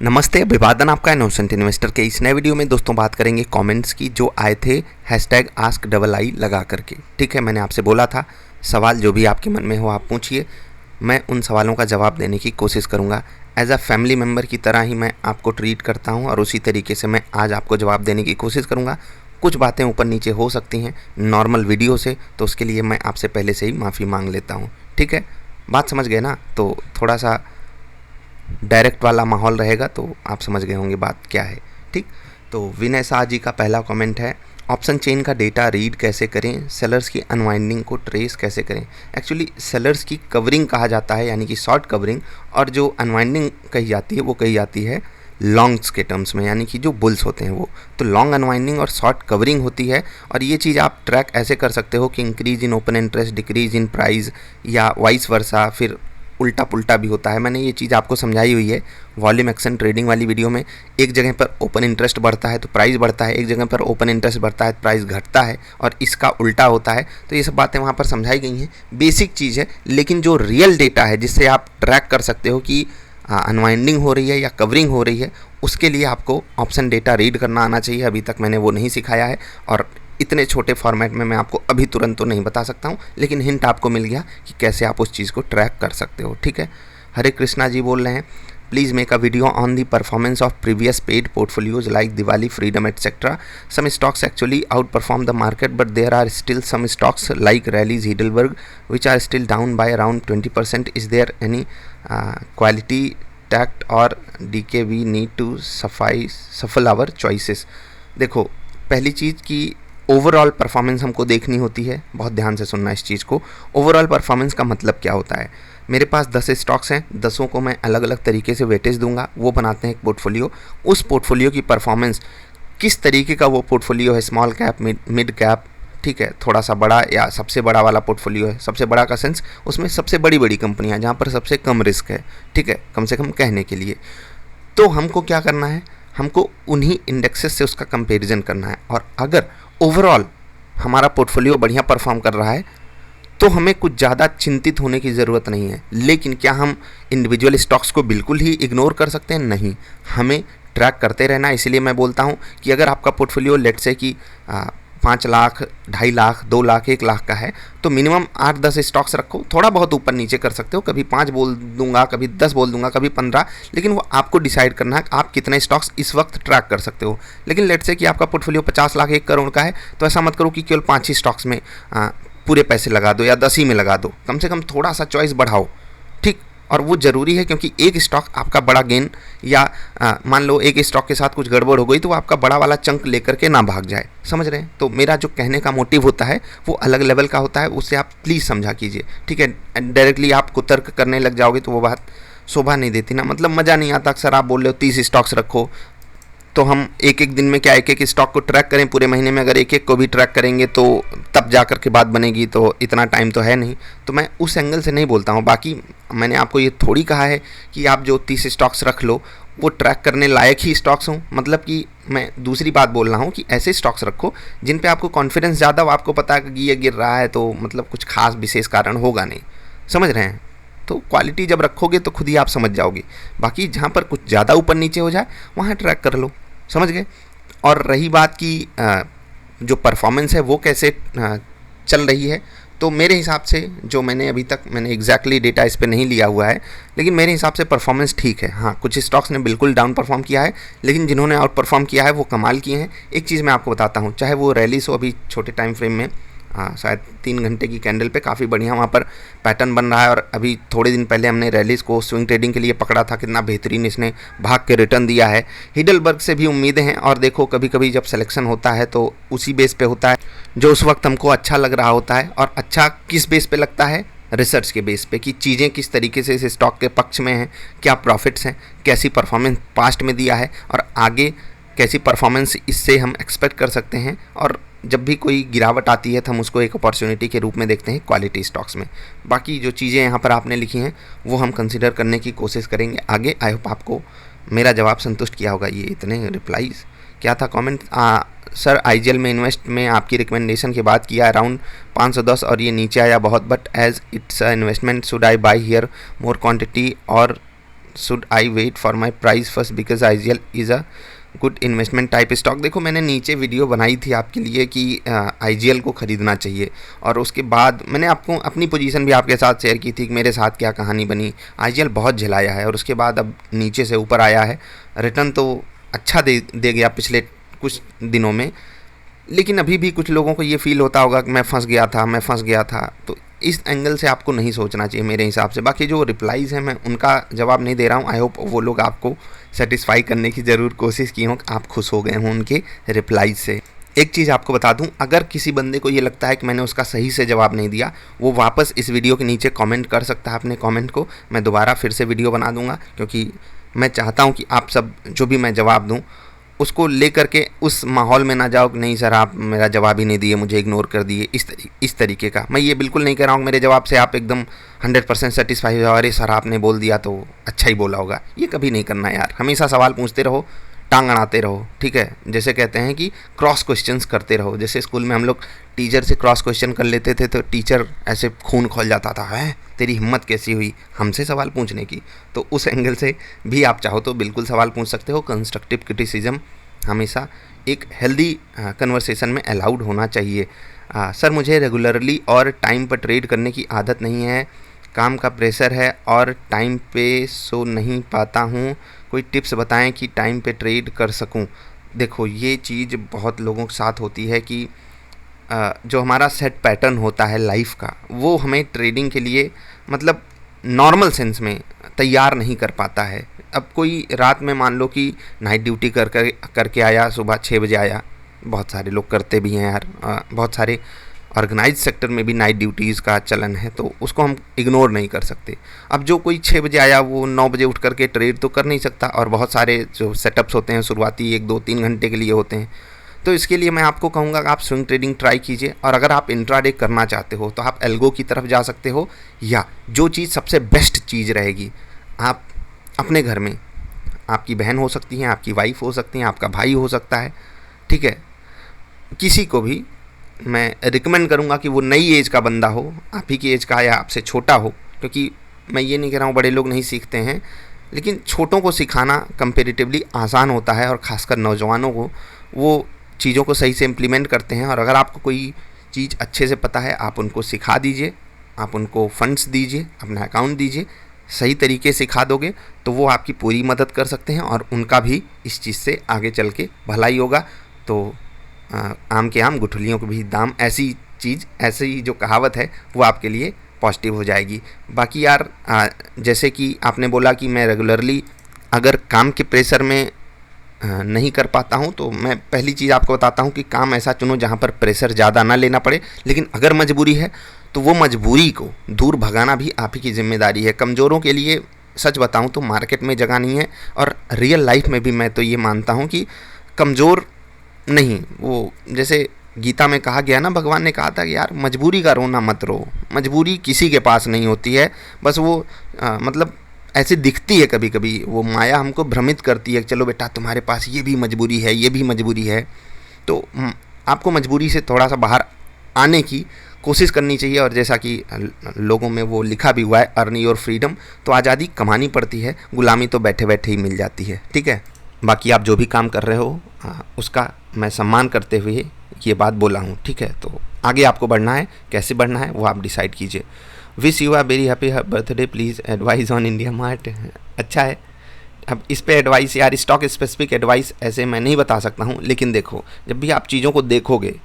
नमस्ते, अभिवादन आपका इनोसेंट इन्वेस्टर के इस नए वीडियो में दोस्तों बात करेंगे कमेंट्स की जो आए थे #AskII लगा करके। ठीक है, मैंने आपसे बोला था सवाल जो भी आपके मन में हो आप पूछिए, मैं उन सवालों का जवाब देने की कोशिश करूंगा। एज अ फैमिली मेम्बर की तरह ही मैं आपको ट्रीट करता हूं और उसी तरीके से मैं आज आपको जवाब देने की कोशिश करूंगा। कुछ बातें ऊपर नीचे हो सकती हैं नॉर्मल वीडियो से, तो उसके लिए मैं आपसे पहले से ही माफ़ी मांग लेता हूँ। ठीक है, बात समझ गए ना? तो थोड़ा सा डायरेक्ट वाला माहौल रहेगा तो आप समझ गए होंगे बात क्या है। ठीक, तो विनय शाह जी का पहला कमेंट है, ऑप्शन चेन का डेटा रीड कैसे करें, सेलर्स की अनवाइंडिंग को ट्रेस कैसे करें। एक्चुअली सेलर्स की कवरिंग कहा जाता है, यानी कि शॉर्ट कवरिंग, और जो अनवाइंडिंग कही जाती है वो कही जाती है लॉन्ग्स के टर्म्स में, यानी कि जो बुल्स होते हैं वो। तो लॉन्ग अनवाइंडिंग और शॉर्ट कवरिंग होती है, और ये चीज़ आप ट्रैक ऐसे कर सकते हो कि increase in open interest, decrease in price, या वाइस वर्सा, फिर उल्टा पुल्टा भी होता है। मैंने ये चीज़ आपको समझाई हुई है वॉल्यूम एक्शन ट्रेडिंग वाली वीडियो में। एक जगह पर ओपन इंटरेस्ट बढ़ता है तो प्राइस बढ़ता है, एक जगह पर ओपन इंटरेस्ट बढ़ता है तो प्राइस घटता है, और इसका उल्टा होता है। तो ये सब बातें वहाँ पर समझाई गई हैं, बेसिक चीज़ है। लेकिन जो रियल डेटा है जिससे आप ट्रैक कर सकते हो कि अनवाइंडिंग हो रही है या कवरिंग हो रही है, उसके लिए आपको ऑप्शन डेटा रीड करना आना चाहिए। अभी तक मैंने वो नहीं सिखाया है, और इतने छोटे फॉर्मेट में मैं आपको अभी तुरंत तो नहीं बता सकता हूँ, लेकिन हिंट आपको मिल गया कि कैसे आप उस चीज़ को ट्रैक कर सकते हो। ठीक है, हरे कृष्णा जी बोल रहे हैं, please make a video on the performance of previous paid portfolios like Diwali, freedom etcetera. Some stocks actually outperform the market, but there are still some stocks like Rallis, Heidelberg, which are still down by around 20%. Is there any quality tact or do we need to shuffle our choices. देखो, पहली चीज़ की overall performance हमको देखनी होती है। बहुत ध्यान से सुनना इस चीज़ को। ओवरऑल परफॉर्मेंस का मतलब क्या होता है? मेरे पास 10 स्टॉक्स हैं, 10 को मैं अलग अलग तरीके से वेटेज दूंगा, वो बनाते हैं एक पोर्टफोलियो। उस पोर्टफोलियो की परफॉर्मेंस किस तरीके का वो पोर्टफोलियो है, स्मॉल कैप, मिड कैप, ठीक है, थोड़ा सा बड़ा या सबसे बड़ा वाला पोर्टफोलियो है। सबसे बड़ा का सेंस उसमें सबसे बड़ी बड़ी कंपनियां जहाँ पर सबसे कम रिस्क है, ठीक है, कम से कम कहने के लिए। तो हमको क्या करना है, हमको उन्हीं इंडेक्सेस से उसका कंपैरिजन करना है। और अगर ओवरऑल हमारा पोर्टफोलियो बढ़िया परफॉर्म कर रहा है तो हमें कुछ ज़्यादा चिंतित होने की ज़रूरत नहीं है। लेकिन क्या हम इंडिविजुअल स्टॉक्स को बिल्कुल ही इग्नोर कर सकते हैं? नहीं, हमें ट्रैक करते रहना। इसलिए मैं बोलता हूँ कि अगर आपका पोर्टफोलियो लेट से कि 5 लाख, 2.5 लाख, 2 लाख, 1 लाख का है, तो मिनिमम 8-10 स्टॉक्स रखो। थोड़ा बहुत ऊपर नीचे कर सकते हो, कभी 5 बोल दूंगा, कभी 10 बोल दूंगा, कभी 15, लेकिन वो आपको डिसाइड करना है आप कितने स्टॉक्स इस वक्त ट्रैक कर सकते हो। लेकिन लेट से कि आपका पोर्टफोलियो 50 लाख, 1 करोड़ का है, तो ऐसा मत करो कि केवल 5 ही स्टॉक्स में पूरे पैसे लगा दो या 10 ही में लगा दो। कम से कम थोड़ा सा चॉइस बढ़ाओ। ठीक, और वो ज़रूरी है, क्योंकि एक स्टॉक आपका बड़ा गेन, या मान लो एक स्टॉक के साथ कुछ गड़बड़ हो गई तो वो आपका बड़ा वाला चंक लेकर के ना भाग जाए। समझ रहे हैं? तो मेरा जो कहने का मोटिव होता है वो अलग लेवल का होता है, उससे आप प्लीज़ समझा कीजिए। ठीक है, डायरेक्टली आप कुतर्क करने लग जाओगे तो वो बात शोभा नहीं देती ना, मतलब मज़ा नहीं आता। अक्सर आप बोल रहे हो 30 स्टॉक्स रखो, तो हम एक एक दिन में क्या एक एक स्टॉक को ट्रैक करें? पूरे महीने में अगर एक एक को भी ट्रैक करेंगे तो तब जा कर के बात बनेगी, तो इतना टाइम तो है नहीं। तो मैं उस एंगल से नहीं बोलता हूँ। बाकी मैंने आपको ये थोड़ी कहा है कि आप जो 30 स्टॉक्स रख लो वो ट्रैक करने लायक ही स्टॉक्स हों। मतलब कि मैं दूसरी बात बोल रहा हूँ कि ऐसे स्टॉक्स रखो जिन पे आपको कॉन्फिडेंस ज़्यादा हो, आपको पता है कि ये गिर रहा है तो मतलब कुछ खास विशेष कारण होगा नहीं। समझ रहे हैं? तो क्वालिटी जब रखोगे तो खुद ही आप समझ जाओगे। बाकी जहाँ पर कुछ ज़्यादा ऊपर नीचे हो जाए वहाँ ट्रैक कर लो। समझ गए? और रही बात की जो परफॉर्मेंस है वो कैसे चल रही है, तो मेरे हिसाब से जो मैंने अभी तक एग्जैक्टली डेटा इस पे नहीं लिया हुआ है, लेकिन मेरे हिसाब से परफॉर्मेंस ठीक है। हाँ, कुछ स्टॉक्स ने बिल्कुल डाउन परफॉर्म किया है, लेकिन जिन्होंने आउट परफॉर्म किया है वो कमाल किए हैं। एक चीज़ मैं आपको बताता हूँ, चाहे वो रैलीज हो, अभी छोटे टाइम फ्रेम में शायद 3 घंटे की कैंडल पे काफ़ी बढ़िया वहाँ पर पैटर्न बन रहा है। और अभी थोड़े दिन पहले हमने रैलीज को स्विंग ट्रेडिंग के लिए पकड़ा था, कितना बेहतरीन इसने भाग के रिटर्न दिया है। हिडलबर्ग से भी उम्मीदें हैं, और देखो कभी कभी जब सिलेक्शन होता है तो उसी बेस पे होता है जो उस वक्त हमको अच्छा लग रहा होता है। और अच्छा किस बेस पे लगता है? रिसर्च के बेस पे, कि चीज़ें किस तरीके से इस स्टॉक के पक्ष में हैं, क्या प्रॉफिट्स हैं, कैसी परफॉर्मेंस पास्ट में दिया है, और आगे कैसी परफॉर्मेंस इससे हम एक्सपेक्ट कर सकते हैं। और जब भी कोई गिरावट आती है तो हम उसको एक अपॉर्चुनिटी के रूप में देखते हैं क्वालिटी स्टॉक्स में। बाकी जो चीज़ें यहाँ पर आपने लिखी हैं वो हम कंसिडर करने की कोशिश करेंगे आगे। आई होप आपको मेरा जवाब संतुष्ट किया होगा। ये इतने रिप्लाईज क्या था कमेंट? सर आईजीएल में इन्वेस्ट में आपकी रिकमेंडेशन के बाद किया अराउंड 510 और ये नीचे आया बहुत, but as it's investment should I buy here more quantity or should I wait for my price first because IGL is a good investment type stock. देखो मैंने नीचे वीडियो बनाई थी आपके लिए कि IGL को ख़रीदना चाहिए, और उसके बाद मैंने आपको अपनी पोजीशन भी आपके साथ शेयर की थी कि मेरे साथ क्या कहानी बनी। IGL बहुत झिलाया है और उसके बाद अब नीचे से ऊपर आया है, रिटर्न तो अच्छा दे गया पिछले कुछ दिनों में, लेकिन अभी भी कुछ लोगों को ये फील होता होगा कि मैं फंस गया था। तो इस एंगल से आपको नहीं सोचना चाहिए मेरे हिसाब से। बाकी जो रिप्लाईज़ हैं मैं उनका जवाब नहीं दे रहा हूँ, आई होप वो लोग आपको सेटिस्फाई करने की ज़रूर कोशिश की हों, आप खुश हो गए हों उनके रिप्लाईज से। एक चीज़ आपको बता दूं, अगर किसी बंदे को ये लगता है कि मैंने उसका सही से जवाब नहीं दिया, वो वापस इस वीडियो के नीचे कमेंट कर सकता है अपने कमेंट को, मैं दोबारा फिर से वीडियो बना दूंगा, क्योंकि मैं चाहता हूं कि आप सब जो भी मैं जवाब दूं उसको लेकर के उस माहौल में ना जाओ कि नहीं सर आप मेरा जवाब ही नहीं दिए, मुझे इग्नोर कर दिए, इस तरीके का। मैं ये बिल्कुल नहीं कह रहा हूँ मेरे जवाब से आप एकदम 100% सेटिस्फाई हो जाओ, अरे सर आपने बोल दिया तो अच्छा ही बोला होगा, ये कभी नहीं करना यार। हमेशा सवाल पूछते रहो, टांग अड़ाते रहो, ठीक है। जैसे कहते हैं कि क्रॉस क्वेश्चंस करते रहो। जैसे स्कूल में हम लोग टीचर से क्रॉस क्वेश्चन कर लेते थे तो टीचर ऐसे खून खोल जाता था, है तेरी हिम्मत कैसी हुई हमसे सवाल पूछने की। तो उस एंगल से भी आप चाहो तो बिल्कुल सवाल पूछ सकते हो। कंस्ट्रक्टिव क्रिटिसिज्म हमेशा एक हेल्दी कन्वर्सेशन में अलाउड होना चाहिए। सर मुझे रेगुलरली और टाइम पर ट्रेड करने की आदत नहीं है, काम का प्रेशर है और टाइम पे सो नहीं पाता हूँ, कोई टिप्स बताएं कि टाइम पे ट्रेड कर सकूं। देखो ये चीज़ बहुत लोगों के साथ होती है कि जो हमारा सेट पैटर्न होता है लाइफ का, वो हमें ट्रेडिंग के लिए मतलब नॉर्मल सेंस में तैयार नहीं कर पाता है। अब कोई रात में मान लो कि नाइट ड्यूटी करके आया, सुबह 6 बजे आया, बहुत सारे लोग करते भी हैं यार, बहुत सारे ऑर्गेनाइज सेक्टर में भी नाइट ड्यूटीज़ का चलन है, तो उसको हम इग्नोर नहीं कर सकते। अब जो कोई 6 बजे आया वो 9 बजे उठ करके ट्रेड तो कर नहीं सकता, और बहुत सारे जो सेटअप्स होते हैं शुरुआती 1, 2, 3 घंटे के लिए होते हैं। तो इसके लिए मैं आपको कहूँगा कि आप स्विंग ट्रेडिंग ट्राई कीजिए, और अगर आप इंट्राडे करना चाहते हो तो आप एल्गो की तरफ जा सकते हो, या जो चीज़ सबसे बेस्ट चीज़ रहेगी, आप अपने घर में, आपकी बहन हो सकती हैं, आपकी वाइफ हो सकती हैं, आपका भाई हो सकता है, ठीक है, किसी को भी मैं रिकमेंड करूँगा कि वो नई एज का बंदा हो, आप ही की एज का या आपसे छोटा हो, क्योंकि मैं ये नहीं कह रहा हूँ बड़े लोग नहीं सीखते हैं, लेकिन छोटों को सिखाना कंपेरेटिवली आसान होता है, और ख़ासकर नौजवानों को वो चीज़ों को सही से इम्प्लीमेंट करते हैं। और अगर आपको कोई चीज़ अच्छे से पता है, आप उनको सिखा दीजिए, आप उनको फंड्स दीजिए, अपना अकाउंट दीजिए, सही तरीके से सिखा दोगे तो वो आपकी पूरी मदद कर सकते हैं, और उनका भी इस चीज़ से आगे चल के भलाई होगा। तो आम के आम गुठलियों को भी दाम, ऐसी चीज़, ऐसी जो कहावत है वो आपके लिए पॉजिटिव हो जाएगी। बाकी यार जैसे कि आपने बोला कि मैं रेगुलरली अगर काम के प्रेशर में नहीं कर पाता हूँ, तो मैं पहली चीज़ आपको बताता हूँ कि काम ऐसा चुनो जहाँ पर प्रेशर ज़्यादा ना लेना पड़े, लेकिन अगर मजबूरी है तो वो मजबूरी को दूर भगाना भी आप ही की जिम्मेदारी है। कमज़ोरों के लिए सच बताऊँ तो मार्केट में जगह नहीं है, और रियल लाइफ में भी मैं तो ये मानता हूँ कि कमज़ोर नहीं, वो जैसे गीता में कहा गया ना, भगवान ने कहा था कि यार मजबूरी का रोना मत रो, मजबूरी किसी के पास नहीं होती है, बस वो मतलब ऐसे दिखती है कभी कभी, वो माया हमको भ्रमित करती है, चलो बेटा तुम्हारे पास ये भी मजबूरी है, ये भी मजबूरी है। तो आपको मजबूरी से थोड़ा सा बाहर आने की कोशिश करनी चाहिए, और जैसा कि लोगों में वो लिखा भी हुआ है, अर्न योर फ्रीडम, तो आज़ादी कमानी पड़ती है, गुलामी तो बैठे बैठे ही मिल जाती है, ठीक है। बाकी आप जो भी काम कर रहे हो उसका मैं सम्मान करते हुए ये बात बोला हूँ, ठीक है। तो आगे आपको बढ़ना है, कैसे बढ़ना है वो आप डिसाइड कीजिए। Wish you are very happy birthday, please advise on IndiaMART. अच्छा है, अब इस पे एडवाइस यार, स्टॉक स्पेसिफिक एडवाइस ऐसे मैं नहीं बता सकता हूँ, लेकिन देखो जब भी आप चीज़ों को देखोगे,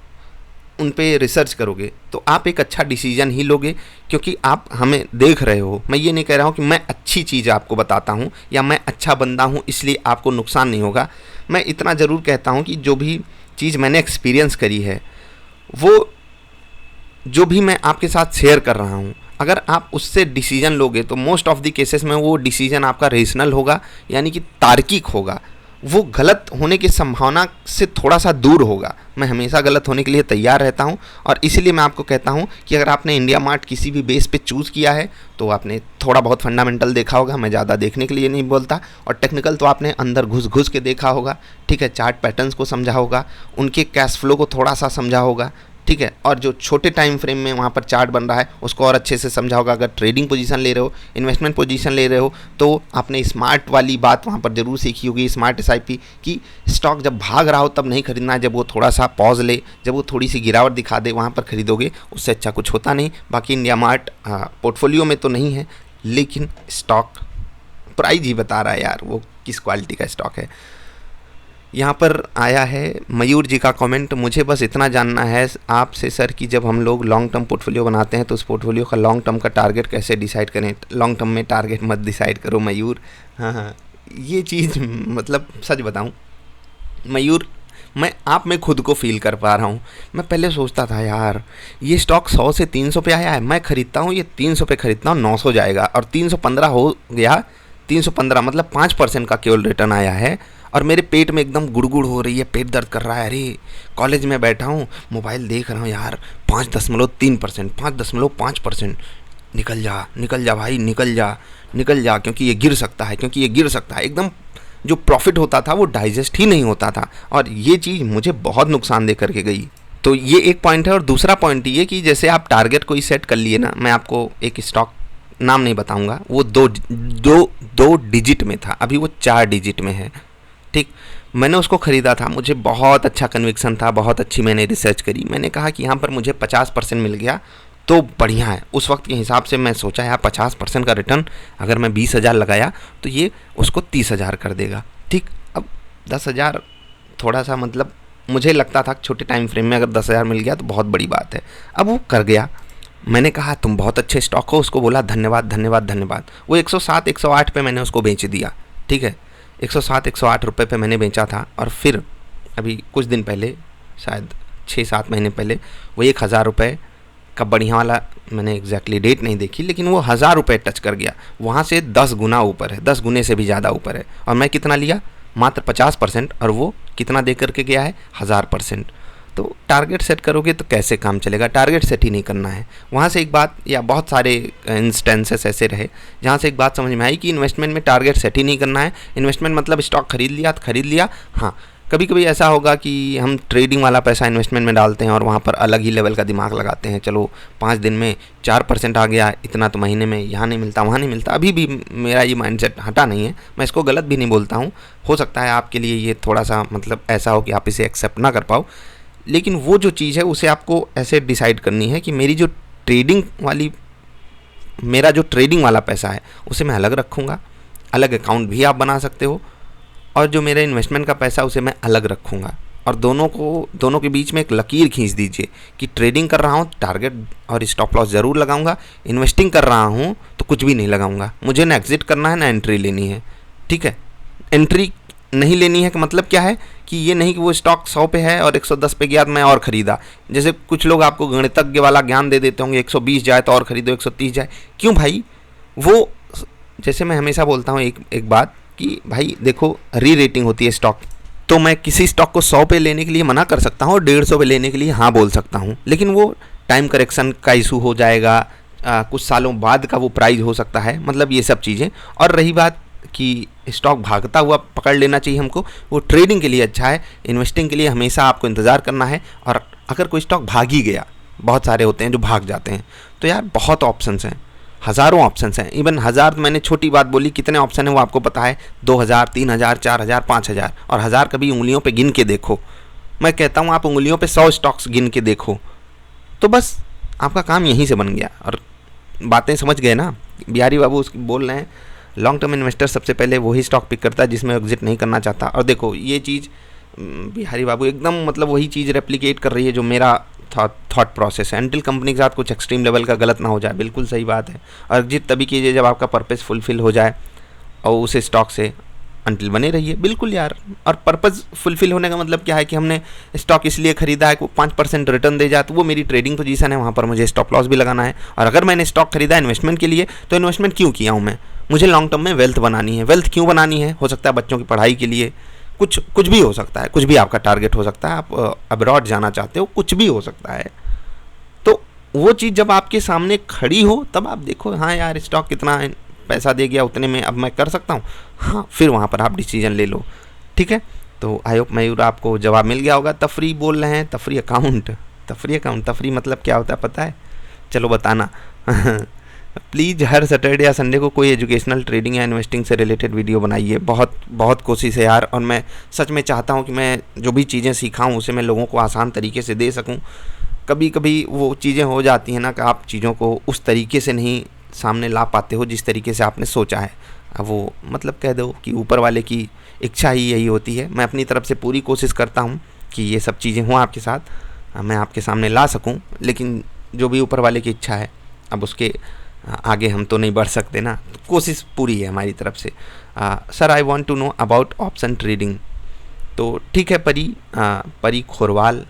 उन पे रिसर्च करोगे, तो आप एक अच्छा डिसीजन ही लोगे, क्योंकि आप हमें देख रहे हो। मैं ये नहीं कह रहा हूँ कि मैं अच्छी चीज़ आपको बताता हूँ या मैं अच्छा बंदा हूँ इसलिए आपको नुकसान नहीं होगा। मैं इतना ज़रूर कहता हूँ कि जो भी चीज़ मैंने एक्सपीरियंस करी है, वो जो भी मैं आपके साथ शेयर कर रहा हूँ, अगर आप उससे डिसीजन लोगे तो मोस्ट ऑफ द केसेस में वो डिसीजन आपका रेशनल होगा, यानी कि तार्किक होगा, वो गलत होने की संभावना से थोड़ा सा दूर होगा। मैं हमेशा गलत होने के लिए तैयार रहता हूँ, और इसीलिए मैं आपको कहता हूँ कि अगर आपने इंडिया मार्ट किसी भी बेस पे चूज़ किया है तो आपने थोड़ा बहुत फंडामेंटल देखा होगा, मैं ज़्यादा देखने के लिए नहीं बोलता, और टेक्निकल तो आपने अंदर घुस घुस के देखा होगा, ठीक है, चार्ट पैटर्न्स को समझा होगा, उनके कैश फ्लो को थोड़ा सा समझा होगा, ठीक है। और जो छोटे टाइम फ्रेम में वहाँ पर चार्ट बन रहा है उसको और अच्छे से समझा होगा। अगर ट्रेडिंग पोजीशन ले रहे हो, इन्वेस्टमेंट पोजीशन ले रहे हो, तो आपने स्मार्ट वाली बात वहाँ पर जरूर सीखी होगी, स्मार्ट SIP की। स्टॉक जब भाग रहा हो तब नहीं खरीदना है, जब वो थोड़ा सा पॉज ले, जब वो थोड़ी सी गिरावट दिखा दे वहाँ पर खरीदोगे, उससे अच्छा कुछ होता नहीं। बाकी इंडिया मार्ट पोर्टफोलियो में तो नहीं है, लेकिन स्टॉक प्राइस ही बता रहा है यार वो किस क्वालिटी का स्टॉक है। यहाँ पर आया है मयूर जी का कमेंट, मुझे बस इतना जानना है आपसे सर कि जब हम लोग लॉन्ग टर्म पोर्टफोलियो बनाते हैं तो उस पोर्टफोलियो का लॉन्ग टर्म का टारगेट कैसे डिसाइड करें। लॉन्ग टर्म में टारगेट मत डिसाइड करो मयूर। हाँ, ये चीज़ मतलब सच बताऊँ मयूर, मैं आप में खुद को फील कर पा रहा हूँ। मैं पहले सोचता था यार ये स्टॉक 100 से 300 पे आया है, मैं ख़रीदता हूँ, ये 300 पे ख़रीदता हूँ, 900 जाएगा, और 315 हो गया। 315 मतलब 5% का केवल रिटर्न आया है, और मेरे पेट में एकदम गुड़गुड़ हो रही है, पेट दर्द कर रहा है। अरे कॉलेज में बैठा हूँ, मोबाइल देख रहा हूँ यार, 5.3%, 5.5%, निकल जा निकल जा भाई, निकल जा निकल जा, क्योंकि ये गिर सकता है, क्योंकि ये गिर सकता है। एकदम जो प्रॉफिट होता था वो डाइजेस्ट ही नहीं होता था, और ये चीज़ मुझे बहुत नुकसान दे करके गई। तो ये एक पॉइंट है। और दूसरा पॉइंट ये कि जैसे आप टारगेट कोई सेट कर लिए ना, मैं आपको एक स्टॉक नाम नहीं बताऊंगा, वो दो डिजिट में था, अभी वो 4 डिजिट में है, ठीक। मैंने उसको ख़रीदा था, मुझे बहुत अच्छा कन्विक्शन था, बहुत अच्छी मैंने रिसर्च करी। मैंने कहा कि यहाँ पर मुझे 50% मिल गया तो बढ़िया है। उस वक्त के हिसाब से मैं सोचा यार 50% का रिटर्न अगर मैं 20,000 लगाया तो ये उसको 30,000 कर देगा, ठीक। अब 10,000 थोड़ा सा मतलब मुझे लगता था छोटे टाइम फ्रेम में अगर 10,000 मिल गया तो बहुत बड़ी बात है। अब वो कर गया। मैंने कहा तुम बहुत अच्छे स्टॉक हो, उसको बोला धन्यवाद धन्यवाद धन्यवाद। वो 107 108 पे मैंने उसको बेच दिया, ठीक है। 107 108 रुपये पे मैंने बेचा था, और फिर अभी कुछ दिन पहले, शायद 6-7 महीने पहले, वो 1,000 रुपये का बढ़िया वाला, मैंने एग्जैक्टली डेट नहीं देखी, लेकिन वो 1,000 रुपये टच कर गया। वहाँ से 10 गुना ऊपर है, 10 गुने से भी ज़्यादा ऊपर है। और मैं कितना लिया, मात्र 50%, और वो कितना दे करके गया है, 1000%। तो टारगेट सेट करोगे तो कैसे काम चलेगा, टारगेट सेट ही नहीं करना है। वहाँ से एक बात, या बहुत सारे इंस्टेंसेस ऐसे रहे जहाँ से एक बात समझ में आई कि इन्वेस्टमेंट में टारगेट सेट ही नहीं करना है। इन्वेस्टमेंट मतलब स्टॉक खरीद लिया तो खरीद लिया। हाँ, कभी कभी ऐसा होगा कि हम ट्रेडिंग वाला पैसा इन्वेस्टमेंट में डालते हैं और वहाँ पर अलग ही लेवल का दिमाग लगाते हैं, चलो 5 दिन में 4% आ गया, इतना तो महीने में यहाँ नहीं मिलता, वहाँ नहीं मिलता। अभी भी मेरा ये माइंडसेट हटा नहीं है, मैं इसको गलत भी नहीं बोलता हूँ। हो सकता है आपके लिए ये थोड़ा सा मतलब ऐसा हो कि आप इसे एक्सेप्ट ना कर पाओ, लेकिन वो जो चीज़ है उसे आपको ऐसे डिसाइड करनी है कि मेरा जो ट्रेडिंग वाला पैसा है उसे मैं अलग रखूँगा, अलग अकाउंट भी आप बना सकते हो, और जो मेरा इन्वेस्टमेंट का पैसा उसे मैं अलग रखूँगा। और दोनों के बीच में एक लकीर खींच दीजिए कि ट्रेडिंग कर रहा हूँ टारगेट और स्टॉप लॉस ज़रूर लगाऊंगा, इन्वेस्टिंग कर रहा हूँ तो कुछ भी नहीं लगाऊंगा। मुझे ना एग्जिट करना है ना एंट्री लेनी है, ठीक है। एंट्री नहीं लेनी है कि मतलब क्या है कि ये नहीं कि वो स्टॉक 100 पे है और 110 पे गया तो मैं और ख़रीदा। जैसे कुछ लोग आपको गणितज्ञ वाला ज्ञान दे देते होंगे, 120 जाए तो और ख़रीदो, 130 जाए। क्यों भाई? वो जैसे मैं हमेशा बोलता हूँ एक बात कि भाई देखो, री रेटिंग होती है स्टॉक, तो मैं किसी स्टॉक को 100 पे लेने के लिए मना कर सकता हूँ और 150 पे लेने के लिए हाँ बोल सकता हूँ, लेकिन वो टाइम करेक्शन का इशू हो जाएगा, कुछ सालों बाद का वो प्राइस हो सकता है, मतलब ये सब चीज़ें। और रही बात कि स्टॉक भागता हुआ पकड़ लेना चाहिए हमको, वो ट्रेडिंग के लिए अच्छा है। इन्वेस्टिंग के लिए हमेशा आपको इंतज़ार करना है। और अगर कोई स्टॉक भाग ही गया, बहुत सारे होते हैं जो भाग जाते हैं, तो यार बहुत ऑप्शंस हैं, हज़ारों ऑप्शंस हैं। इवन 1000 तो मैंने छोटी बात बोली, कितने ऑप्शन हैं वो आपको पता है, 2000, 3000, 4000, 5000, और 1000 कभी उंगलियों पे गिन के देखो। मैं कहता हूँ आप उंगलियों पे 100 स्टॉक्स गिन के देखो, तो बस आपका काम यहीं से बन गया। और बातें समझ गए ना? बिहारी बाबू उसकी बोल रहे हैं, लॉन्ग टर्म इन्वेस्टर सबसे पहले वही स्टॉक पिक करता है जिसमें एग्जिट नहीं करना चाहता। और देखो ये चीज़ बिहारी बाबू एकदम मतलब वही चीज़ रेप्लिकेट कर रही है जो मेरा थॉट प्रोसेस है। एंटिल कंपनी के साथ कुछ एक्सट्रीम लेवल का गलत ना हो जाए, बिल्कुल सही बात है। और एग्जिट तभी कीजिए जब आपका पर्पस फुलफिल हो जाए, और उस स्टॉक से अंटिल बने रहिए, बिल्कुल यार। और पर्पस फुलफिल होने का मतलब क्या है कि हमने स्टॉक इसलिए खरीदा है कि वो 5% रिटर्न दे जाए, तो वो मेरी ट्रेडिंग पोजीशन है, वहाँ पर मुझे स्टॉप लॉस भी लगाना है। और अगर मैंने स्टॉक खरीदा इन्वेस्टमेंट के लिए, तो इन्वेस्टमेंट क्यों किया हूँ मैं? मुझे लॉन्ग टर्म में वेल्थ बनानी है। वेल्थ क्यों बनानी है? हो सकता है बच्चों की पढ़ाई के लिए, कुछ भी हो सकता है, कुछ भी आपका टारगेट हो सकता है, आप अब्रॉड जाना चाहते हो, कुछ भी हो सकता है। तो वो चीज़ जब आपके सामने खड़ी हो तब आप देखो, हाँ यार स्टॉक कितना पैसा दे गया, उतने में अब मैं कर सकता हूँ, हाँ, फिर वहाँ पर आप डिसीजन ले लो, ठीक है। तो आई होप मयूर आपको जवाब मिल गया होगा। तफरी बोल रहे हैं, तफरी अकाउंट, तफरी अकाउंट, तफरी मतलब क्या होता है पता है? चलो बताना। प्लीज़ हर सैटरडे या संडे को कोई एजुकेशनल ट्रेडिंग या इन्वेस्टिंग से रिलेटेड वीडियो बनाइए। बहुत बहुत कोशिश है यार, और मैं सच में चाहता हूँ कि मैं जो भी चीज़ें सीखा हूँ उसे मैं लोगों को आसान तरीके से दे सकूँ। कभी कभी वो चीज़ें हो जाती हैं ना कि आप चीज़ों को उस तरीके से नहीं सामने ला पाते हो जिस तरीके से आपने सोचा है। अब वो मतलब कह दो कि ऊपर वाले की इच्छा ही यही होती है। मैं अपनी तरफ से पूरी कोशिश करता हूँ कि ये सब चीज़ें हों आपके साथ, मैं आपके सामने ला सकूँ, लेकिन जो भी ऊपर वाले की इच्छा है, अब उसके आगे हम तो नहीं बढ़ सकते ना। तो कोशिश पूरी है हमारी तरफ से। Sir I want to know about option trading. तो ठीक है परी खोरवाल,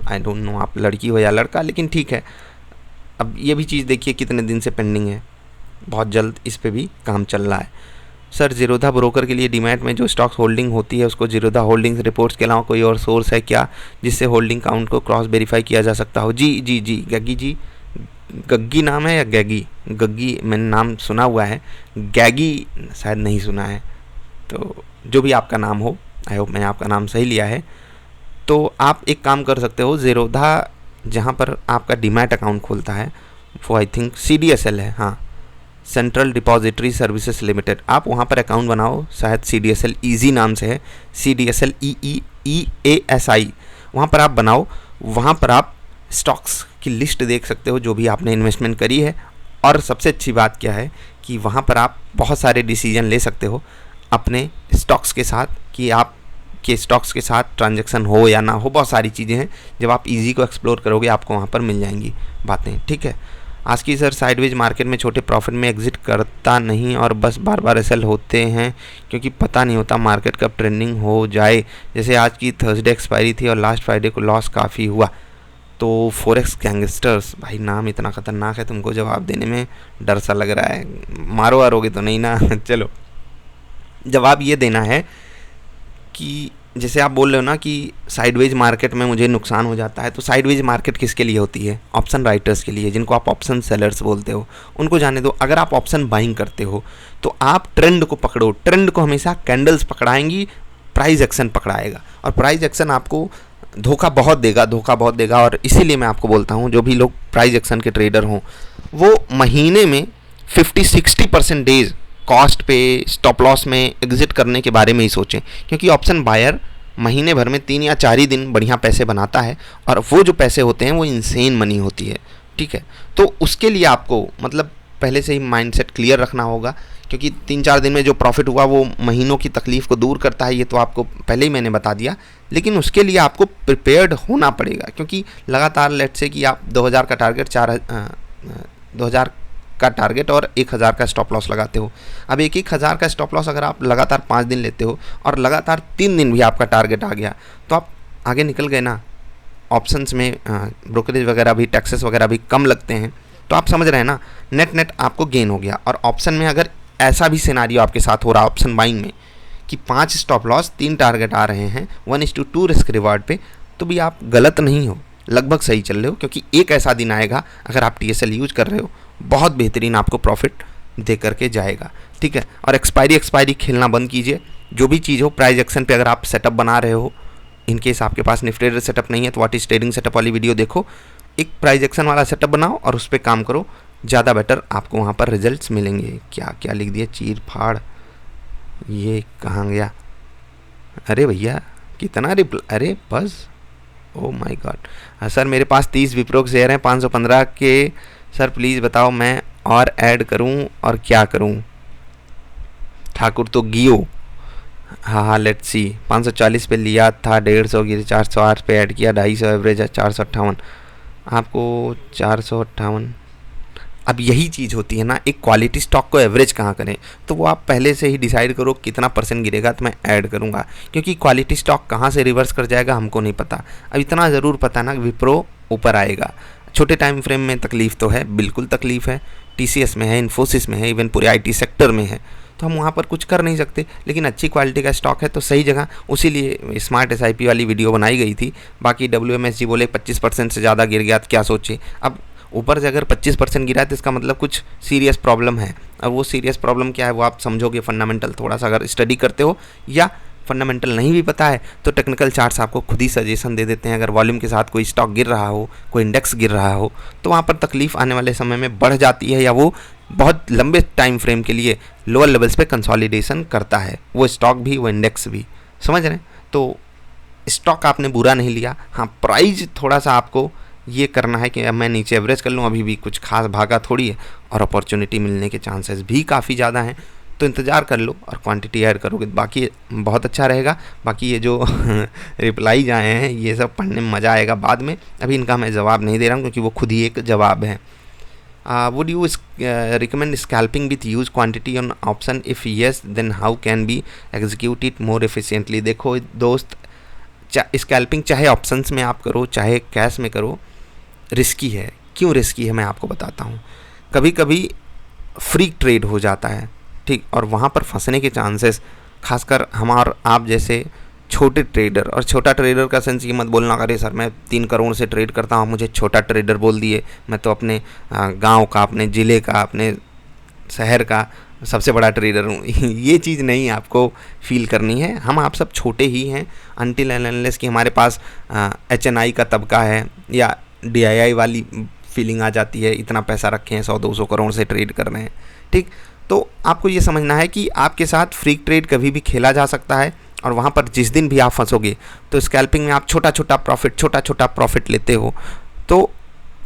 आई डोंट नो आप लड़की हो या लड़का, लेकिन ठीक है। अब ये भी चीज़ देखिए कितने दिन से पेंडिंग है, बहुत जल्द इस पे भी काम चल रहा है। सर जीरोधा ब्रोकर के लिए डीमैट में जो स्टॉक्स होल्डिंग होती है उसको जीरोधा होल्डिंग्स रिपोर्ट्स के अलावा कोई और सोर्स है क्या जिससे होल्डिंग काउंट को क्रॉस वेरीफाई किया जा सकता हो? जी जी जी गग्गी जी, गग्गी नाम है या गैगी? गग्गी मैंने नाम सुना हुआ है, गैगी शायद नहीं सुना है। तो जो भी आपका नाम हो, आई होप मैंने आपका नाम सही लिया है। तो आप एक काम कर सकते हो, जीरोधा जहाँ पर आपका डीमैट अकाउंट खोलता है वो आई थिंक CDSL है, हाँ, सेंट्रल डिपॉजिटरी सर्विसेज लिमिटेड। आप वहाँ पर अकाउंट बनाओ, शायद CDSL ईजी नाम से है, CDSL EEASI, वहाँ पर आप बनाओ। वहाँ पर आप स्टॉक्स की लिस्ट देख सकते हो जो भी आपने इन्वेस्टमेंट करी है। और सबसे अच्छी बात क्या है कि वहाँ पर आप बहुत सारे डिसीजन ले सकते हो अपने स्टॉक्स के साथ, कि आप के स्टॉक्स के साथ ट्रांजैक्शन हो या ना हो, बहुत सारी चीज़ें हैं। जब आप इजी को एक्सप्लोर करोगे आपको वहाँ पर मिल जाएंगी बातें, ठीक है। आज की सर साइडवेज मार्केट में छोटे प्रॉफिट में एग्जिट करता नहीं और बस बार बार सेल होते हैं क्योंकि पता नहीं होता मार्केट कब ट्रेंडिंग हो जाए। जैसे आज की थर्सडे एक्सपायरी थी और लास्ट फ्राइडे को लॉस काफ़ी हुआ। तो फॉरेक्स गैंगस्टर्स, भाई नाम इतना ख़तरनाक है, तुमको जवाब देने में डर सा लग रहा है, मारो आरोगे तो नहीं ना। चलो जवाब ये देना है कि जैसे आप बोल रहे हो ना कि साइडवेज मार्केट में मुझे नुकसान हो जाता है, तो साइडवेज मार्केट किसके लिए होती है? ऑप्शन राइटर्स के लिए, जिनको आप ऑप्शन सेलर्स बोलते हो, उनको जाने दो। अगर आप ऑप्शन बाइंग करते हो तो आप ट्रेंड को पकड़ो, ट्रेंड को हमेशा कैंडल्स पकड़ाएंगी, प्राइस एक्शन पकड़ाएगा, और प्राइस एक्शन आपको धोखा बहुत देगा। और इसीलिए मैं आपको बोलता हूँ जो भी लोग प्राइस एक्शन के ट्रेडर हों वो महीने में 50-60% डेज कॉस्ट पे स्टॉप लॉस में एग्जिट करने के बारे में ही सोचें, क्योंकि ऑप्शन बायर महीने भर में 3 या 4 ही दिन बढ़िया पैसे बनाता है, और वो जो पैसे होते हैं वो इंसेन मनी होती है, ठीक है। तो उसके लिए आपको मतलब पहले से ही माइंडसेट क्लियर रखना होगा, क्योंकि 3-4 दिन में जो प्रॉफिट हुआ वो महीनों की तकलीफ़ को दूर करता है, ये तो आपको पहले ही मैंने बता दिया। लेकिन उसके लिए आपको प्रिपेयर्ड होना पड़ेगा, क्योंकि लगातार लेट से कि आप 2000 का टारगेट 2000 का टारगेट और 1000 का स्टॉप लॉस लगाते हो। अब 1000 का स्टॉप लॉस अगर आप लगातार 5 दिन लेते हो और लगातार 3 दिन भी आपका टारगेट आ गया तो आप आगे निकल गए ना। ऑप्शंस में ब्रोकरेज वगैरह भी, टैक्सेस वगैरह भी कम लगते हैं, तो आप समझ रहे हैं ना, नेट आपको गेन हो गया। और ऑप्शन में अगर ऐसा भी सिनारियो आपके साथ हो रहा है ऑप्शन बाइंग में कि 5 स्टॉप लॉस 3 टारगेट आ रहे हैं 1:2 रिस्क रिवार्ड पे, तो भी आप गलत नहीं हो, लगभग सही चल रहे हो। क्योंकि एक ऐसा दिन आएगा अगर आप TSL यूज कर रहे हो, बहुत बेहतरीन आपको प्रॉफिट दे करके जाएगा, ठीक है। और एक्सपायरी खेलना बंद कीजिए। जो भी चीज़ हो प्राइस एक्शन पे अगर आप सेटअप बना रहे हो, इनकेस आपके पास निफ्टी ट्रेडर सेटअप नहीं है तो व्हाट इज ट्रेडिंग सेटअप वाली वीडियो देखो, एक प्राइस एक्शन वाला सेटअप बनाओ और उस पर काम करो, ज़्यादा बेटर आपको वहाँ पर रिजल्ट्स मिलेंगे। क्या क्या लिख दिया, चीर फाड़, ये कहाँ गया? अरे भैया कितना रिप्लाई, अरे बस, ओ माय गॉड। सर मेरे पास 30 विप्रो के शेयर हैं 515 के, सर प्लीज़ बताओ मैं और ऐड करूं और क्या करूं? ठाकुर तो गियो, हाँ लेट्स सी, 540 पे लिया था, 150 गिर 408 पे ऐड किया, 250 एवरेज है, 458, आपको 458। अब यही चीज़ होती है ना, एक क्वालिटी स्टॉक को एवरेज कहाँ करें, तो वो आप पहले से ही डिसाइड करो कितना % गिरेगा तो मैं ऐड करूँगा, क्योंकि क्वालिटी स्टॉक कहाँ से रिवर्स कर जाएगा हमको नहीं पता। अब इतना ज़रूर पता ना विप्रो ऊपर आएगा। छोटे टाइम फ्रेम में तकलीफ़ तो है, बिल्कुल तकलीफ़ है, TCS में है, इन्फोसिस में है, इवन पूरे IT सेक्टर में है, तो हम वहाँ पर कुछ कर नहीं सकते। लेकिन अच्छी क्वालिटी का स्टॉक है तो सही जगह, उसीलिए स्मार्ट SIP वाली वीडियो बनाई गई थी। बाकी WMSG बोले 25% से ज़्यादा गिर गया तो क्या सोचे। अब ऊपर से अगर 25% गिरा है तो इसका मतलब कुछ सीरियस प्रॉब्लम है। अब वो सीरियस प्रॉब्लम क्या है वो आप समझोगे फंडामेंटल थोड़ा सा अगर स्टडी करते हो या फंडामेंटल नहीं भी पता है तो टेक्निकल चार्ट्स आपको खुद ही सजेशन दे देते हैं। अगर वॉल्यूम के साथ कोई स्टॉक गिर रहा हो, कोई इंडेक्स गिर रहा हो, तो वहाँ पर तकलीफ आने वाले समय में बढ़ जाती है या वो बहुत लंबे टाइम फ्रेम के लिए लोअर लेवल्स पे कंसोलिडेशन करता है, वो स्टॉक भी, वो इंडेक्स भी। समझ रहे हैं? तो स्टॉक आपने बुरा नहीं लिया, हाँ प्राइस थोड़ा सा आपको ये करना है कि मैं नीचे एवरेज कर लूँ, अभी भी कुछ खास भागा थोड़ी है और अपॉर्चुनिटी मिलने के चांसेस भी काफ़ी ज़्यादा हैं, तो इंतज़ार कर लो और क्वांटिटी ऐड करोगे बाकी बहुत अच्छा रहेगा। बाकी ये जो रिप्लाई आए हैं ये सब पढ़ने में मज़ा आएगा बाद में, अभी इनका मैं जवाब नहीं दे रहा हूँ क्योंकि वो खुद ही एक जवाब है। Would you recommend scalping with use quantity on option, if yes then how can be execute it more efficiently. देखो दोस्त, स्कैल्पिंग चाहे ऑप्शंस में आप करो चाहे कैश में करो, रिस्की है। क्यों रिस्की है मैं आपको बताता हूँ। कभी कभी फ्री ट्रेड हो जाता है, ठीक, और वहाँ पर फंसने के चांसेस, खासकर हमार आप जैसे छोटे ट्रेडर, और छोटा ट्रेडर का सेंस ये मत बोलना अरे सर मैं 3 करोड़ से ट्रेड करता हूँ मुझे छोटा ट्रेडर बोल दिए, मैं तो अपने गांव का, अपने ज़िले का, अपने शहर का सबसे बड़ा ट्रेडर हूँ। ये चीज़ नहीं आपको फील करनी है। हम आप सब छोटे ही हैं अनटिल एंड अनलेस कि हमारे पास HNI का तबका है या DII वाली फीलिंग आ जाती है, इतना पैसा रखे हैं 100-200 करोड़ से ट्रेड कर रहे हैं, ठीक। तो आपको ये समझना है कि आपके साथ फ्री ट्रेड कभी भी खेला जा सकता है और वहाँ पर जिस दिन भी आप फंसोगे तो स्कैल्पिंग में आप छोटा छोटा प्रॉफिट लेते हो तो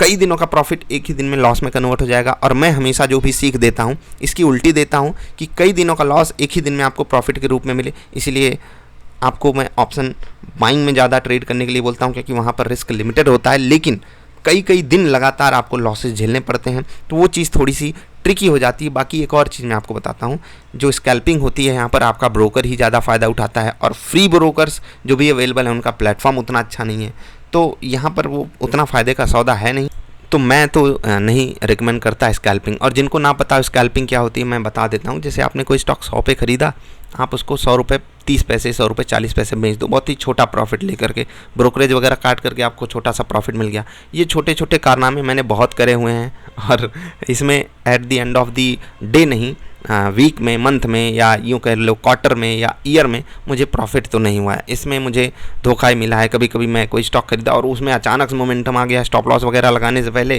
कई दिनों का प्रॉफिट एक ही दिन में लॉस में कन्वर्ट हो जाएगा। और मैं हमेशा जो भी सीख देता हूँ इसकी उल्टी देता हूँ कि कई दिनों का लॉस एक ही दिन में आपको प्रॉफिट के रूप में मिले। इसीलिए आपको मैं ऑप्शन बाइंग में ज़्यादा ट्रेड करने के लिए बोलता हूँ क्योंकि वहाँ पर रिस्क लिमिटेड होता है, लेकिन कई दिन लगातार आपको लॉसेस झेलने पड़ते हैं, तो वो चीज़ थोड़ी सी ट्रिकी हो जाती है। बाकी एक और चीज़ मैं आपको बताता हूँ, जो स्कैल्पिंग होती है यहाँ पर आपका ब्रोकर ही ज़्यादा फ़ायदा उठाता है और फ्री ब्रोकर्स जो भी अवेलेबल है उनका प्लेटफॉर्म उतना अच्छा नहीं है, तो यहाँ पर वो उतना फ़ायदे का सौदा है नहीं, तो मैं तो नहीं रिकमेंड करता स्कैल्पिंग। और जिनको ना पता स्कैल्पिंग क्या होती है मैं बता देता हूँ। जैसे आपने कोई स्टॉक 100 पे खरीदा, आप उसको 100 रुपये 30 पैसे, 100 रुपये 40 पैसे बेच दो, बहुत ही छोटा प्रॉफिट लेकर के, ब्रोकरेज वगैरह काट करके आपको छोटा सा प्रॉफिट मिल गया। ये छोटे छोटे कारनामे मैंने बहुत करे हुए हैं और इसमें at the end of the day नहीं, वीक में, मंथ में या यूँ कह लो क्वार्टर में या ईयर में मुझे प्रॉफिट तो नहीं हुआ है। इसमें मुझे धोखा ही मिला है। कभी कभी मैं कोई स्टॉक खरीदा और उसमें अचानक से मोमेंटम आ गया स्टॉप लॉस वगैरह लगाने से पहले,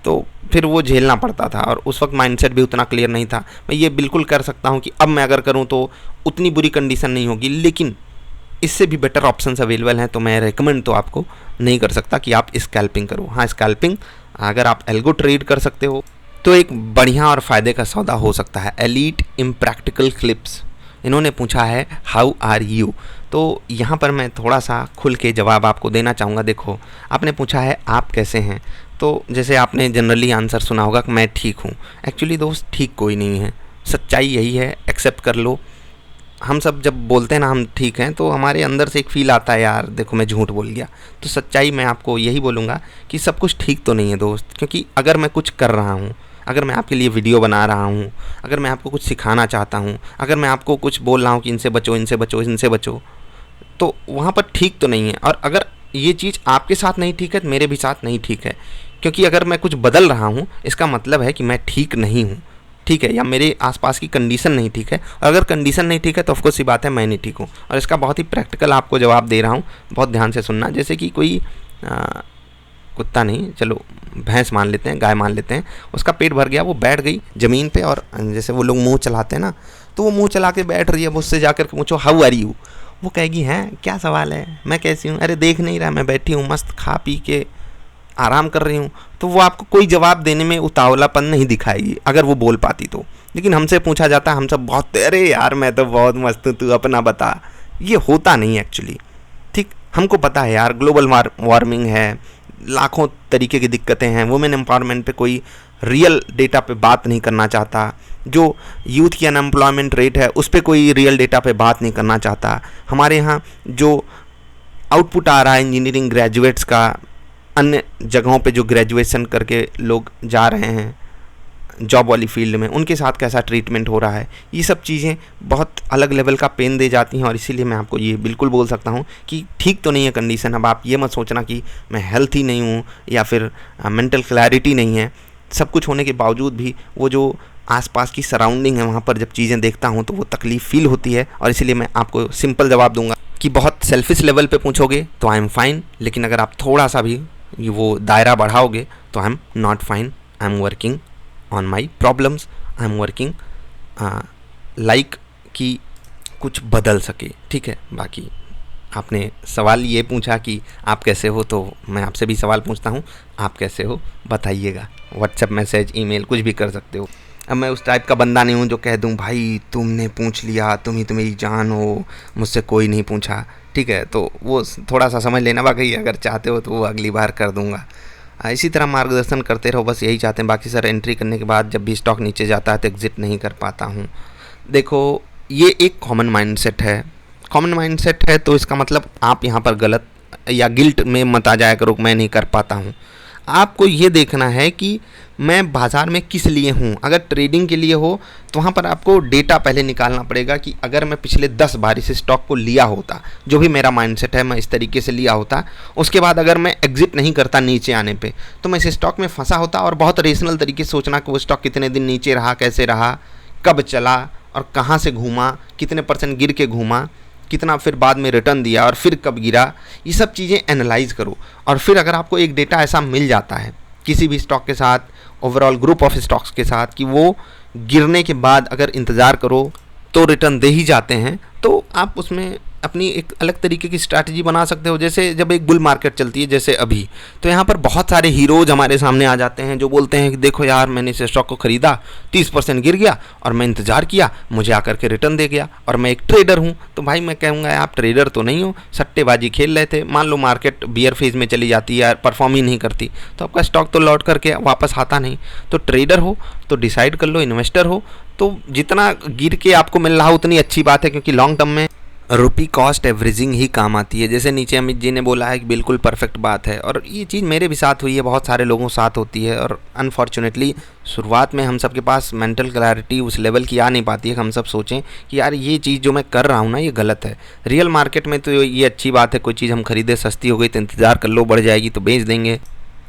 तो फिर वो झेलना पड़ता था और उस वक्त माइंडसेट भी उतना क्लियर नहीं था। मैं ये बिल्कुल कर सकता हूँ कि अब मैं अगर करूँ तो उतनी बुरी कंडीशन नहीं होगी, लेकिन इससे भी बेटर ऑप्शंस अवेलेबल हैं, तो मैं रेकमेंड तो आपको नहीं कर सकता कि आप स्कैल्पिंग करो। हाँ, स्कैल्पिंग अगर आप एल्गो ट्रेड कर सकते हो तो एक बढ़िया और फ़ायदे का सौदा हो सकता है। एलीट इम्प्रैक्टिकल क्लिप्स, इन्होंने पूछा है हाउ आर यू, तो यहाँ पर मैं थोड़ा सा खुल के जवाब आपको देना चाहूँगा। देखो, आपने पूछा है आप कैसे हैं, तो जैसे आपने जनरली आंसर सुना होगा कि मैं ठीक हूँ। एक्चुअली दोस्त ठीक कोई नहीं है, सच्चाई यही है, एक्सेप्ट कर लो। हम सब जब बोलते हैं ना हम ठीक हैं, तो हमारे अंदर से एक फ़ील आता है यार देखो मैं झूठ बोल गया। तो सच्चाई मैं आपको यही बोलूँगा कि सब कुछ ठीक तो नहीं है दोस्त, क्योंकि अगर मैं कुछ कर रहा हूँ, अगर मैं आपके लिए वीडियो बना रहा हूँ, अगर मैं आपको कुछ सिखाना चाहता हूँ, अगर मैं आपको कुछ बोल रहा हूँ कि इनसे बचो, इनसे बचो, इनसे बचो, तो वहाँ पर ठीक तो नहीं है। और अगर ये चीज़ आपके साथ नहीं ठीक है तो मेरे भी साथ नहीं ठीक है, क्योंकि अगर मैं कुछ बदल रहा हूँ इसका मतलब है कि मैं ठीक नहीं हूँ, ठीक है, या मेरे आसपास की कंडीशन नहीं ठीक है। और अगर कंडीशन नहीं ठीक है तो ऑफकोर्स सी बात है मैं नहीं ठीक हूँ। और इसका बहुत ही प्रैक्टिकल आपको जवाब दे रहा हूँ, बहुत ध्यान से सुनना। जैसे कि कोई कुत्ता नहीं, चलो भैंस मान लेते हैं, गाय मान लेते हैं, उसका पेट भर गया, वो बैठ गई ज़मीन पे और जैसे वो लोग मुंह चलाते हैं ना, तो वो मुंह चला के बैठ रही है। मुझसे जाकर के पूछो हाउ आर यू, वो कहेगी हैं क्या सवाल है, मैं कैसी हूँ, अरे देख नहीं रहा मैं बैठी हूँ मस्त खा पी के आराम कर रही हूँ। तो वो आपको कोई जवाब देने में उतावलापन नहीं दिखाएगी अगर वो बोल पाती तो। लेकिन हमसे पूछा जाता है, हम सब बहुत अरे यार मैं तो बहुत मस्त हूँ, तू अपना बता। ये होता नहीं एक्चुअली, ठीक। हमको पता है यार ग्लोबल वार्मिंग है, लाखों तरीके की दिक्कतें हैं, वुमेन एम्पावरमेंट पे कोई रियल डेटा पे बात नहीं करना चाहता, जो यूथ की अनएम्प्लॉयमेंट रेट है उस पर कोई रियल डेटा पे बात नहीं करना चाहता। हमारे यहाँ जो आउटपुट आ रहा है इंजीनियरिंग ग्रेजुएट्स का, अन्य जगहों पे जो ग्रेजुएशन करके लोग जा रहे हैं जॉब वाली फील्ड में, उनके साथ कैसा ट्रीटमेंट हो रहा है, ये सब चीज़ें बहुत अलग लेवल का पेन दे जाती हैं। और इसीलिए मैं आपको ये बिल्कुल बोल सकता हूँ कि ठीक तो नहीं है कंडीशन। अब आप ये मत सोचना कि मैं हेल्थी नहीं हूँ या फिर मेंटल क्लैरिटी नहीं है। सब कुछ होने के बावजूद भी वो जो आसपास की सराउंडिंग है वहाँ पर जब चीज़ें देखता हूँ तो वो तकलीफ़ फील होती है। और इसीलिए मैं आपको सिंपल जवाब दूंगा कि बहुत सेल्फिश लेवल पे पूछोगे तो आई एम फाइन, लेकिन अगर आप थोड़ा सा भी वो दायरा बढ़ाओगे तो I am not fine, I am working on my problems, I am working like कि कुछ बदल सके। ठीक है, बाकी आपने सवाल ये पूछा कि आप कैसे हो, तो मैं आपसे भी सवाल पूछता हूँ, आप कैसे हो बताइएगा। व्हाट्सएप मैसेज, ईमेल, कुछ भी कर सकते हो। अब मैं उस टाइप का बंदा नहीं हूँ जो कह दूँ भाई तुमने पूछ लिया, तुम ही मेरी जान हो, मुझसे कोई नहीं पूछा। ठीक है, तो वो थोड़ा सा समझ लेना, बाकी अगर चाहते हो तो वो अगली बार कर दूँगा। इसी तरह मार्गदर्शन करते रहो, बस यही चाहते हैं। बाकी सर एंट्री करने के बाद जब भी स्टॉक नीचे जाता है तो एग्ज़िट नहीं कर पाता हूँ। देखो, ये एक कॉमन माइंडसेट है। कॉमन माइंडसेट है तो इसका मतलब आप यहाँ पर गलत या गिल्ट में मत आ जाया करो, मैं नहीं कर पाता हूँ। आपको ये देखना है कि मैं बाज़ार में किस लिए हूँ। अगर ट्रेडिंग के लिए हो तो वहाँ पर आपको डेटा पहले निकालना पड़ेगा कि अगर मैं पिछले 10 बार इस स्टॉक को लिया होता, जो भी मेरा माइंडसेट है मैं इस तरीके से लिया होता, उसके बाद अगर मैं एग्जिट नहीं करता नीचे आने पे, तो मैं इस स्टॉक में फंसा होता। और बहुत रेशनल तरीके से सोचना कि वो स्टॉक कितने दिन नीचे रहा, कैसे रहा, कब चला और कहाँ से घूमा, कितने % गिर के घूमा, कितना फिर बाद में रिटर्न दिया और फिर कब गिरा, ये सब चीज़ें एनालाइज करो। और फिर अगर आपको एक डेटा ऐसा मिल जाता है किसी भी स्टॉक के साथ, ओवरऑल ग्रुप ऑफ स्टॉक्स के साथ, कि वो गिरने के बाद अगर इंतज़ार करो तो रिटर्न दे ही जाते हैं, तो आप उसमें अपनी एक अलग तरीके की स्ट्रैटेजी बना सकते हो। जैसे जब एक बुल मार्केट चलती है जैसे अभी, तो यहाँ पर बहुत सारे हीरोज हमारे सामने आ जाते हैं जो बोलते हैं कि देखो यार मैंने इस स्टॉक को ख़रीदा, 30% गिर गया और मैं इंतज़ार किया, मुझे आकर के रिटर्न दे गया और मैं एक ट्रेडर हूँ। तो भाई मैं कहूँगा आप ट्रेडर तो नहीं हो, सट्टेबाजी खेल रहे थे। मान लो मार्केट बियर फेज में चली जाती है, परफॉर्म ही नहीं करती, तो आपका स्टॉक तो लौट करके वापस आता नहीं। तो ट्रेडर हो तो डिसाइड कर लो, इन्वेस्टर हो तो जितना गिर के आपको मिल रहा उतनी अच्छी बात है, क्योंकि लॉन्ग टर्म में रुपी कॉस्ट एवरेजिंग ही काम आती है। जैसे नीचे अमित जी ने बोला है कि बिल्कुल परफेक्ट बात है, और ये चीज़ मेरे भी साथ हुई है, बहुत सारे लोगों के साथ होती है। और अनफॉर्चुनेटली शुरुआत में हम सब के पास मेंटल क्लैरिटी उस लेवल की आ नहीं पाती है कि हम सब सोचें कि यार ये चीज़ जो मैं कर रहा हूँ ना ये गलत है। रियल मार्केट में तो ये अच्छी बात है, कोई चीज़ हम खरीदे सस्ती हो गई तो इंतज़ार कर लो, बढ़ जाएगी तो बेच देंगे।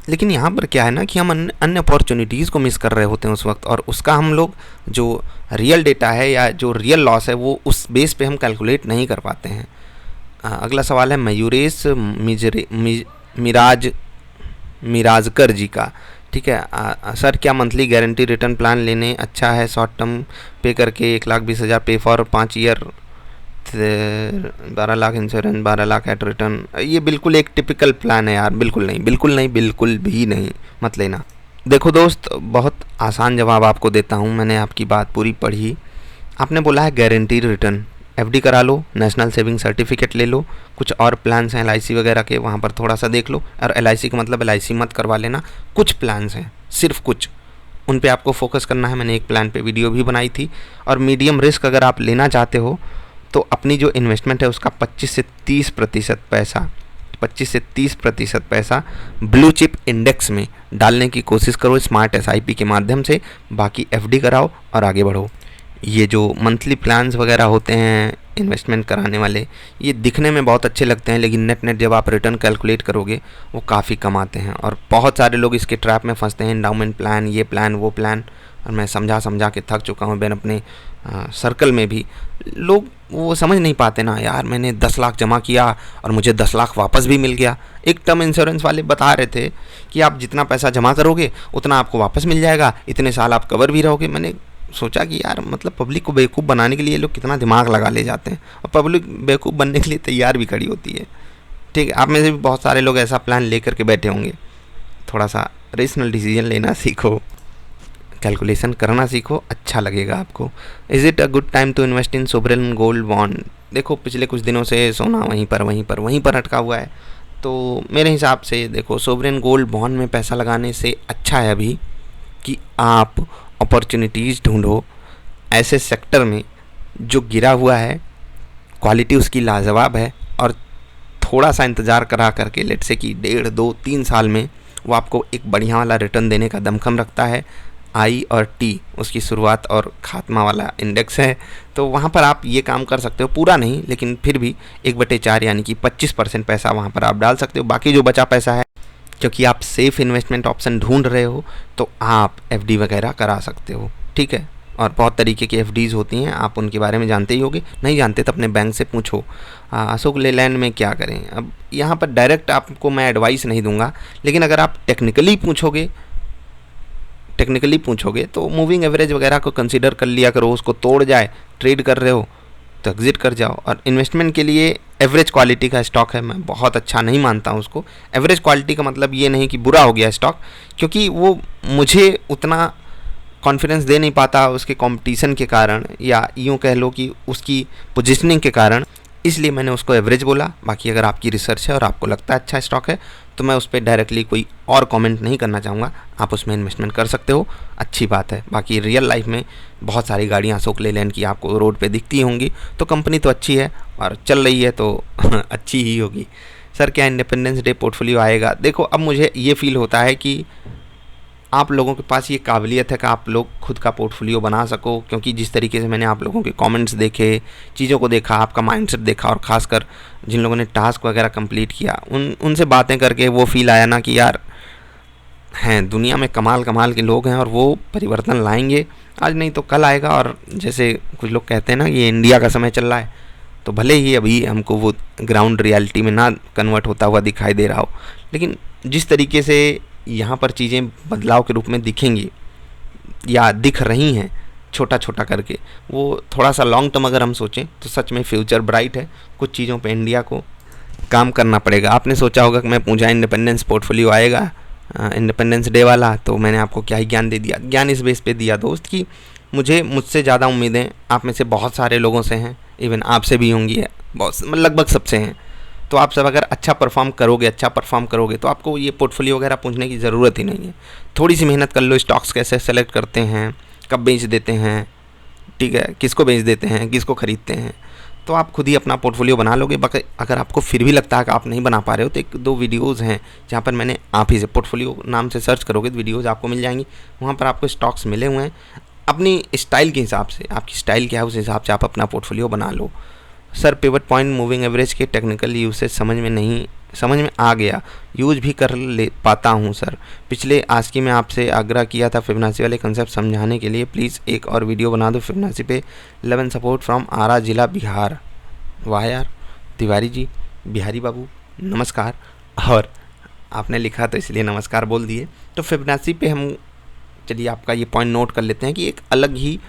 लेकिन यहाँ पर क्या है ना कि हम अन्य अपॉर्चुनिटीज़ को मिस कर रहे होते हैं उस वक्त, और उसका हम लोग जो रियल डेटा है या जो रियल लॉस है वो उस बेस पे हम कैलकुलेट नहीं कर पाते हैं। अगला सवाल है मयूरेश मिराजकर जी का। ठीक है, सर क्या मंथली गारंटी रिटर्न प्लान लेने अच्छा है? शॉर्ट टर्म पे करके 1,20,000 pay for 5 year, 12 lakh insurance, 12 lakh at return. ये बिल्कुल एक टिपिकल प्लान है यार, बिल्कुल नहीं, बिल्कुल नहीं, बिल्कुल भी नहीं, मत लेना। देखो दोस्त, बहुत आसान जवाब आपको देता हूँ, मैंने आपकी बात पूरी पढ़ी। आपने बोला है गारंटीड रिटर्न, एफडी करा लो, नेशनल सेविंग सर्टिफिकेट ले लो, कुछ और प्लान्स हैं एलआईसी वगैरह के, वहाँ पर थोड़ा सा देख लो। और एलआईसी का मतलब एलआईसी मत करवा लेना, कुछ प्लान्स हैं, सिर्फ कुछ, उन पे आपको फोकस करना है। मैंने एक प्लान पे वीडियो भी बनाई थी। और मीडियम रिस्क अगर आप लेना चाहते हो तो अपनी जो इन्वेस्टमेंट है उसका 25 से 30% पैसा ब्लू चिप इंडेक्स में डालने की कोशिश करो स्मार्ट एसआईपी के माध्यम से। बाकी एफडी कराओ और आगे बढ़ो। ये जो मंथली प्लान्स वगैरह होते हैं इन्वेस्टमेंट कराने वाले, ये दिखने में बहुत अच्छे लगते हैं, लेकिन नेट जब आप रिटर्न कैलकुलेट करोगे वो काफ़ी कम आते हैं। और बहुत सारे लोग इसके ट्रैप में फंसते हैं, एंडाउमेंट प्लान, ये प्लान, वो प्लान। और मैं समझा के थक चुका हूँ। मैंने अपने सर्कल में भी लोग वो समझ नहीं पाते ना यार, मैंने 10 लाख जमा किया और मुझे 10 लाख वापस भी मिल गया। एक टर्म इंश्योरेंस वाले बता रहे थे कि आप जितना पैसा जमा करोगे उतना आपको वापस मिल जाएगा, इतने साल आप कवर भी रहोगे। मैंने सोचा कि यार मतलब पब्लिक को बेवकूफ़ बनाने के लिए लोग कितना दिमाग लगा ले जाते हैं, और पब्लिक बेवकूफ़ बनने के लिए तैयार भी खड़ी होती है। ठीक है, आप में से भी बहुत सारे लोग ऐसा प्लान लेकर के बैठे होंगे। थोड़ा सा रेशनल डिसीजन लेना सीखो, कैलकुलेशन करना सीखो, अच्छा लगेगा आपको। Is it a good time to invest in sovereign gold bond? देखो पिछले कुछ दिनों से सोना वहीं पर अटका हुआ है, तो मेरे हिसाब से देखो सोवरेन गोल्ड बॉन्ड में पैसा लगाने से अच्छा है अभी कि आप अपॉर्चुनिटीज़ ढूंढो ऐसे सेक्टर में जो गिरा हुआ है, क्वालिटी उसकी लाजवाब है, और थोड़ा सा इंतज़ार करा करके लेट से कि 1.5, 2, 3 साल में वो आपको एक बढ़िया वाला रिटर्न देने का दमखम रखता है। आई और टी उसकी शुरुआत और खात्मा वाला इंडेक्स है, तो वहाँ पर आप ये काम कर सकते हो। पूरा नहीं, लेकिन फिर भी 1/4 यानी कि 25% पैसा वहाँ पर आप डाल सकते हो। बाकी जो बचा पैसा है क्योंकि आप सेफ़ इन्वेस्टमेंट ऑप्शन ढूंढ रहे हो तो आप एफडी वगैरह करा सकते हो, ठीक है। और बहुत तरीके की एफडीज़ होती हैं, आप उनके बारे में जानते ही होगे, नहीं जानते तो अपने बैंक से पूछो। अशोक लेलैंड में क्या करें, अब यहाँ पर डायरेक्ट आपको मैं एडवाइस नहीं दूंगा, लेकिन अगर आप टेक्निकली पूछोगे तो मूविंग एवरेज वगैरह को कंसीडर कर लिया करो, उसको तोड़ जाए, ट्रेड कर रहे हो तो एग्जिट कर जाओ। और इन्वेस्टमेंट के लिए एवरेज क्वालिटी का स्टॉक है, मैं बहुत अच्छा नहीं मानता हूँ उसको। एवरेज क्वालिटी का मतलब ये नहीं कि बुरा हो गया स्टॉक, क्योंकि वो मुझे उतना कॉन्फिडेंस दे नहीं पाता उसके कंपटीशन के कारण, या यूँ कह लो कि उसकी पोजीशनिंग के कारण, इसलिए मैंने उसको एवरेज बोला। बाकी अगर आपकी रिसर्च है और आपको लगता है अच्छा स्टॉक है तो मैं उस पर डायरेक्टली कोई और कमेंट नहीं करना चाहूँगा, आप उसमें इन्वेस्टमेंट कर सकते हो, अच्छी बात है। बाकी रियल लाइफ में बहुत सारी गाड़ियाँ अशोक लेलैंड की आपको रोड पे दिखती होंगी, तो कंपनी तो अच्छी है और चल रही है तो अच्छी ही होगी। सर क्या इंडिपेंडेंस डे पोर्टफोलियो आएगा? देखो, अब मुझे ये फील होता है कि आप लोगों के पास ये काबिलियत है कि आप लोग खुद का पोर्टफोलियो बना सको, क्योंकि जिस तरीके से मैंने आप लोगों के कमेंट्स देखे, चीज़ों को देखा, आपका माइंडसेट देखा, और ख़ासकर जिन लोगों ने टास्क वगैरह कंप्लीट किया उनसे बातें करके वो फील आया ना कि यार हैं दुनिया में कमाल कमाल के लोग हैं और वो परिवर्तन लाएंगे, आज नहीं तो कल आएगा। और जैसे कुछ लोग कहते हैं ना ये इंडिया का समय चल रहा है, तो भले ही अभी हमको वो ग्राउंड रियलिटी में ना कन्वर्ट होता हुआ दिखाई दे रहा हो, लेकिन जिस तरीके से यहाँ पर चीज़ें बदलाव के रूप में दिखेंगी या दिख रही हैं छोटा छोटा करके, वो थोड़ा सा लॉन्ग टर्म अगर हम सोचें तो सच में फ्यूचर ब्राइट है। कुछ चीज़ों पे इंडिया को काम करना पड़ेगा। आपने सोचा होगा कि मैं पूछा इंडिपेंडेंस पोर्टफोलियो आएगा इंडिपेंडेंस डे वाला, तो मैंने आपको क्या ही ज्ञान दे दिया। ज्ञान इस बेस पे दिया दोस्त कि मुझसे ज़्यादा उम्मीदें आप में से बहुत सारे लोगों से हैं, इवन आपसे भी होंगी है, बहुत लगभग सबसे हैं। तो आप सब अगर अच्छा परफॉर्म करोगे तो आपको ये पोर्टफोलियो वगैरह पूछने की ज़रूरत ही नहीं है। थोड़ी सी मेहनत कर लो, स्टॉक्स कैसे सेलेक्ट करते हैं, कब बेच देते हैं, ठीक है, किसको बेच देते हैं, किसको ख़रीदते हैं, तो आप खुद ही अपना पोर्टफोलियो बना लोगे। बाकी अगर आपको फिर भी लगता है कि आप नहीं बना पा रहे हो तो 1-2 वीडियोज़ हैं जहाँ पर मैंने आप ही से पोर्टफोलियो नाम से सर्च करोगे तो वीडियोज़ आपको मिल जाएंगी, वहाँ पर आपको स्टॉक्स मिले हुए हैं। अपनी स्टाइल के हिसाब से, आपकी स्टाइल क्या है उस हिसाब से आप अपना पोर्टफोलियो बना लो। Sir pivot point moving average के टेक्निकल यूसेज समझ में आ गया, यूज भी कर ले पाता हूँ सर। पिछले आस्की में आपसे आग्रह किया था फिबोनाची वाले कंसेप्ट समझाने के लिए, प्लीज़ एक और वीडियो बना दो फिबोनाची पे। 11 सपोर्ट फ्रॉम आरा जिला बिहार। वाह यार तिवारी जी, बिहारी बाबू नमस्कार। और आपने लिखा तो इसलिए नमस्कार बोल दिए। तो फिबोनाची पे हम चलिए आपका ये पॉइंट नोट कर लेते हैं कि एक अलग ही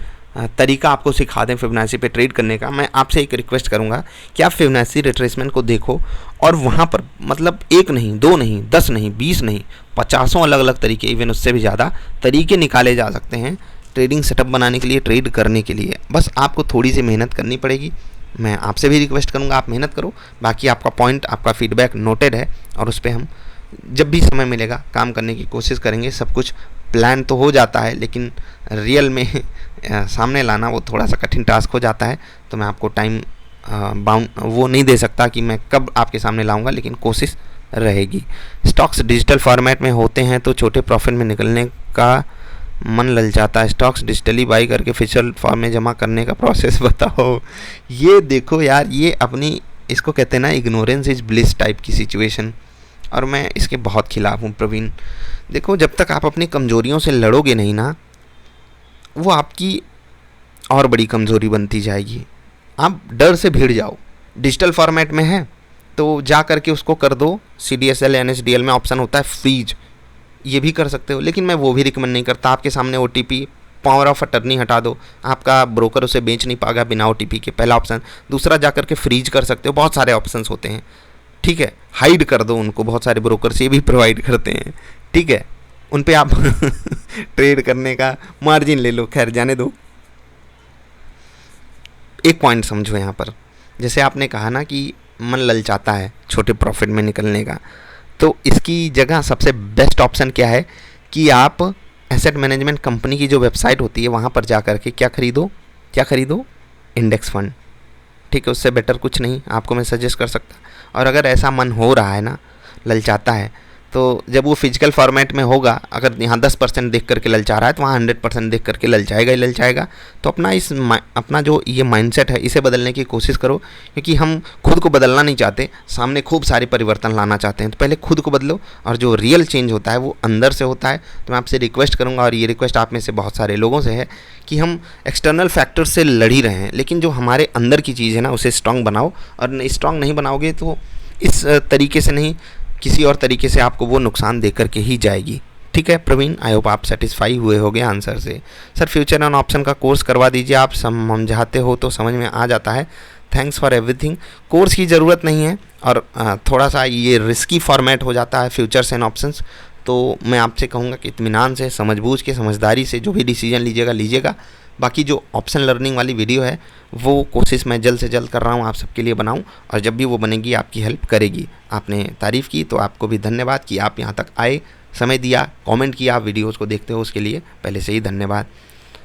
तरीका आपको सिखा दें फिबोनाची पे ट्रेड करने का। मैं आपसे एक रिक्वेस्ट करूंगा कि आप फिबोनाची रिट्रेसमेंट को देखो और वहाँ पर मतलब 1 नहीं 2 नहीं 10 नहीं 20 नहीं 50 अलग अलग तरीके, इवन उससे भी ज़्यादा तरीके निकाले जा सकते हैं ट्रेडिंग सेटअप बनाने के लिए, ट्रेड करने के लिए। बस आपको थोड़ी सी मेहनत करनी पड़ेगी। मैं आपसे भी रिक्वेस्ट करूँगा आप मेहनत करो। बाकी आपका पॉइंट, आपका फीडबैक नोटेड है और उस पर हम जब भी समय मिलेगा काम करने की कोशिश करेंगे। सब कुछ प्लान तो हो जाता है लेकिन रियल में सामने लाना वो थोड़ा सा कठिन टास्क हो जाता है, तो मैं आपको टाइम बाउंड वो नहीं दे सकता कि मैं कब आपके सामने लाऊंगा, लेकिन कोशिश रहेगी। स्टॉक्स डिजिटल फॉर्मेट में होते हैं तो छोटे प्रॉफिट में निकलने का मन ललचाता है। स्टॉक्स डिजिटली बाई करके फिजिकल फॉर्म में जमा करने का प्रोसेस बताओ। ये देखो यार, ये अपनी इसको कहते हैं ना इग्नोरेंस इज ब्लिस टाइप की सिचुएशन, और मैं इसके बहुत खिलाफ हूँ प्रवीण। देखो, जब तक आप अपनी कमज़ोरियों से लड़ोगे नहीं ना, वो आपकी और बड़ी कमज़ोरी बनती जाएगी। आप डर से भिड़ जाओ। डिजिटल फॉर्मेट में है तो जा करके उसको कर दो। CDSL NSDL में ऑप्शन होता है फ्रीज, ये भी कर सकते हो, लेकिन मैं वो भी रिकमेंड नहीं करता। आपके सामने OTP पावर ऑफ अटर्नी हटा दो, आपका ब्रोकर उसे बेच नहीं पाएगा बिना OTP के, पहला ऑप्शन। दूसरा, जा करके फ्रीज कर सकते हो, बहुत सारे ऑप्शंस होते हैं, ठीक है। हाइड कर दो उनको, बहुत सारे ब्रोकर्स ये भी प्रोवाइड करते हैं, ठीक है। उन पे आप ट्रेड करने का मार्जिन ले लो, खैर जाने दो। एक पॉइंट समझो यहाँ पर, जैसे आपने कहा ना कि मन ललचाता है छोटे प्रॉफिट में निकलने का, तो इसकी जगह सबसे बेस्ट ऑप्शन क्या है कि आप एसेट मैनेजमेंट कंपनी की जो वेबसाइट होती है वहाँ पर जा कर के क्या खरीदो, इंडेक्स फंड, ठीक है। उससे बेटर कुछ नहीं आपको मैं सजेस्ट कर सकता। और अगर ऐसा मन हो रहा है ना, ललचाता है, तो जब वो फिजिकल फॉर्मेट में होगा, अगर यहाँ 10% देख करके ललचा रहा है तो वहाँ 100% देख करके ललचाएगा ही ललचाएगा। तो अपना जो ये माइंडसेट है इसे बदलने की कोशिश करो, क्योंकि हम खुद को बदलना नहीं चाहते, सामने खूब सारे परिवर्तन लाना चाहते हैं। तो पहले खुद को बदलो, और जो रियल चेंज होता है वो अंदर से होता है। तो मैं आपसे रिक्वेस्ट करूँगा, और ये रिक्वेस्ट आप में से बहुत सारे लोगों से है, कि हम एक्सटर्नल फैक्टर से लड़ ही रहे हैं, लेकिन जो हमारे अंदर की चीज़ है ना उसे स्ट्रांग बनाओ। और स्ट्रांग नहीं बनाओगे तो इस तरीके से नहीं, किसी और तरीके से आपको वो नुकसान दे करके ही जाएगी। ठीक है प्रवीण, आई होप आप सेटिस्फाई हुए होगे आंसर से। सर फ्यूचर एंड ऑप्शन का कोर्स करवा दीजिए, आप समझाते हो तो समझ में आ जाता है। Thanks for everything. कोर्स की ज़रूरत नहीं है, और थोड़ा सा ये रिस्की फॉर्मेट हो जाता है फ्यूचर्स एंड ऑप्शंस। तो मैं आपसे कहूँगा कि इत्मीनान से, समझबूझ के, समझदारी से जो भी डिसीजन लीजिएगा। बाकी जो ऑप्शन लर्निंग वाली वीडियो है वो कोशिश मैं जल्द से जल्द कर रहा हूँ आप सबके लिए बनाऊँ, और जब भी वो बनेगी आपकी हेल्प करेगी। आपने तारीफ़ की तो आपको भी धन्यवाद कि आप यहाँ तक आए, समय दिया, कमेंट किया, आप वीडियोस को देखते हो, उसके लिए पहले से ही धन्यवाद।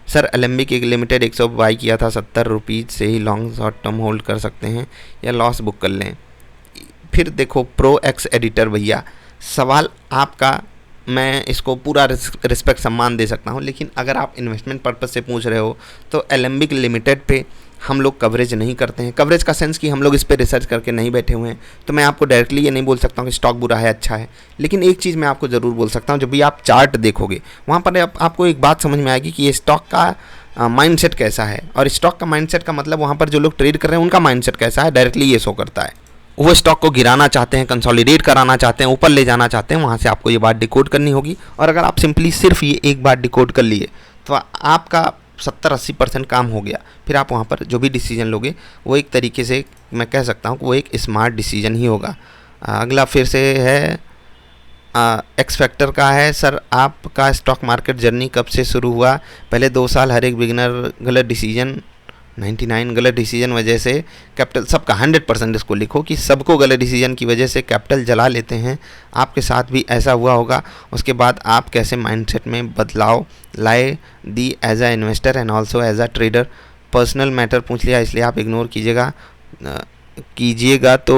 सर एलेम्बिक एक लिमिटेड 100 बाई किया था, 70 रुपीज़ से ही लॉन्ग शॉर्ट टर्म होल्ड कर सकते हैं या लॉस बुक कर लें? फिर देखो प्रो एक्स एडिटर भैया, सवाल आपका मैं इसको पूरा रिस्पेक्ट सम्मान दे सकता हूँ, लेकिन अगर आप इन्वेस्टमेंट पर्पस से पूछ रहे हो तो एलेम्बिक लिमिटेड पे हम लोग कवरेज नहीं करते हैं। कवरेज का सेंस कि हम लोग इस पे रिसर्च करके नहीं बैठे हुए हैं। तो मैं आपको डायरेक्टली ये नहीं बोल सकता हूँ कि स्टॉक बुरा है अच्छा है, लेकिन एक चीज़ मैं आपको ज़रूर बोल सकता हूँ, जब भी आप चार्ट देखोगे वहाँ पर आपको एक बात समझ में आएगी कि ये स्टॉक का माइंडसेट कैसा है। और स्टॉक का माइंडसेट का मतलब वहाँ पर जो लोग ट्रेड कर रहे हैं उनका माइंडसेट कैसा है, डायरेक्टली ये शो करता है। वो स्टॉक को गिराना चाहते हैं, कंसोलिडेट कराना चाहते हैं, ऊपर ले जाना चाहते हैं, वहाँ से आपको ये बात डिकोड करनी होगी। और अगर आप सिंपली सिर्फ ये एक बात डिकोड कर लिए तो आपका 70-80% काम हो गया। फिर आप वहाँ पर जो भी डिसीजन लोगे वो एक तरीके से मैं कह सकता हूँ कि वो एक स्मार्ट डिसीजन ही होगा। अगला फिर से है एक्स फैक्टर का है, सर आपका स्टॉक मार्केट जर्नी कब से शुरू हुआ? पहले 2 साल हर एक बिगिनर गलत डिसीजन, 99 गलत डिसीजन वजह से कैपिटल, सबका 100% इसको लिखो कि सबको गलत डिसीजन की वजह से कैपिटल जला लेते हैं। आपके साथ भी ऐसा हुआ होगा। उसके बाद आप कैसे माइंडसेट में बदलाव लाए दी as a investor and also as a trader? Personal matter पूछ लिया इसलिए आप इग्नोर कीजिएगा तो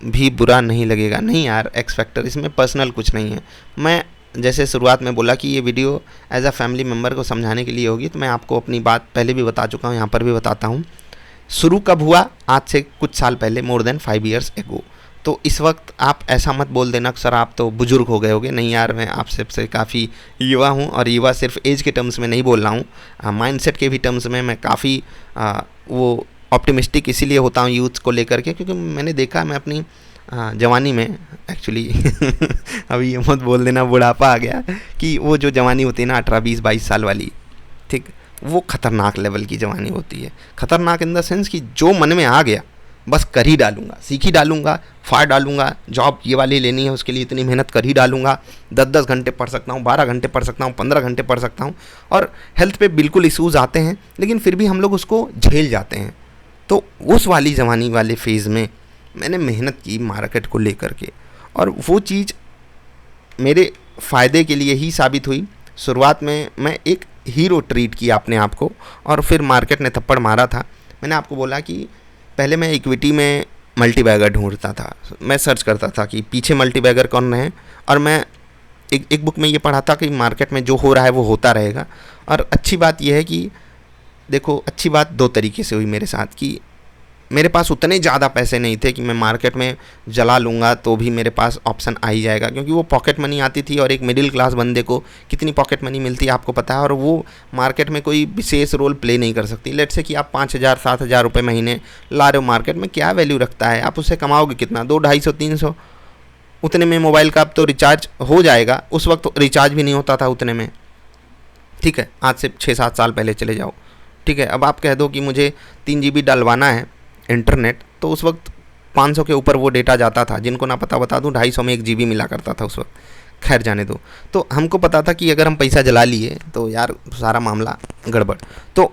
भी बुरा नहीं लगेगा। नहीं यार एक्स फैक्टर, इसमें पर्सनल कुछ नहीं है। मैं जैसे शुरुआत में बोला कि ये video as a family member को समझाने के लिए होगी, तो मैं आपको अपनी बात पहले भी बता चुका हूँ, यहाँ पर भी बताता हूँ। शुरू कब हुआ? आज से कुछ साल पहले, मोर देन 5 years ago। तो इस वक्त आप ऐसा मत बोल देना सर आप तो बुजुर्ग हो गए होगे। नहीं यार, मैं आप सबसे काफ़ी युवा हूँ, और युवा सिर्फ एज के टर्म्स में नहीं बोल रहा हूँ, माइंडसेट के भी टर्म्स में मैं काफ़ी वो ऑप्टिमिस्टिक इसीलिए होता हूँ यूथ को लेकर के, क्योंकि मैंने देखा मैं अपनी जवानी में एक्चुअली अभी ये मत बोल देना बुढ़ापा आ गया, कि वो जो जवानी होती है ना 18, 20, 22 साल वाली, ठीक, वो ख़तरनाक लेवल की जवानी होती है। ख़तरनाक इन द सेंस कि जो मन में आ गया बस कर ही डालूंगा, सीख ही डालूंगा, फाड़ डालूंगा। जॉब ये वाली लेनी है उसके लिए इतनी मेहनत कर ही डालूंगा। 10-10 घंटे पढ़ सकता हूँ, 12 घंटे पढ़ सकता हूँ, 15 घंटे पढ़ सकता हूँ। और हेल्थ पे बिल्कुल इशूज़ आते हैं, लेकिन फिर भी हम लोग उसको झेल जाते हैं। तो उस वाली जवानी वाले फेज़ में मैंने मेहनत की मार्केट को लेकर के, और वो चीज़ मेरे फ़ायदे के लिए ही साबित हुई। शुरुआत में मैं एक हीरो ट्रीट किया अपने आप को, और फिर मार्केट ने थप्पड़ मारा था। मैंने आपको बोला कि पहले मैं इक्विटी में मल्टीबैगर ढूंढता था, मैं सर्च करता था कि पीछे मल्टीबैगर कौन है, और मैं एक बुक में ये पढ़ा था कि मार्केट में जो हो रहा है वो होता रहेगा। और अच्छी बात यह है कि देखो, अच्छी बात 2 तरीके से हुई मेरे साथ, कि मेरे पास उतने ज़्यादा पैसे नहीं थे कि मैं मार्केट में जला लूँगा तो भी मेरे पास ऑप्शन आ ही जाएगा, क्योंकि वो पॉकेट मनी आती थी, और एक मिडिल क्लास बंदे को कितनी पॉकेट मनी मिलती है आपको पता है, और वो मार्केट में कोई विशेष रोल प्ले नहीं कर सकती। लेट्स से कि आप 5,000-7,000 रुपये महीने ला रहे हो, मार्केट में क्या वैल्यू रखता है, आप उससे कमाओगे कितना? 200-250-300, उतने में मोबाइल का अब तो रिचार्ज हो जाएगा। उस वक्त तो रिचार्ज भी नहीं होता था उतने में, ठीक है, आज से 6-7 साल पहले चले जाओ, ठीक है। अब आप कह दो कि मुझे 3 GB डलवाना है इंटरनेट, तो उस वक्त 500 के ऊपर वो डेटा जाता था। जिनको ना पता बता दूं, 250 में 1 GB मिला करता था उस वक्त। खैर जाने दो। तो हमको पता था कि अगर हम पैसा जला लिए तो यार सारा मामला गड़बड़। तो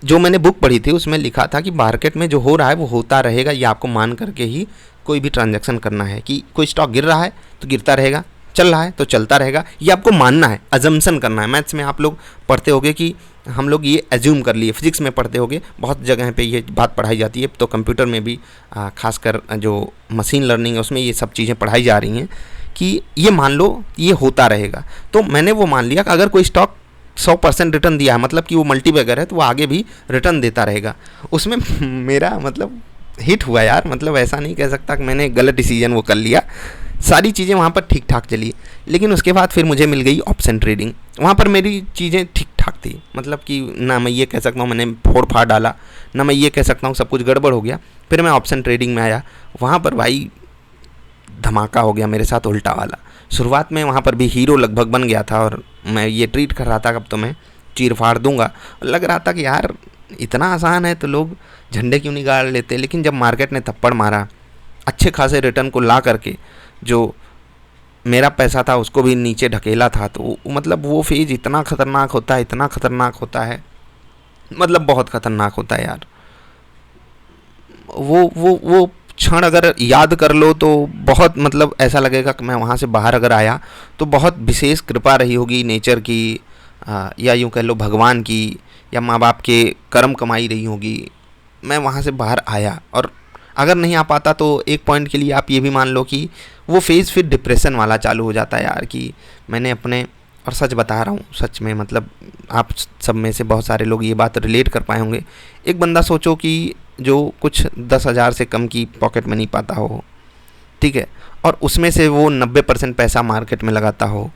जो मैंने बुक पढ़ी थी उसमें लिखा था कि मार्केट में जो हो रहा है वो होता रहेगा, ये आपको मान करके ही कोई भी ट्रांजैक्शन करना है। कि कोई स्टॉक गिर रहा है तो गिरता रहेगा, चल रहा है तो चलता रहेगा, ये आपको मानना है, अजम्पशन करना है। मैथ्स में आप लोग पढ़ते होगे कि हम लोग ये एज्यूम कर लिए, फिजिक्स में पढ़ते होगे, बहुत जगह पे ये बात पढ़ाई जाती है। तो कंप्यूटर में भी खासकर जो मशीन लर्निंग है उसमें ये सब चीज़ें पढ़ाई जा रही हैं कि ये मान लो ये होता रहेगा। तो मैंने वो मान लिया कि अगर कोई स्टॉक 100% रिटर्न दिया है, मतलब कि वो मल्टीबैगर है, तो वो आगे भी रिटर्न देता रहेगा। उसमें मेरा मतलब हिट हुआ यार, मतलब ऐसा नहीं कह सकता कि मैंने गलत डिसीजन वो कर लिया। सारी चीज़ें वहाँ पर ठीक ठाक चली, लेकिन उसके बाद फिर मुझे मिल गई ऑप्शन ट्रेडिंग। वहाँ पर मेरी चीज़ें ठीक ठाक थी, मतलब कि ना मैं ये कह सकता हूँ मैंने फोड़ फाड़ डाला, ना मैं ये कह सकता हूँ सब कुछ गड़बड़ हो गया। फिर मैं ऑप्शन ट्रेडिंग में आया, वहाँ पर भाई धमाका हो गया मेरे साथ उल्टा वाला। शुरुआत में वहाँ पर भी हीरो लगभग बन गया था और मैं ये ट्रीट कर रहा था अब तो मैं चीर फाड़ दूंगा। लग रहा था कि यार इतना आसान है तो लोग झंडे क्यों नहीं गाड़ लेते। लेकिन जब मार्केट ने थप्पड़ मारा, अच्छे खासे रिटर्न को ला करके जो मेरा पैसा था उसको भी नीचे ढकेला था, तो मतलब वो फेज इतना ख़तरनाक होता है, इतना ख़तरनाक होता है, मतलब बहुत ख़तरनाक होता है यार। वो क्षण अगर याद कर लो तो बहुत मतलब ऐसा लगेगा कि मैं वहाँ से बाहर अगर आया तो बहुत विशेष कृपा रही होगी नेचर की, या यूँ कह लो भगवान की, या माँ बाप के कर्म कमाई रही होगी। मैं वहाँ से बाहर आया, और अगर नहीं आ पाता तो एक पॉइंट के लिए आप ये भी मान लो कि वो फेज़ फिर डिप्रेशन वाला चालू हो जाता है यार। कि मैंने अपने, और सच बता रहा हूँ सच में, मतलब आप सब में से बहुत सारे लोग ये बात रिलेट कर पाए होंगे। एक बंदा सोचो कि जो कुछ 10,000 से कम की पॉकेट मनी पाता हो, ठीक है, और उसमें से वो 90% पैसा मार्केट में लगाता हो,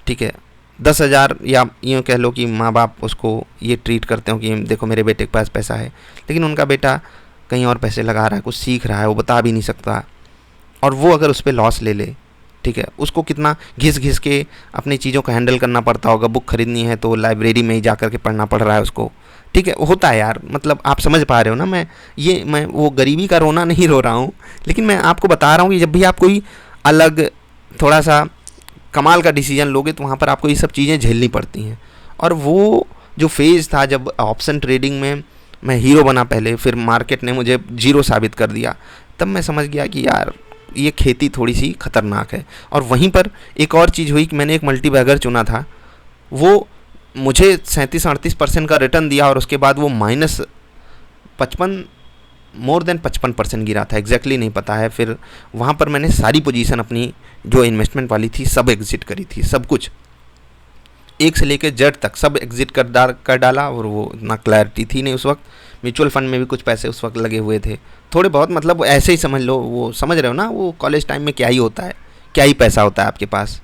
ठीक है। 10,000, या यूँ कह लो कि माँ बाप उसको ये ट्रीट करते हो कि देखो मेरे बेटे के पास पैसा है, लेकिन उनका बेटा कहीं और पैसे लगा रहा है, कुछ सीख रहा है, वो बता भी नहीं सकता, और वो अगर उस पर लॉस ले ले, ठीक है, उसको कितना घिस घिस के अपनी चीज़ों को हैंडल करना पड़ता होगा। बुक खरीदनी है तो लाइब्रेरी में ही जा कर के पढ़ना पड़ रहा है उसको, ठीक है, होता है यार। मतलब आप समझ पा रहे हो ना, मैं वो गरीबी का रोना नहीं रो रहा हूँ, लेकिन मैं आपको बता रहा हूँ कि जब भी आप कोई अलग थोड़ा सा कमाल का डिसीजन लोगे तो वहाँ पर आपको ये सब चीज़ें झेलनी पड़ती हैं। और वो जो फेज़ था जब ऑप्शन ट्रेडिंग में मैं हीरो बना पहले, फिर मार्केट ने मुझे जीरो साबित कर दिया, तब मैं समझ गया कि यार ये खेती थोड़ी सी ख़तरनाक है। और वहीं पर एक और चीज़ हुई कि मैंने एक मल्टीबैगर चुना था, वो मुझे 37-38% का रिटर्न दिया, और उसके बाद वो -55, मोर देन 55% गिरा था, एग्जैक्टली नहीं पता है। फिर वहाँ पर मैंने सारी पोजीशन अपनी जो इन्वेस्टमेंट वाली थी सब एग्जिट करी थी, सब कुछ एक से लेकर जेड तक सब एग्जिट कर डाला। और वो इतना क्लैरिटी थी नहीं उस वक्त, म्यूचुअल फंड में भी कुछ पैसे उस वक्त लगे हुए थे थोड़े बहुत, मतलब ऐसे ही समझ लो, वो समझ रहे हो ना, वो कॉलेज टाइम में क्या ही होता है, क्या ही पैसा होता है आपके पास।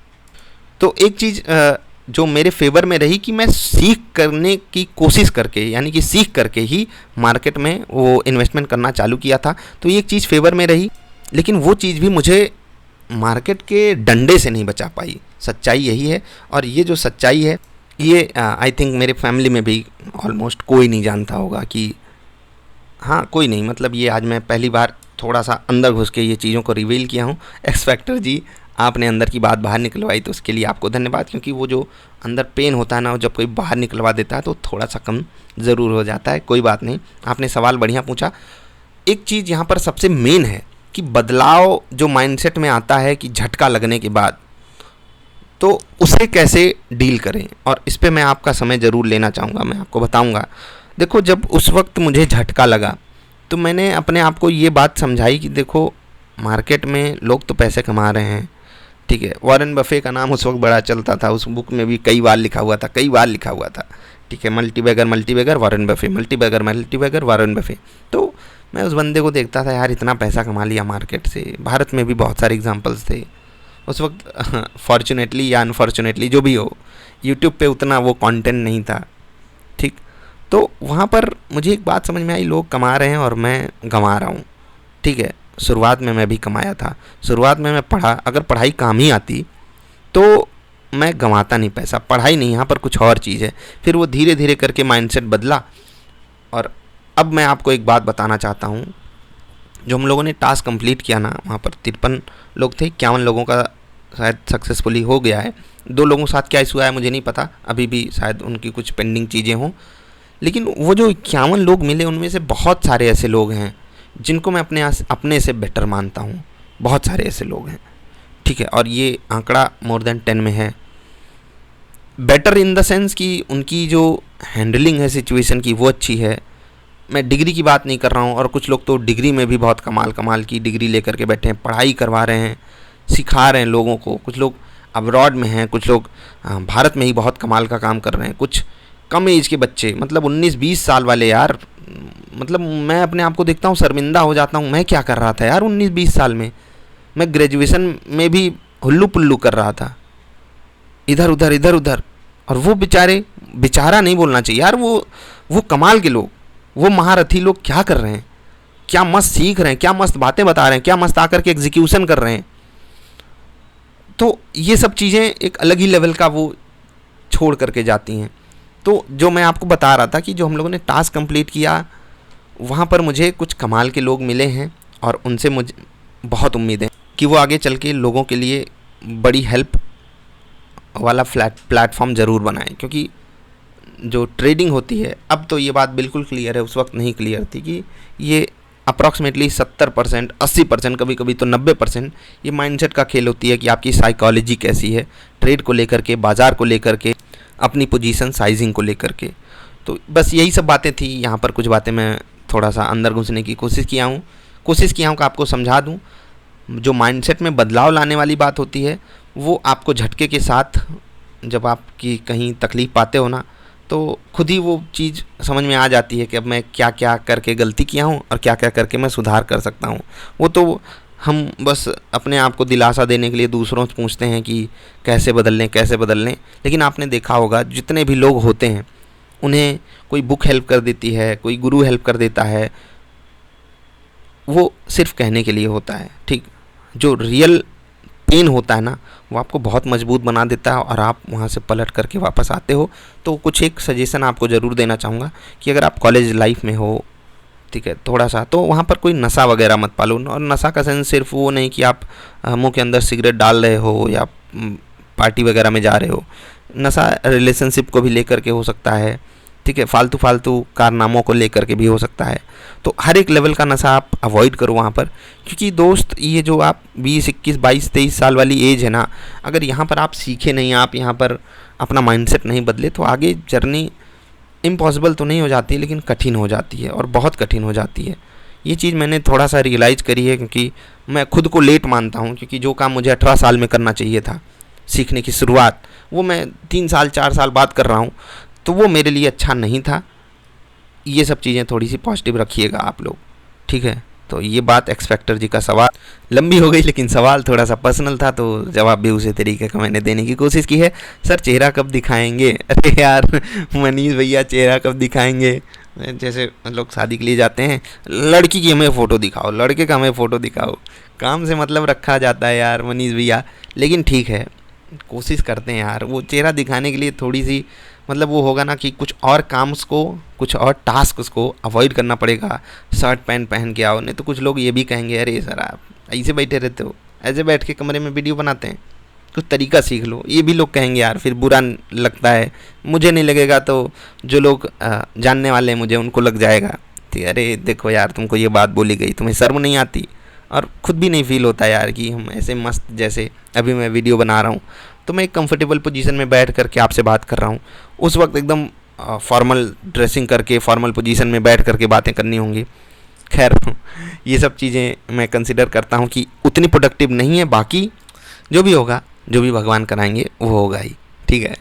तो एक चीज़ जो मेरे फेवर में रही कि मैं सीख करने की कोशिश करके, यानी कि सीख करके ही मार्केट में वो इन्वेस्टमेंट करना चालू किया था, तो ये एक चीज़ फेवर में रही। लेकिन वो चीज़ भी मुझे मार्केट के डंडे से नहीं बचा पाई, सच्चाई यही है। और ये जो सच्चाई है ये आई थिंक मेरे फैमिली में भी ऑलमोस्ट कोई नहीं जानता होगा कि हाँ, कोई नहीं, मतलब ये आज मैं पहली बार थोड़ा सा अंदर घुस के ये चीज़ों को रिवील किया हूँ। एक्स फैक्टर जी, आपने अंदर की बात बाहर निकलवाई तो उसके लिए आपको धन्यवाद, क्योंकि वो जो अंदर पेन होता है ना, जब कोई बाहर निकलवा देता है तो थोड़ा सा कम ज़रूर हो जाता है। कोई बात नहीं, आपने सवाल बढ़िया पूछा। एक चीज़ यहाँ पर सबसे मेन है कि बदलाव जो माइंडसेट में आता है कि झटका लगने के बाद, तो उसे कैसे डील करें, और इस पर मैं आपका समय ज़रूर लेना चाहूँगा, मैं आपको बताऊँगा। देखो, जब उस वक्त मुझे झटका लगा तो मैंने अपने आप को ये बात समझाई कि देखो मार्केट में लोग तो पैसे कमा रहे हैं, ठीक है। वॉरेन बफे का नाम उस वक्त बड़ा चलता था, उस बुक में भी कई बार लिखा हुआ था, ठीक है, multibagger Warren Buffett, multibagger Warren Buffett. तो मैं उस बंदे को देखता था, यार इतना पैसा कमा लिया मार्केट से। भारत में भी बहुत सारे एग्जांपल्स थे उस वक्त, फॉर्चुनेटली या अनफॉर्चुनेटली जो भी हो, यूट्यूब पे उतना वो कंटेंट नहीं था, ठीक। तो वहाँ पर मुझे एक बात समझ में आई, लोग कमा रहे हैं और मैं गंवा रहा हूँ, ठीक है। शुरुआत में मैं भी कमाया था, शुरुआत में मैं अगर पढ़ाई काम ही आती तो मैं गंवाता नहीं पैसा। पढ़ाई नहीं, यहाँ पर कुछ और चीज़ है। फिर वो धीरे धीरे करके माइंडसेट बदला, और अब मैं आपको एक बात बताना चाहता हूँ। जो हम लोगों ने टास्क कंप्लीट किया ना, वहाँ पर 53 लोग थे, 51 लोगों का शायद सक्सेसफुली हो गया है। 2 लोगों के साथ क्या इशू आया मुझे नहीं पता, अभी भी शायद उनकी कुछ पेंडिंग चीज़ें हों। लेकिन वो जो 51 लोग मिले, उनमें से बहुत सारे ऐसे लोग हैं जिनको मैं अपने से बेटर मानता हूँ, बहुत सारे ऐसे लोग हैं, ठीक है। और ये आंकड़ा मोर देन 10 में है। बेटर इन द सेंस कि उनकी जो हैंडलिंग है सिचुएशन की वो अच्छी है। मैं डिग्री की बात नहीं कर रहा हूँ, और कुछ लोग तो डिग्री में भी बहुत कमाल की डिग्री लेकर के बैठे हैं, पढ़ाई करवा रहे हैं, सिखा रहे हैं लोगों को। कुछ लोग अब्रॉड में हैं, कुछ लोग भारत में ही बहुत कमाल का काम कर रहे हैं। कुछ कम एज के बच्चे, मतलब 19-20 साल वाले यार, मतलब मैं अपने आप को देखता हूँ, शर्मिंदा हो जाता हूँ। मैं क्या कर रहा था यार 19-20 साल में? मैं ग्रेजुएशन में भी हुल्लू पुल्लू कर रहा था, इधर उधर इधर उधर। और वो बेचारा नहीं बोलना चाहिए यार, वो कमाल के लोग, वो महारथी लोग क्या कर रहे हैं, क्या मस्त सीख रहे हैं, क्या मस्त बातें बता रहे हैं, क्या मस्त आकर के एग्जीक्यूशन कर रहे हैं। तो ये सब चीज़ें एक अलग ही लेवल का वो छोड़ करके जाती हैं। तो जो मैं आपको बता रहा था कि जो हम लोगों ने टास्क कंप्लीट किया, वहाँ पर मुझे कुछ कमाल के लोग मिले हैं और उनसे मुझे बहुत उम्मीद है कि वो आगे चल के लोगों के लिए बड़ी हेल्प वाला प्लेटफॉर्म ज़रूर बनाएं। क्योंकि जो ट्रेडिंग होती है, अब तो ये बात बिल्कुल क्लियर है, उस वक्त नहीं क्लियर थी, कि ये अप्रॉक्सीमेटली 70%, 80%, कभी कभी तो 90% ये माइंडसेट का खेल होती है कि आपकी साइकोलॉजी कैसी है ट्रेड को लेकर के, बाज़ार को लेकर के, अपनी पोजीशन साइजिंग को लेकर के। तो बस यही सब बातें थी। यहाँ पर कुछ बातें मैं थोड़ा सा अंदर घुसने की कोशिश किया हूँ कि आपको समझा दूँ। जो माइंडसेट में बदलाव लाने वाली बात होती है, वो आपको झटके के साथ, जब आपकी कहीं तकलीफ़ पाते हो ना, तो खुद ही वो चीज़ समझ में आ जाती है कि अब मैं क्या क्या करके गलती किया हूँ और क्या क्या करके मैं सुधार कर सकता हूँ। वो तो हम बस अपने आप को दिलासा देने के लिए दूसरों से पूछते हैं कि कैसे बदल लें। लेकिन आपने देखा होगा, जितने भी लोग होते हैं उन्हें कोई बुक हेल्प कर देती है, कोई गुरु हेल्प कर देता है, वो सिर्फ कहने के लिए होता है। ठीक, जो रियल पेन होता है ना, वो आपको बहुत मजबूत बना देता है और आप वहाँ से पलट करके वापस आते हो। तो कुछ एक सजेशन आपको ज़रूर देना चाहूँगा कि अगर आप कॉलेज लाइफ में हो, ठीक है, थोड़ा सा, तो वहाँ पर कोई नशा वगैरह मत पालो। और नशा का सेंस सिर्फ वो नहीं कि आप मुंह के अंदर सिगरेट डाल रहे हो या पार्टी वगैरह में जा रहे हो। नशा रिलेशनशिप को भी लेकर के हो सकता है, ठीक है, फालतू कारनामों को लेकर के भी हो सकता है। तो हर एक लेवल का नशा आप अवॉइड करो वहाँ पर। क्योंकि दोस्त, ये जो आप 20, 21, 22, 23 साल वाली एज है ना, अगर यहाँ पर आप सीखे नहीं, आप यहाँ पर अपना माइंडसेट नहीं बदले, तो आगे जर्नी इम्पॉसिबल तो नहीं हो जाती, लेकिन कठिन हो जाती है, और बहुत कठिन हो जाती है। ये चीज़ मैंने थोड़ा सा रियलाइज़ करी है, क्योंकि मैं खुद को लेट मानता हूँ। क्योंकि जो काम मुझे 18 साल में करना चाहिए था, सीखने की शुरुआत, वो मैं 3 साल 4 साल बाद कर रहा हूँ, तो वो मेरे लिए अच्छा नहीं था। ये सब चीज़ें थोड़ी सी पॉजिटिव रखिएगा आप लोग, ठीक है। तो ये बात एक्सपेक्टर जी का सवाल लंबी हो गई, लेकिन सवाल थोड़ा सा पर्सनल था, तो जवाब भी उसी तरीके का मैंने देने की कोशिश की है। सर चेहरा कब दिखाएंगे? अरे यार मनीष भैया, चेहरा कब दिखाएंगे? जैसे लोग शादी के लिए जाते हैं, लड़की की हमें फ़ोटो दिखाओ, लड़के का हमें फ़ोटो दिखाओ, काम से मतलब रखा जाता है यार मनीष भैया। लेकिन ठीक है, कोशिश करते हैं यार। वो चेहरा दिखाने के लिए थोड़ी सी मतलब वो होगा ना कि कुछ और काम्स को, कुछ और टास्क को अवॉइड करना पड़ेगा। शर्ट पैंट पहन के आओ, नहीं तो कुछ लोग ये भी कहेंगे, अरे सर आप ऐसे बैठे रहते हो, ऐसे बैठ के कमरे में वीडियो बनाते हैं, कुछ तरीका सीख लो। ये भी लोग कहेंगे यार, फिर बुरा लगता है। मुझे नहीं लगेगा तो जो लोग जानने वाले हैं मुझे, उनको लग जाएगा कि अरे देखो यार, तुमको ये बात बोली गई, तुम्हें शर्म नहीं आती। और ख़ुद भी नहीं फील होता यार कि हम ऐसे मस्त, जैसे अभी मैं वीडियो बना रहा हूँ तो मैं एक कंफर्टेबल पोजीशन में बैठ करके आपसे बात कर रहा हूँ। उस वक्त एकदम फॉर्मल ड्रेसिंग करके फॉर्मल पोजीशन में बैठ करके बातें करनी होंगी। खैर ये सब चीज़ें मैं कंसिडर करता हूँ कि उतनी प्रोडक्टिव नहीं है। बाकी जो भी होगा, जो भी भगवान कराएंगे वो होगा ही, ठीक है।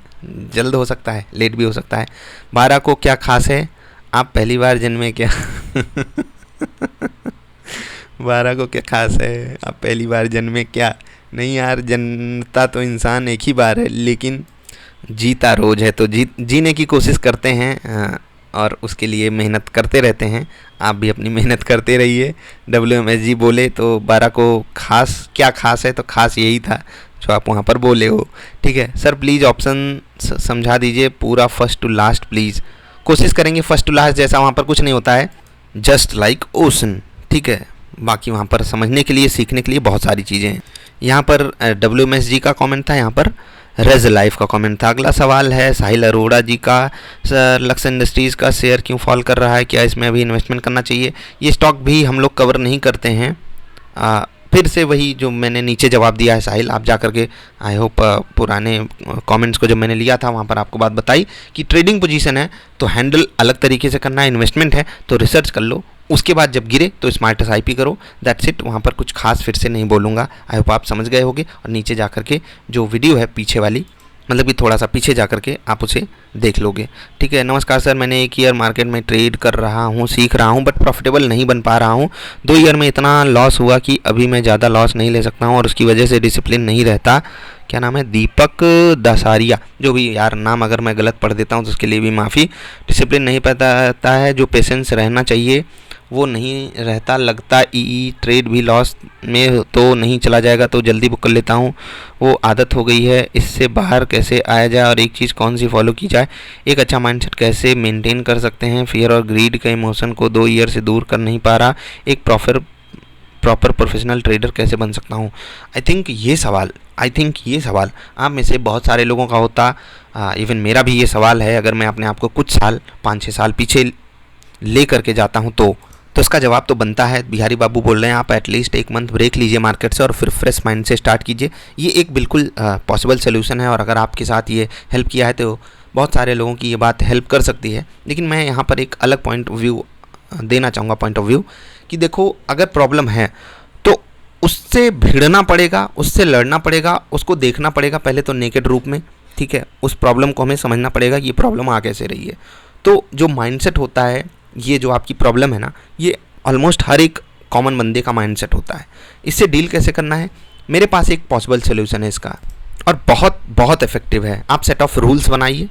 जल्द हो सकता है, लेट भी हो सकता है। 12 को क्या खास है, आप पहली बार जन्मे क्या 12 को क्या खास है, आप पहली बार जन्मे क्या? नहीं यार, जन्मता तो इंसान एक ही बार है, लेकिन जीता रोज़ है। तो जीने की कोशिश करते हैं और उसके लिए मेहनत करते रहते हैं। आप भी अपनी मेहनत करते रहिए। WMSG बोले तो 12 को खास क्या खास है, तो खास यही था जो आप वहाँ पर बोले हो, ठीक है। सर प्लीज़ ऑप्शन समझा दीजिए पूरा, फर्स्ट टू लास्ट प्लीज़। कोशिश करेंगे फर्स्ट टू लास्ट जैसा वहाँ पर कुछ नहीं होता है, जस्ट लाइक ओशन, ठीक है। बाकी वहाँ पर समझने के लिए, सीखने के लिए बहुत सारी चीज़ें हैं। यहाँ पर WMSG का कमेंट था, यहाँ पर रेज लाइफ का कमेंट था। अगला सवाल है साहिल अरोड़ा जी का, सर लक्स इंडस्ट्रीज़ का शेयर क्यों फॉल कर रहा है, क्या इसमें अभी इन्वेस्टमेंट करना चाहिए? ये स्टॉक भी हम लोग कवर नहीं करते हैं। फिर से वही जो मैंने नीचे जवाब दिया है साहिल, आप जा करके आई होप पुराने कमेंट्स को जब मैंने लिया था वहाँ पर आपको बात बताई कि ट्रेडिंग पोजीशन है तो हैंडल अलग तरीके से करना है, इन्वेस्टमेंट है तो रिसर्च कर लो, उसके बाद जब गिरे तो स्मार्ट SIP करो, दैट्स इट। वहाँ पर कुछ खास फिर से नहीं बोलूँगा। आई होप आप समझ गए होंगे। और नीचे जा कर के जो वीडियो है पीछे वाली, मतलब कि थोड़ा सा पीछे जा कर के आप उसे देख लोगे। ठीक है। नमस्कार सर, मैंने 1 ईयर मार्केट में ट्रेड कर रहा हूँ, सीख रहा हूँ, बट प्रॉफिटेबल नहीं बन पा रहा हूँ। 2 ईयर में इतना लॉस हुआ कि अभी मैं ज़्यादा लॉस नहीं ले सकता हूँ और उसकी वजह से डिसिप्लिन नहीं रहता। क्या नाम है? दीपक दसारिया। जो भी यार नाम अगर मैं गलत पढ़ देता हूँ तो उसके लिए भी माफ़ी। डिसिप्लिन नहीं रहता है, जो पेशेंस रहना चाहिए वो नहीं रहता। लगता ई ट्रेड भी लॉस में तो नहीं चला जाएगा, तो जल्दी बुक कर लेता हूँ। वो आदत हो गई है, इससे बाहर कैसे आया जाए और एक चीज़ कौन सी फॉलो की जाए? एक अच्छा माइंडसेट कैसे मेंटेन कर सकते हैं? फियर और ग्रीड के इमोशन को 2 ईयर से दूर कर नहीं पा रहा। एक प्रॉपर प्रोफेशनल ट्रेडर कैसे बन सकता हूँ? आई थिंक ये सवाल आप में से बहुत सारे लोगों का होता, इवन मेरा भी ये सवाल है। अगर मैं अपने आप को कुछ साल 5-6 साल पीछे ले करके जाता हूँ तो इसका जवाब तो बनता है। बिहारी बाबू बोल रहे हैं आप एटलीस्ट 1 मंथ ब्रेक लीजिए मार्केट से और फिर फ्रेश माइंड से स्टार्ट कीजिए। ये एक बिल्कुल पॉसिबल सोल्यूशन है और अगर आपके साथ ये हेल्प किया है तो बहुत सारे लोगों की ये बात हेल्प कर सकती है। लेकिन मैं यहाँ पर एक अलग पॉइंट ऑफ व्यू देना चाहूँगा, पॉइंट ऑफ व्यू कि देखो, अगर प्रॉब्लम है तो उससे भिड़ना पड़ेगा, उससे लड़ना पड़ेगा, उसको देखना पड़ेगा पहले तो नेकेड रूप में। ठीक है। उस प्रॉब्लम को हमें समझना पड़ेगा कि ये प्रॉब्लम आ कैसे रही है। तो जो माइंडसेट होता है, ये जो आपकी प्रॉब्लम है ना, ये ऑलमोस्ट हर एक कॉमन बंदे का माइंडसेट होता है। इससे डील कैसे करना है? मेरे पास एक पॉसिबल सोल्यूशन है इसका और बहुत बहुत इफेक्टिव है। आप सेट ऑफ रूल्स बनाइए।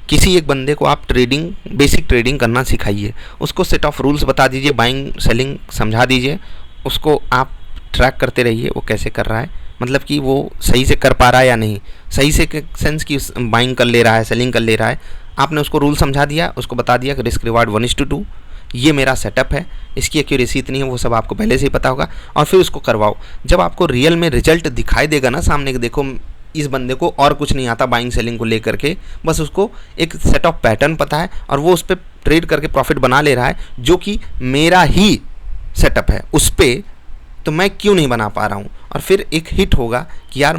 किसी एक बंदे को आप बेसिक ट्रेडिंग करना सिखाइए, उसको सेट ऑफ रूल्स बता दीजिए, बाइंग सेलिंग समझा दीजिए, उसको आप ट्रैक करते रहिए वो कैसे कर रहा है, मतलब कि वो सही से कर पा रहा है या नहीं। सही से सेंस की बाइंग कर ले रहा है, सेलिंग कर ले रहा है। आपने उसको रूल समझा दिया, उसको बता दिया कि रिस्क रिवार्ड 1:2, ये मेरा सेटअप है, इसकी एक्यूरेसी इतनी है, वो सब आपको पहले से ही पता होगा और फिर उसको करवाओ। जब आपको रियल में रिजल्ट दिखाई देगा ना सामने, देखो इस बंदे को और कुछ नहीं आता बाइंग सेलिंग को लेकर के, बस उसको एक सेट ऑफ पैटर्न पता है और वो उस पर ट्रेड करके प्रॉफिट बना ले रहा है, जो कि मेरा ही सेटअप है उस पर, तो मैं क्यों नहीं बना पा रहा हूँ। और फिर एक हिट होगा कि यार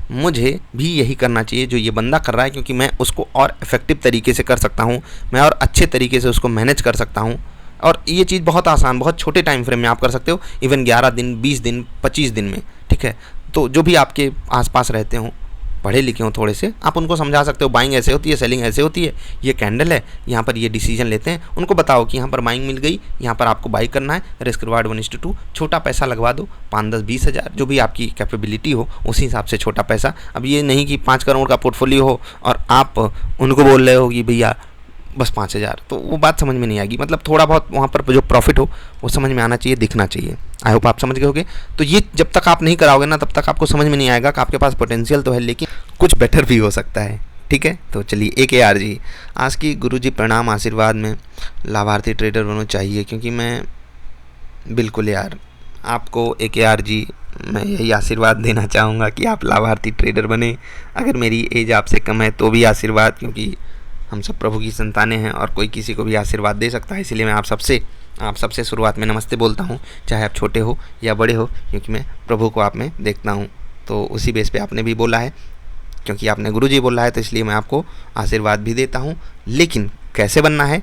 मुझे भी यही करना चाहिए जो ये बंदा कर रहा है, क्योंकि मैं उसको और इफेक्टिव तरीके से कर सकता हूँ, मैं और अच्छे तरीके से उसको मैनेज कर सकता हूँ। और ये चीज़ बहुत आसान, बहुत छोटे टाइम फ्रेम में आप कर सकते हो, इवन 11 दिन, 20 दिन, 25 दिन में। ठीक है। तो जो भी आपके आसपास रहते हों, पढ़े लिखे हों थोड़े से, आप उनको समझा सकते हो बाइंग ऐसे होती है, सेलिंग ऐसे होती है, ये कैंडल है, यहाँ पर ये डिसीजन लेते हैं। उनको बताओ कि यहाँ पर बाइंग मिल गई, यहाँ पर आपको बाई करना है, रिस्क रिवार्ड 1:2, छोटा पैसा लगवा दो, 5, 10, 20 हज़ार, जो भी आपकी कैपेबिलिटी हो उसी हिसाब से छोटा पैसा। अब ये नहीं कि 5 करोड़ का पोर्टफोलियो हो और आप उनको बोल रहे हो कि भैया बस 5,000, तो वो बात समझ में नहीं आएगी। मतलब थोड़ा बहुत वहाँ पर जो प्रॉफिट हो वो समझ में आना चाहिए, दिखना चाहिए। आई होप आप समझ गए होगे। तो ये जब तक आप नहीं कराओगे ना, तब तक आपको समझ में नहीं आएगा कि आपके पास पोटेंशियल तो है, लेकिन कुछ बेटर भी हो सकता है। ठीक है। तो चलिए, AKR जी आज की गुरुजी प्रणाम, आशीर्वाद में लाभार्थी ट्रेडर बनना चाहिए, क्योंकि मैं बिल्कुल यार आपको AKR जी मैं यही आशीर्वाद देना चाहूँगा कि आप लाभार्थी ट्रेडर बने। अगर मेरी एज आपसे कम है तो भी आशीर्वाद, क्योंकि हम सब प्रभु की संतानें हैं और कोई किसी को भी आशीर्वाद दे सकता है। इसलिए मैं आप सबसे शुरुआत में नमस्ते बोलता हूँ, चाहे आप छोटे हो या बड़े हो, क्योंकि मैं प्रभु को आप में देखता हूँ। तो उसी बेस पे आपने भी बोला है, क्योंकि आपने गुरुजी बोला है, तो इसलिए मैं आपको आशीर्वाद भी देता हूँ। लेकिन कैसे बनना है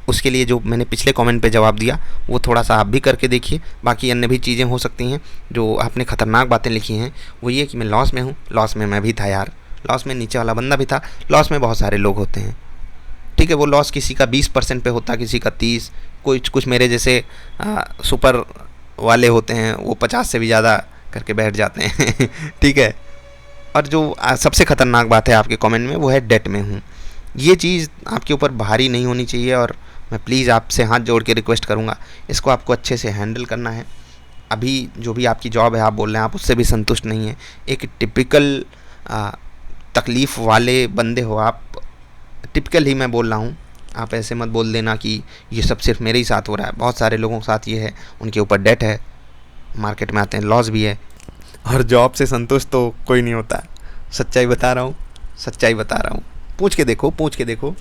उसके लिए जो मैंने पिछले कमेंट पे जवाब दिया वो थोड़ा सा आप भी करके देखिए। बाकी अन्य भी चीज़ें हो सकती हैं। जो आपने ख़तरनाक बातें लिखी हैं वो ये कि मैं लॉस में हूँ, लॉस में मैं भी था यार, लॉस में नीचे वाला बंदा भी था, लॉस में बहुत सारे लोग होते हैं। ठीक है। वो लॉस किसी का 20% पे होता है, किसी का 30, कुछ मेरे जैसे सुपर वाले होते हैं वो 50 से भी ज़्यादा करके बैठ जाते हैं। ठीक है। और जो सबसे ख़तरनाक बात है आपके कमेंट में वो है डेट में हूँ। ये चीज़ आपके ऊपर भारी नहीं होनी चाहिए और मैं प्लीज़ आपसे हाथ जोड़ के रिक्वेस्ट करूँगा, इसको आपको अच्छे से हैंडल करना है। अभी जो भी आपकी जॉब है आप बोल रहे हैं आप उससे भी संतुष्ट नहीं हैं, एक टिपिकल तकलीफ़ वाले बंदे हो आप। टिपिकल ही मैं बोल रहा हूँ, आप ऐसे मत बोल देना कि ये सब सिर्फ मेरे ही साथ हो रहा है। बहुत सारे लोगों के साथ ये है, उनके ऊपर डेट है, मार्केट में आते हैं लॉस भी है, और जॉब से संतुष्ट तो कोई नहीं होता। सच्चाई बता रहा हूँ, पूछ के देखो,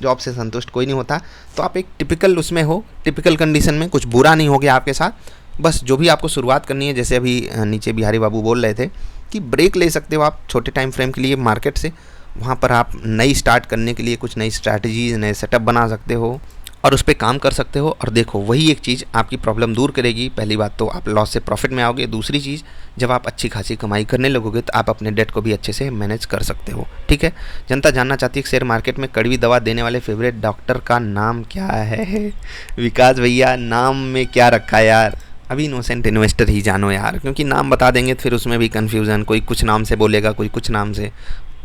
जॉब से संतुष्ट कोई नहीं होता। तो आप एक टिपिकल उसमें हो, टिपिकल कंडीशन में, कुछ बुरा नहीं हो गया आपके साथ। बस जो भी आपको शुरुआत करनी है, जैसे अभी नीचे बिहारी बाबू बोल रहे थे कि ब्रेक ले सकते हो आप छोटे टाइम फ्रेम के लिए मार्केट से, वहाँ पर आप नई स्टार्ट करने के लिए कुछ नई स्ट्रैटेजीज़, नए सेटअप बना सकते हो और उस पे काम कर सकते हो। और देखो वही एक चीज़ आपकी प्रॉब्लम दूर करेगी। पहली बात तो आप लॉस से प्रॉफिट में आओगे, दूसरी चीज़ जब आप अच्छी खासी कमाई करने लगोगे तो आप अपने डेट को भी अच्छे से मैनेज कर सकते हो। ठीक है, जनता जानना चाहती है शेयर मार्केट में कड़वी दवा देने वाले फेवरेट डॉक्टर का नाम क्या है। विकास भैया, नाम में क्या रखा है यार? अभी इनोसेंट इन्वेस्टर ही जानो यार, क्योंकि नाम बता देंगे तो फिर उसमें भी कन्फ्यूज़न, कोई कुछ नाम से बोलेगा, कोई कुछ नाम से।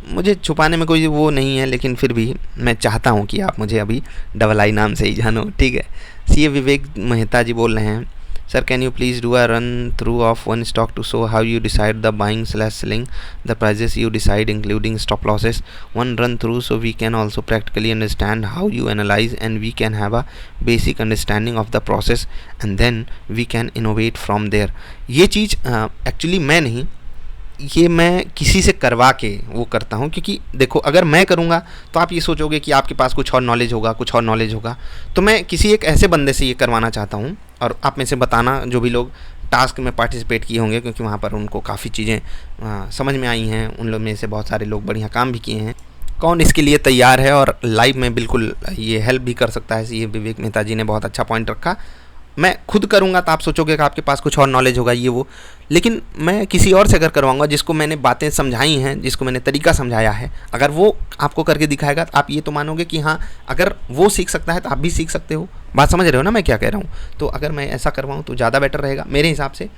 मुझे छुपाने में कोई वो नहीं है, लेकिन फिर भी मैं चाहता हूँ कि आप मुझे अभी डबल आई नाम से ही जानो। ठीक है, सीए विवेक मेहता जी बोल रहे हैं, sir can you please do a run through of one stock to show how you decide the buying slash selling the prices you decide including stop losses, one run through so we can also practically understand how you analyse and we can have a basic understanding of the process and then we can innovate from there. ये चीज़ actually मैं नहीं, ये मैं किसी से करवा के वो करता हूँ, क्योंकि देखो अगर मैं करूँगा तो आप ये सोचोगे कि आपके पास कुछ और नॉलेज होगा, कुछ और नॉलेज होगा। तो मैं किसी एक ऐसे बंदे से ये करवाना चाहता हूँ, और आप में से बताना जो भी लोग टास्क में पार्टिसिपेट किए होंगे, क्योंकि वहाँ पर उनको काफ़ी चीज़ें समझ में आई हैं। उन लोग में से बहुत सारे लोग बढ़िया काम भी किए हैं। कौन इसके लिए तैयार है और लाइव में बिल्कुल ये हेल्प भी कर सकता है, ये विवेक मेहता जी ने बहुत अच्छा पॉइंट रखा। मैं खुद करूँगा तो आप सोचोगे कि आपके पास कुछ और नॉलेज होगा ये वो, लेकिन मैं किसी और से अगर करवाऊँगा जिसको मैंने बातें समझाई हैं, जिसको मैंने तरीका समझाया है, अगर वो आपको करके दिखाएगा तो आप ये तो मानोगे कि हाँ, अगर वो सीख सकता है तो आप भी सीख सकते हो। बात समझ रहे हो ना मैं क्या कह रहा हूँ? तो अगर मैं ऐसा करवाऊँ तो ज़्यादा बेटर रहेगा मेरे हिसाब से।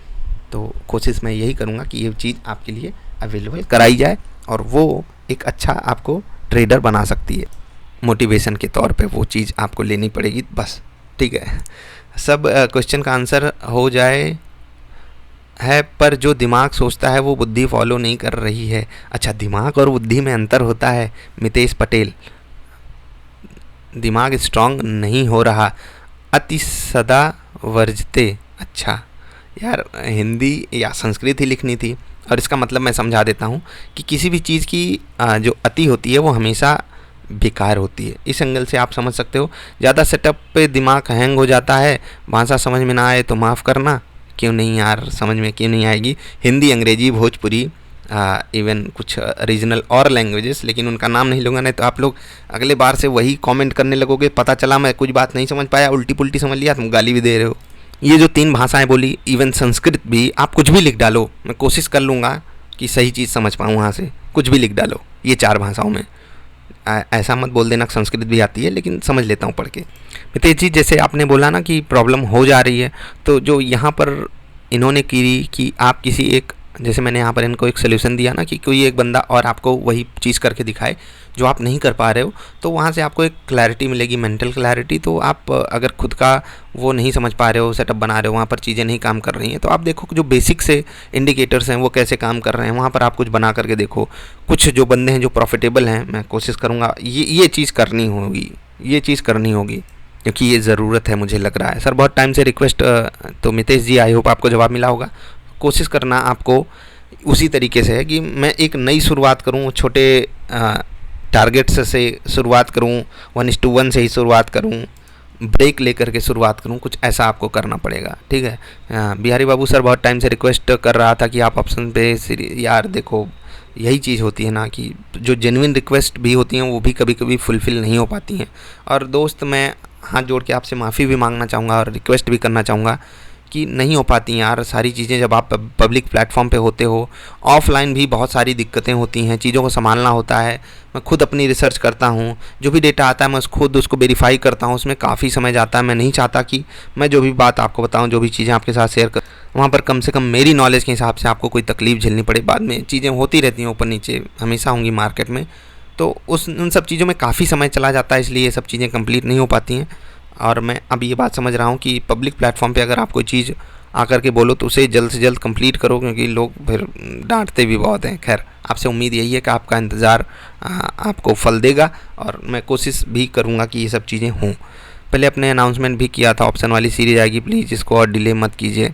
तो कोशिश मैं यही करूँगा कि ये चीज़ आपके लिए अवेलेबल कराई जाए, और वो एक अच्छा आपको ट्रेडर बना सकती है। मोटिवेशन के तौर पे वो चीज़ आपको लेनी पड़ेगी बस। ठीक है, सब क्वेश्चन का आंसर हो जाए है, पर जो दिमाग सोचता है वो बुद्धि फॉलो नहीं कर रही है। अच्छा, दिमाग और बुद्धि में अंतर होता है। मितेश पटेल, दिमाग स्ट्रांग नहीं हो रहा, अति सदा वर्जते। अच्छा यार, हिंदी या संस्कृत ही लिखनी थी, और इसका मतलब मैं समझा देता हूँ कि किसी भी चीज़ की जो अति होती है वो हमेशा बेकार होती है। इस एंगल से आप समझ सकते हो। ज़्यादा सेटअप पे दिमाग हैंग हो जाता है, भाषा समझ में ना आए तो माफ़ करना। क्यों नहीं यार, समझ में क्यों नहीं आएगी? हिंदी, अंग्रेजी, भोजपुरी, इवन कुछ रीजनल और लैंग्वेजेस, लेकिन उनका नाम नहीं लूँगा, नहीं तो आप लोग अगले बार से वही कमेंट करने लगोगे। पता चला मैं कुछ बात नहीं समझ पाया, उल्टी पुल्टी समझ लिया, तुम गाली भी दे रहे हो। ये जो 3 भाषाएँ बोली, इवन संस्कृत भी, आप कुछ भी लिख डालो, मैं कोशिश कर लूँगा कि सही चीज़ समझ पाऊँ वहाँ से। कुछ भी लिख डालो ये 4 भाषाओं में। ऐसा मत बोल देना संस्कृत भी आती है, लेकिन समझ लेता हूँ पढ़ के। मितेश जी, जैसे आपने बोला ना कि प्रॉब्लम हो जा रही है, तो जो यहाँ पर इन्होंने की कि आप किसी एक, जैसे मैंने यहाँ पर इनको एक सोल्यूशन दिया ना कि कोई एक बंदा और आपको वही चीज़ करके दिखाए जो आप नहीं कर पा रहे हो, तो वहाँ से आपको एक क्लैरिटी मिलेगी, मेंटल क्लैरिटी। तो आप अगर खुद का वो नहीं समझ पा रहे हो, सेटअप बना रहे हो, वहाँ पर चीज़ें नहीं काम कर रही हैं, तो आप देखो जो बेसिक से इंडिकेटर्स हैं वो कैसे काम कर रहे हैं, वहाँ पर आप कुछ बना करके देखो। कुछ जो बंदे हैं जो प्रॉफिटेबल हैं, मैं कोशिश करूँगा ये चीज़ करनी होगी, ये चीज़ करनी होगी, क्योंकि ये ज़रूरत है, मुझे लग रहा है। सर बहुत टाइम से रिक्वेस्ट, तो मितेश जी आई होप आपको जवाब मिला होगा। कोशिश करना आपको उसी तरीके से है कि मैं एक नई शुरुआत करूं, छोटे टारगेट्स से शुरुआत करूं, 1:1 से ही शुरुआत करूं, ब्रेक लेकर के शुरुआत करूं, कुछ ऐसा आपको करना पड़ेगा। ठीक है, बिहारी बाबू सर बहुत टाइम से रिक्वेस्ट कर रहा था कि आप ऑप्शन पे, यार देखो यही चीज़ होती है ना कि जो जेन्युइन रिक्वेस्ट भी होती हैं वो भी कभी कभी फुलफ़िल नहीं हो पाती हैं। और दोस्त, मैं हाथ जोड़ के आपसे माफ़ी भी मांगना चाहूँगा और रिक्वेस्ट भी करना चाहूँगा कि नहीं हो पाती हैं यार सारी चीज़ें। जब आप पब्लिक प्लेटफॉर्म पे होते हो, ऑफलाइन भी बहुत सारी दिक्कतें होती हैं, चीज़ों को संभालना होता है। मैं खुद अपनी रिसर्च करता हूँ, जो भी डेटा आता है मैं खुद उसको वेरीफाई करता हूँ, उसमें काफ़ी समय जाता है। मैं नहीं चाहता कि मैं जो भी बात आपको बताऊँ, जो भी चीज़ें आपके साथ शेयर कर, वहाँ पर कम से कम मेरी नॉलेज के हिसाब से आपको कोई तकलीफ झेलनी पड़े। बाद में चीज़ें होती रहती हैं, ऊपर नीचे हमेशा होंगी मार्केट में, तो उन सब चीज़ों में काफ़ी समय चला जाता है, इसलिए ये सब चीज़ें कंप्लीट नहीं हो पाती हैं। और मैं अब ये बात समझ रहा हूँ कि पब्लिक प्लेटफॉर्म पे अगर आप कोई चीज़ आकर के बोलो तो उसे जल्द से जल्द कंप्लीट करो, क्योंकि लोग फिर डांटते भी बहुत हैं। खैर, आपसे उम्मीद यही है कि आपका इंतज़ार आपको फल देगा, और मैं कोशिश भी करूँगा कि ये सब चीज़ें हों। पहले अपने अनाउंसमेंट भी किया था, ऑप्शन वाली सीरीज आएगी, प्लीज़ इसको और डिले मत कीजिए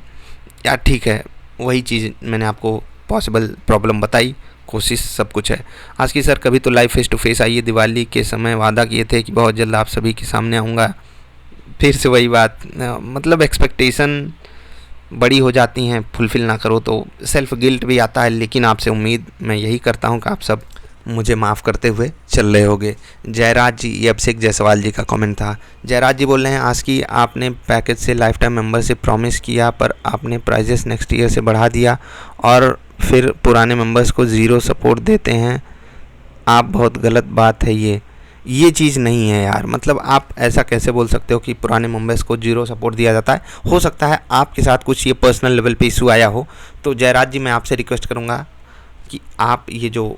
यार। ठीक है, वही चीज़ मैंने आपको पॉसिबल प्रॉब्लम बताई, कोशिश सब कुछ है। आज की सर कभी तो लाइव फेस टू फेस आइए, दिवाली के समय वादा किए थे कि बहुत जल्द आप सभी के सामने आऊँगा। फिर से वही बात, मतलब एक्सपेक्टेशन बड़ी हो जाती हैं, फुलफ़िल ना करो तो सेल्फ गिल्ट भी आता है। लेकिन आपसे उम्मीद मैं यही करता हूँ कि आप सब मुझे माफ़ करते हुए चल रहे होगे। जयराज जी, ये अभिषेक जायसवाल जी का कमेंट था। जयराज जी बोल रहे हैं, आज की आपने पैकेज से लाइफ टाइम मेम्बरशिप प्रॉमिस किया पर आपने प्राइजेस नेक्स्ट ईयर से बढ़ा दिया और फिर पुराने मेंबर्स को ज़ीरो सपोर्ट देते हैं आप, बहुत गलत बात है ये चीज़ नहीं है यार। मतलब आप ऐसा कैसे बोल सकते हो कि पुराने मेंबर्स को जीरो सपोर्ट दिया जाता है। हो सकता है आपके साथ कुछ ये पर्सनल लेवल पे इशू आया हो। तो जयराज जी, मैं आपसे रिक्वेस्ट करूँगा कि आप ये जो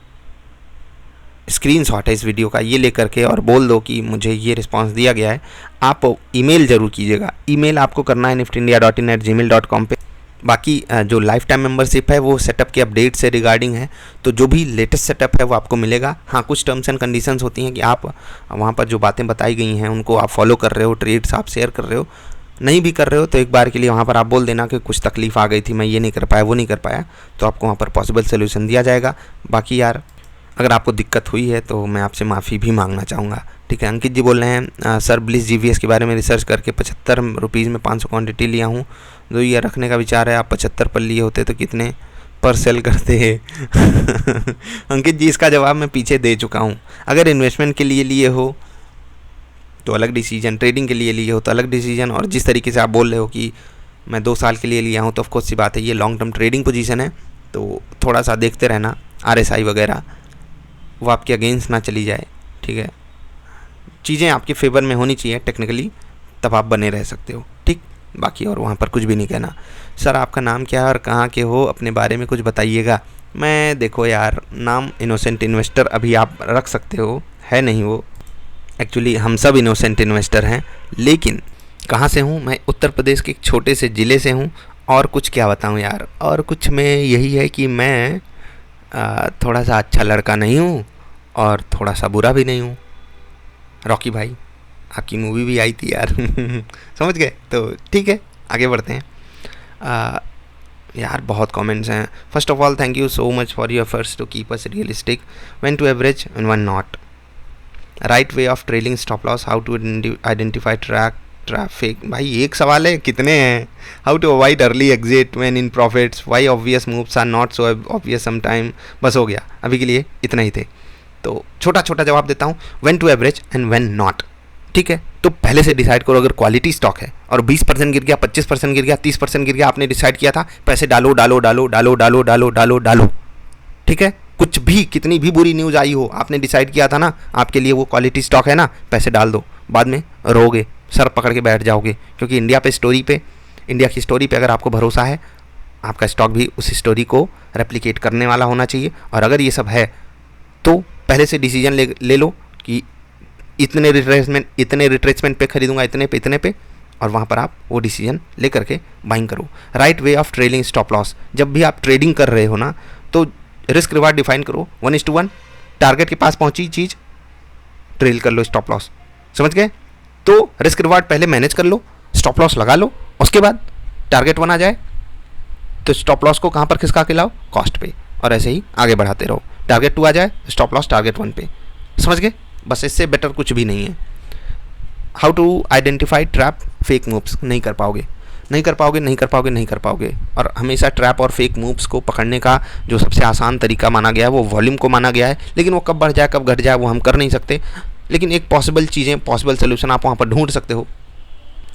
स्क्रीनशॉट है इस वीडियो का, ये लेकर के और बोल दो कि मुझे ये रिस्पांस दिया गया है। आप ईमेल ज़रूर कीजिएगा। ईमेल आपको करना है niftindia.in@gmail.com पे। बाकी जो लाइफ टाइम मेंबरशिप है वो सेटअप के अपडेट से रिगार्डिंग है, तो जो भी लेटेस्ट सेटअप है वो आपको मिलेगा। हाँ, कुछ टर्म्स एंड कंडीशंस होती हैं कि आप वहाँ पर जो बातें बताई गई हैं उनको आप फॉलो कर रहे हो, ट्रेड्स आप शेयर कर रहे हो। नहीं भी कर रहे हो तो एक बार के लिए वहाँ पर आप बोल देना कि कुछ तकलीफ़ आ गई थी, मैं ये नहीं कर पाया, वो नहीं कर पाया, तो आपको वहाँ पर पॉसिबल सोल्यूशन दिया जाएगा। बाकी यार, अगर आपको दिक्कत हुई है तो मैं आपसे माफ़ी भी मांगना चाहूँगा। ठीक है। अंकित जी बोल रहे हैं, सर ब्लिस GVS के बारे में रिसर्च करके 75 रुपीज़ में 500 क्वान्टिटी लिया हूँ। 2 ईयर रखने का विचार है। आप 75 पर लिए होते तो कितने पर सेल करते हैं? अंकित जी, इसका जवाब मैं पीछे दे चुका हूँ। अगर इन्वेस्टमेंट के लिए लिए हो तो अलग डिसीजन, ट्रेडिंग के लिए लिए हो तो अलग डिसीजन, और जिस तरीके से आप बोल रहे हो कि मैं 2 साल के लिए लिया हूँ तो ऑफकोर्स सी बात है ये लॉन्ग टर्म ट्रेडिंग पोजीशन है, तो थोड़ा सा देखते रहना RSI वगैरह वो आपके अगेंस्ट ना चली जाए। ठीक है, चीज़ें आपके फेवर में होनी चाहिए टेक्निकली, तब आप बने रह सकते हो। ठीक, बाकी और वहाँ पर कुछ भी नहीं कहना। सर आपका नाम क्या है और कहाँ के हो, अपने बारे में कुछ बताइएगा। मैं, देखो यार, नाम इनोसेंट इन्वेस्टर अभी आप रख सकते हो, है नहीं वो। एक्चुअली हम सब इनोसेंट इन्वेस्टर हैं, लेकिन कहाँ से हूँ मैं? उत्तर प्रदेश के एक छोटे से ज़िले से हूँ। और कुछ क्या बताऊँ यार, और कुछ में यही है कि मैं थोड़ा सा अच्छा लड़का नहीं हूँ और थोड़ा सा बुरा भी नहीं हूँ। रॉकी भाई, आपकी मूवी भी आई थी यार। समझ गए? तो ठीक है, आगे बढ़ते हैं। यार बहुत कमेंट्स हैं। First of all, thank you so much for your efforts to keep us realistic, when to average and when not, right way of trailing stop loss, how to identify traffic. भाई एक सवाल है, कितने हैं? How to avoid early exit when in profits, why obvious moves are not so obvious some time. बस हो गया, अभी के लिए इतना ही थे। तो छोटा छोटा जवाब देता हूँ, when to average and when not. ठीक है, तो पहले से डिसाइड करो। अगर क्वालिटी स्टॉक है और 20% गिर गया, 25% गिर गया, 30% गिर गया, आपने डिसाइड किया था पैसे डालो डालो डालो डालो डालो डालो डालो डालो। ठीक है, कुछ भी, कितनी भी बुरी न्यूज़ आई हो, आपने डिसाइड किया था ना आपके लिए वो क्वालिटी स्टॉक है ना, पैसे डाल दो। बाद में रोगे, सर पकड़ के बैठ जाओगे, क्योंकि इंडिया की स्टोरी पे अगर आपको भरोसा है, आपका स्टॉक भी उस स्टोरी को रेप्लिकेट करने वाला होना चाहिए। और अगर ये सब है तो पहले से डिसीजन ले लो कि इतने रिट्रेसमेंट पे खरीदूंगा, इतने पे, और वहाँ पर आप वो डिसीजन ले करके बाइंग करो। Right way of trailing stop loss, जब भी आप ट्रेडिंग कर रहे हो ना, तो रिस्क रिवार्ड डिफाइन करो 1:1। टारगेट के पास पहुंची चीज़ ट्रेल कर लो स्टॉप लॉस। समझ गए? तो रिस्क रिवार्ड पहले मैनेज कर लो, स्टॉप लॉस लगा लो, उसके बाद टारगेट 1 आ जाए तो स्टॉप लॉस को कहाँ पर खिसका के लाओ? कॉस्ट पे, और ऐसे ही आगे बढ़ाते रहो। टारगेट 2 आ जाए, स्टॉप लॉस टारगेट 1 पे। समझ गए? बस इससे बेटर कुछ भी नहीं है। How to identify trap fake moves, नहीं कर पाओगे। और हमेशा ट्रैप और फेक मूव्स को पकड़ने का जो सबसे आसान तरीका माना गया है वो वॉल्यूम को माना गया है, लेकिन वो कब बढ़ जाए कब घट जाए वो हम कर नहीं सकते। लेकिन एक पॉसिबल सोल्यूशन आप वहाँ पर ढूंढ सकते हो,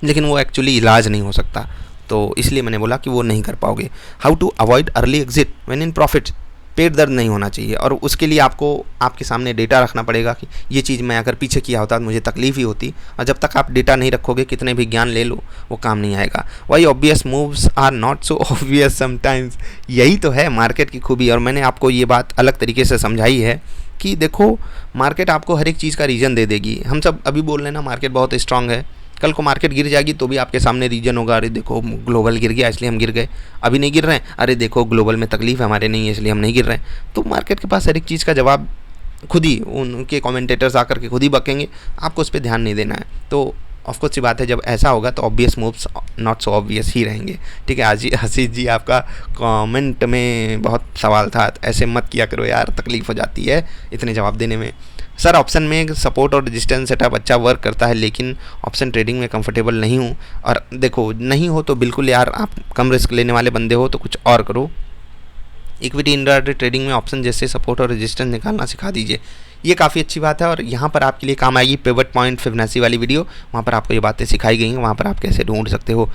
लेकिन वो एक्चुअली इलाज नहीं हो सकता, तो इसलिए मैंने बोला कि वो नहीं कर पाओगे। How to avoid early exit when in profits, पेट दर्द नहीं होना चाहिए, और उसके लिए आपको आपके सामने डेटा रखना पड़ेगा कि ये चीज़ मैं अगर पीछे किया होता तो मुझे तकलीफ ही होती। और जब तक आप डेटा नहीं रखोगे, कितने भी ज्ञान ले लो, वो काम नहीं आएगा। Why obvious moves are not so obvious sometimes, यही तो है मार्केट की खूबी। और मैंने आपको ये बात अलग तरीके से समझाई है कि देखो, मार्केट आपको हर एक चीज़ का रीज़न दे देगी। हम सब अभी बोल रहे हैं ना मार्केट बहुत स्ट्रांग है, कल को मार्केट गिर जाएगी तो भी आपके सामने रीजन होगा, अरे देखो ग्लोबल गिर गया इसलिए हम गिर गए, अभी नहीं गिर रहे हैं, अरे देखो ग्लोबल में तकलीफ हमारे नहीं है इसलिए हम नहीं गिर रहे हैं। तो मार्केट के पास हर एक चीज़ का जवाब खुद ही उनके कमेंटेटर्स आकर के खुद ही बकेंगे, आपको उस पर ध्यान नहीं देना है। तो ऑफकोर्स सी बात है, जब ऐसा होगा तो obvious moves not so obvious ही रहेंगे। ठीक है, आशीष जी आपका कमेंट में बहुत सवाल था, ऐसे मत किया करो यार, तकलीफ हो जाती है इतने जवाब देने में। सर ऑप्शन में सपोर्ट और रेजिस्टेंस सेटअप अच्छा वर्क करता है, लेकिन ऑप्शन ट्रेडिंग में कंफर्टेबल नहीं हूँ। और देखो, नहीं हो तो बिल्कुल यार, आप कम रिस्क लेने वाले बंदे हो तो कुछ और करो। इक्विटी इंट्राडे ट्रेडिंग में ऑप्शन जैसे सपोर्ट और रेजिस्टेंस निकालना सिखा दीजिए। ये काफ़ी अच्छी बात है और यहाँ पर आपके लिए काम आएगी पिवट पॉइंट फिबोनाची वाली वीडियो, वहाँ पर आपको ये बातें सिखाई गई हैं, वहाँ पर आप कैसे ढूंढ सकते हो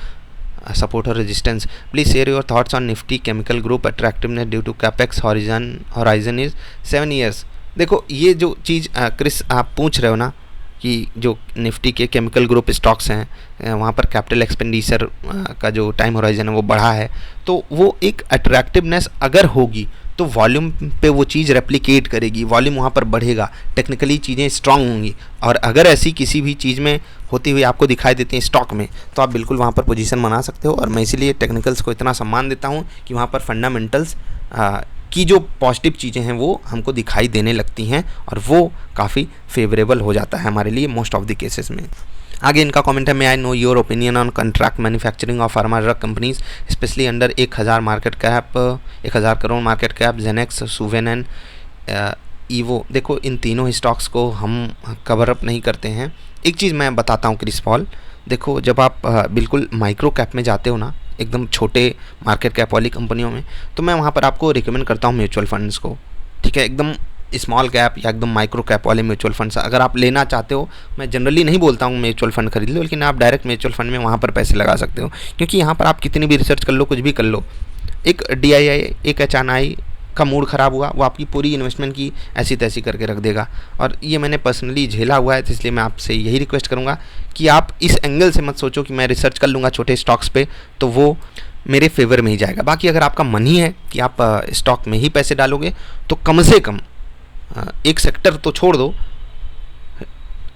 सपोर्ट और resistance. Please share your thoughts on Nifty chemical group attractiveness due to capex horizon is 7 years। देखो ये जो चीज़ क्रिस आप पूछ रहे हो ना कि जो निफ्टी के केमिकल ग्रुप स्टॉक्स हैं वहाँ पर कैपिटल एक्सपेंडिचर का जो टाइम होराइजन है वो बढ़ा है, तो वो एक अट्रैक्टिवनेस अगर होगी तो वॉल्यूम पे वो चीज़ रेप्लिकेट करेगी, वॉल्यूम वहाँ पर बढ़ेगा, टेक्निकली चीज़ें स्ट्रांग होंगी। और अगर ऐसी किसी भी चीज़ में होती हुई आपको दिखाई देती है स्टॉक में, तो आप बिल्कुल वहाँ पर पोजीशन बना सकते हो। और मैं इसीलिए टेक्निकल्स को इतना सम्मान देता हूँ कि वहाँ पर फंडामेंटल्स की जो पॉजिटिव चीज़ें हैं वो हमको दिखाई देने लगती हैं और वो काफ़ी फेवरेबल हो जाता है हमारे लिए मोस्ट ऑफ द केसेस में। आगे इनका कमेंट है, may I know your opinion on contract manufacturing of pharma drug companies specially under 1000 market cap 1000 crore market cap Genex Suven and Evo. देखो इन तीनों स्टॉक्स को हम कवर अप नहीं करते हैं। एक चीज़ मैं बताता हूँ क्रिस पॉल, देखो जब आप बिल्कुल माइक्रो कैप में जाते हो ना, एकदम छोटे मार्केट कैप वाली कंपनियों में, तो मैं वहाँ पर आपको रिकमेंड करता हूँ म्यूचुअल फंड्स को, ठीक है। एकदम स्मॉल कैप या एकदम माइक्रो कैप वाले म्यूचुअल फंड्स अगर आप लेना चाहते हो, मैं जनरली नहीं बोलता हूँ म्यूचुअल फंड खरीद लो, लेकिन आप डायरेक्ट म्यूचुअल फंड में वहाँ पर पैसे लगा सकते हो, क्योंकि यहाँ पर आप कितनी भी रिसर्च कर लो, कुछ भी कर लो, एक DII एक HNI का मूड ख़राब हुआ, वो आपकी पूरी इन्वेस्टमेंट की ऐसी तैसी करके रख देगा। और ये मैंने पर्सनली झेला हुआ है, तो इसलिए मैं आपसे यही रिक्वेस्ट करूँगा कि आप इस एंगल से मत सोचो कि मैं रिसर्च कर लूँगा छोटे स्टॉक्स पे तो वो मेरे फेवर में ही जाएगा। बाकी अगर आपका मन ही है कि आप स्टॉक में ही पैसे डालोगे, तो कम से कम एक सेक्टर तो छोड़ दो,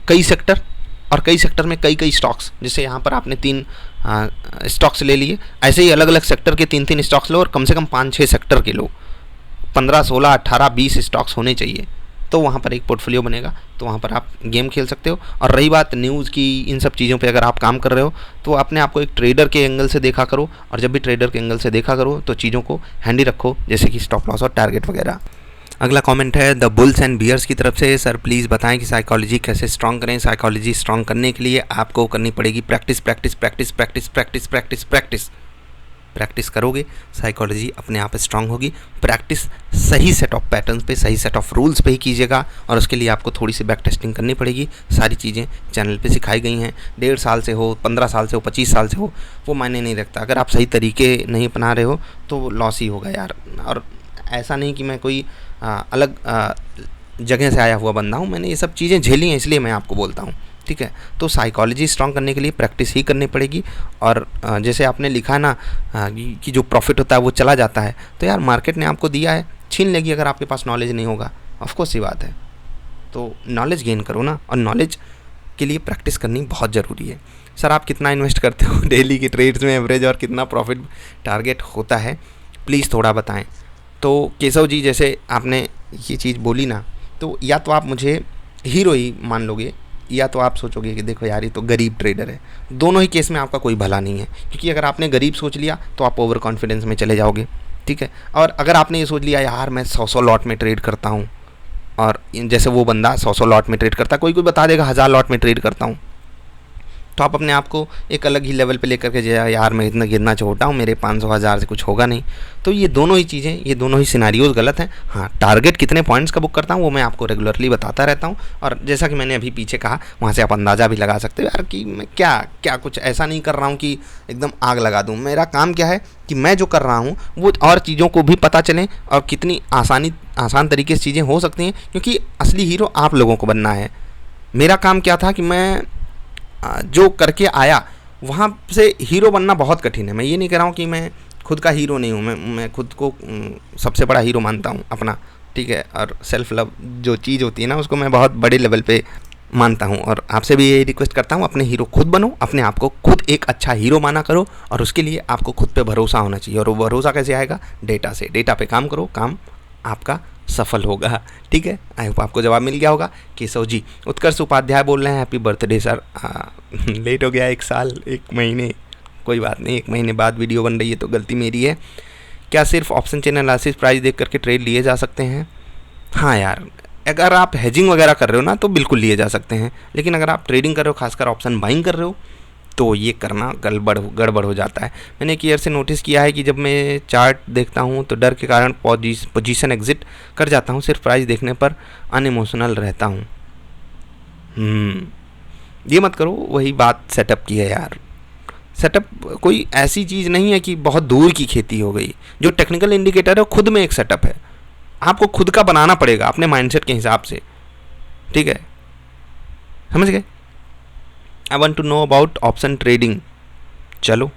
कई सेक्टर, और कई सेक्टर में कई स्टॉक्स, जैसे यहाँ पर आपने 3 स्टॉक्स ले लिए, ऐसे ही अलग अलग सेक्टर के 3 स्टॉक्स लो और कम से कम 5-6 सेक्टर के लो, 15, 16, 18, 20 स्टॉक्स होने चाहिए, तो वहाँ पर एक पोर्टफोलियो बनेगा, तो वहाँ पर आप गेम खेल सकते हो। और रही बात न्यूज़ की, इन सब चीज़ों पे अगर आप काम कर रहे हो तो अपने आप को एक ट्रेडर के एंगल से देखा करो, और जब भी ट्रेडर के एंगल से देखा करो तो चीज़ों को हैंडी रखो, जैसे कि स्टॉप लॉस और टारगेट वगैरह। अगला कमेंट है द बुल्स एंड बियर्स की तरफ से, सर प्लीज़ बताएं कि साइकोलॉजी कैसे स्ट्रॉन्ग करें। साइकोलॉजी स्ट्रॉन्ग करने के लिए आपको करनी पड़ेगी practice practice practice practice practice practice practice practice करोगे साइकोलॉजी अपने आप स्ट्रांग होगी। प्रैक्टिस सही सेट ऑफ पैटर्न्स पे, सही सेट ऑफ रूल्स पे ही कीजिएगा, और उसके लिए आपको थोड़ी सी बैक टेस्टिंग करनी पड़ेगी। सारी चीज़ें चैनल पे सिखाई गई हैं, 1.5 साल से हो, 15 साल से हो, 25 साल से हो, वो मायने नहीं रखता। अगर आप सही तरीके नहीं अपना रहे हो तो लॉस ही होगा यार। और ऐसा नहीं कि मैं कोई अलग जगह से आया हुआ बंदा हूँ, मैंने ये सब चीज़ें झेली हैं, इसलिए मैं आपको बोलता हूँ, ठीक है। तो साइकोलॉजी स्ट्रॉन्ग करने के लिए प्रैक्टिस ही करनी पड़ेगी। और जैसे आपने लिखा ना कि जो प्रॉफिट होता है वो चला जाता है, तो यार मार्केट ने आपको दिया है, छीन लेगी अगर आपके पास नॉलेज नहीं होगा, ऑफकोर्स ये बात है। तो नॉलेज गेन करो ना, और नॉलेज के लिए प्रैक्टिस करनी बहुत ज़रूरी है। सर आप कितना इन्वेस्ट करते हो डेली की ट्रेड्स में एवरेज, और कितना प्रॉफिट टारगेट होता है, प्लीज़ थोड़ा बताएँ। तो केशव जी जैसे आपने ये चीज़ बोली ना, तो या तो आप मुझे हीरो ही मान लोगे, या तो आप सोचोगे कि देखो यार ये तो गरीब ट्रेडर है। दोनों ही केस में आपका कोई भला नहीं है, क्योंकि अगर आपने गरीब सोच लिया तो आप ओवर कॉन्फिडेंस में चले जाओगे, ठीक है। और अगर आपने ये सोच लिया यार मैं 100 लॉट में ट्रेड करता हूँ, और जैसे वो बंदा 100 लॉट में ट्रेड करता है, कोई बता देगा 1000 लॉट में ट्रेड करता हूँ, तो आप अपने आप को एक अलग ही लेवल पे लेकर के जाए, यार मैं इतना गिरना छोटा हूँ, मेरे 500-1000 से कुछ होगा नहीं। तो ये दोनों ही चीज़ें, ये दोनों ही सिनारियोज गलत हैं। हाँ, टारगेट कितने पॉइंट्स का बुक करता हूँ वो मैं आपको रेगुलरली बताता रहता हूँ, और जैसा कि मैंने अभी पीछे कहा, वहाँ से आप अंदाज़ा भी लगा सकते हो यार कि मैं क्या कुछ ऐसा नहीं कर रहा हूँ कि एकदम आग लगा दूँ। मेरा काम क्या है कि मैं जो कर रहा हूँ वो और चीज़ों को भी पता चलें, और कितनी आसान तरीके से चीज़ें हो सकती हैं, क्योंकि असली हीरो आप लोगों को बनना है। मेरा काम क्या था कि मैं जो करके आया वहाँ से हीरो बनना बहुत कठिन है। मैं ये नहीं कह रहा हूँ कि मैं खुद का हीरो नहीं हूँ, मैं खुद को सबसे बड़ा हीरो मानता हूँ अपना, ठीक है। और सेल्फ लव जो चीज़ होती है ना, उसको मैं बहुत बड़े लेवल पे मानता हूँ, और आपसे भी यही रिक्वेस्ट करता हूँ, अपने हीरो खुद बनो, अपने आप को खुद एक अच्छा हीरो माना करो, और उसके लिए आपको खुद पे भरोसा होना चाहिए। और वो भरोसा कैसे आएगा? डेटा से। डेटा पे काम करो, काम आपका सफल होगा, ठीक है। आई होप आपको जवाब मिल गया होगा। केशव जी, उत्कर्ष उपाध्याय बोल रहे हैं, हैप्पी बर्थडे सर। लेट हो गया 1 साल 1 महीने, कोई बात नहीं, 1 महीने बाद वीडियो बन रही है तो गलती मेरी है। क्या सिर्फ ऑप्शन चेन एनालिसिस प्राइस देख करके ट्रेड लिए जा सकते हैं? हाँ यार, अगर आप हेजिंग वगैरह कर रहे हो ना तो बिल्कुल लिए जा सकते हैं, लेकिन अगर आप ट्रेडिंग कर रहे हो, खासकर ऑप्शन बाइंग कर रहे हो, तो ये करना गड़बड़ हो जाता है। मैंने एक ईयर से नोटिस किया है कि जब मैं चार्ट देखता हूँ तो डर के कारण पोजीशन एग्जिट कर जाता हूँ, सिर्फ प्राइस देखने पर अनइमोशनल रहता हूँ। ये मत करो, वही बात सेटअप की है यार। सेटअप कोई ऐसी चीज़ नहीं है कि बहुत दूर की खेती हो गई। जो टेक्निकल इंडिकेटर है वो खुद में एक सेटअप है, आपको खुद का बनाना पड़ेगा अपने माइंडसेट के हिसाब से, ठीक है, समझ गए। I want to know about option trading. चलो,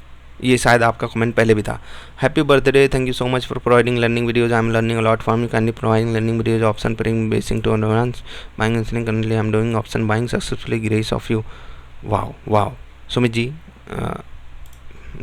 ये शायद आपका कमेंट पहले भी था। Happy birthday, thank you so much for providing learning videos, I am learning a lot from you, kindly providing learning videos option pairing basing to advance buying and selling, currently I am doing option buying successfully, grace of you. Wow Sumit ji,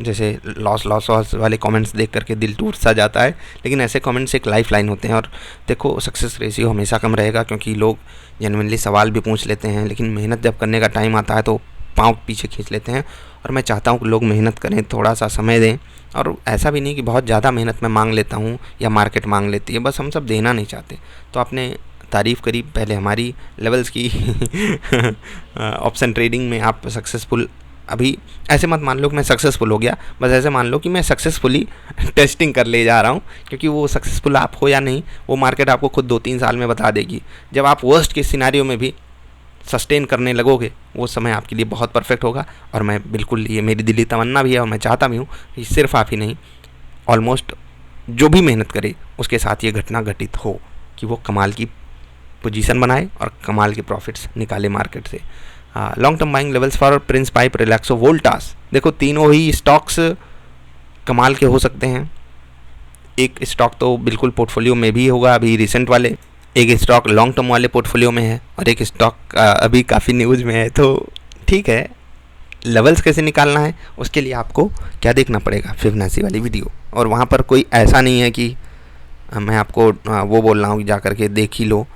जैसे loss वाले comments देख करके दिल टूट सा जाता है, लेकिन ऐसे कमेंट्स एक लाइफ लाइन होते हैं। और देखो, सक्सेस रेशियो हमेशा कम रहेगा क्योंकि लोग जेन्युइनली सवाल भी पूछ लेते हैं, लेकिन मेहनत जब करने का टाइम आता है तो पाँव पीछे खींच लेते हैं। और मैं चाहता हूँ कि लोग मेहनत करें, थोड़ा सा समय दें, और ऐसा भी नहीं कि बहुत ज़्यादा मेहनत मैं मांग लेता हूँ या मार्केट मांग लेती है, बस हम सब देना नहीं चाहते। तो आपने तारीफ़ करी पहले हमारी लेवल्स की ऑप्शन ट्रेडिंग में आप सक्सेसफुल, अभी ऐसे मत मान लो कि मैं सक्सेसफुल हो गया, बस ऐसे मान लो कि मैं सक्सेसफुली टेस्टिंग कर ले जा रहा हूँ, क्योंकि वो सक्सेसफुल आप हो या नहीं वो मार्केट आपको खुद 2-3 साल में बता देगी। जब आप वर्स्ट के सिनेरियो में भी सस्टेन करने लगोगे, वो समय आपके लिए बहुत परफेक्ट होगा। और मैं बिल्कुल, ये मेरी दिली तमन्ना भी है और मैं चाहता भी हूँ कि सिर्फ आप ही नहीं, ऑलमोस्ट जो भी मेहनत करे उसके साथ ये घटना घटित हो कि वो कमाल की पोजीशन बनाए और कमाल के प्रॉफिट्स निकाले मार्केट से। Long term buying levels for Prince pipe, Relaxo, Voltas. देखो, तीनों ही स्टॉक्स कमाल के हो सकते हैं। एक स्टॉक तो बिल्कुल पोर्टफोलियो में भी होगा अभी रिसेंट वाले, एक स्टॉक लॉन्ग टर्म वाले पोर्टफोलियो में है, और एक स्टॉक अभी काफ़ी न्यूज़ में है। तो ठीक है, लेवल्स कैसे निकालना है उसके लिए आपको क्या देखना पड़ेगा, फिबोनाची वाली वीडियो। और वहाँ पर कोई ऐसा नहीं है कि मैं आपको वो बोल रहा हूँ कि जा करके देख ही लो।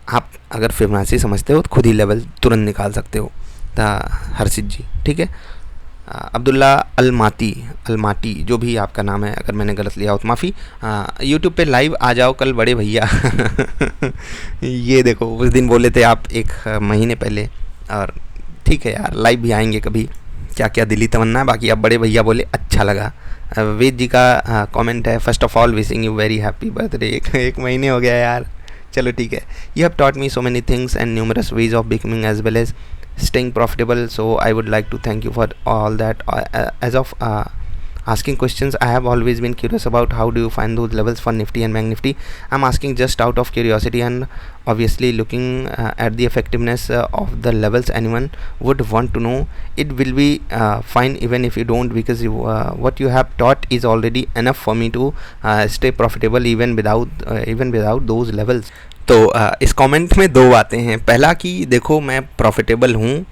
आप अगर फिबोनाची समझते हो तो खुद ही लेवल तुरंत निकाल सकते हो। हर्षित जी, ठीक है। अब्दुल्ला अलमाटी जो भी आपका नाम है, अगर मैंने गलत लिया हो तो माफ़ी। यूट्यूब पे लाइव आ जाओ कल बड़े भैया। ये देखो, उस दिन बोले थे आप 1 महीने पहले, और ठीक है यार, लाइव भी आएंगे कभी, क्या क्या दिली तमन्ना है। बाकी आप बड़े भैया बोले, अच्छा लगा। वेद जी का कमेंट है, first of all wishing you very happy birthday. एक महीने हो गया यार, चलो ठीक है। You have taught me so many things and numerous ways of becoming as well as staying profitable, so I would like to thank you for all that. As of asking questions, I have always been curious about how do you find those levels for Nifty and Bank Nifty. I'm asking just out of curiosity, and obviously looking at the effectiveness of the levels. Anyone would want to know. It will be fine even if you don't, because what you have taught is already enough for me to stay profitable even without those levels. तो इस comment में 2 बातें हैं। पहला कि देखो, मैं profitable हूँ,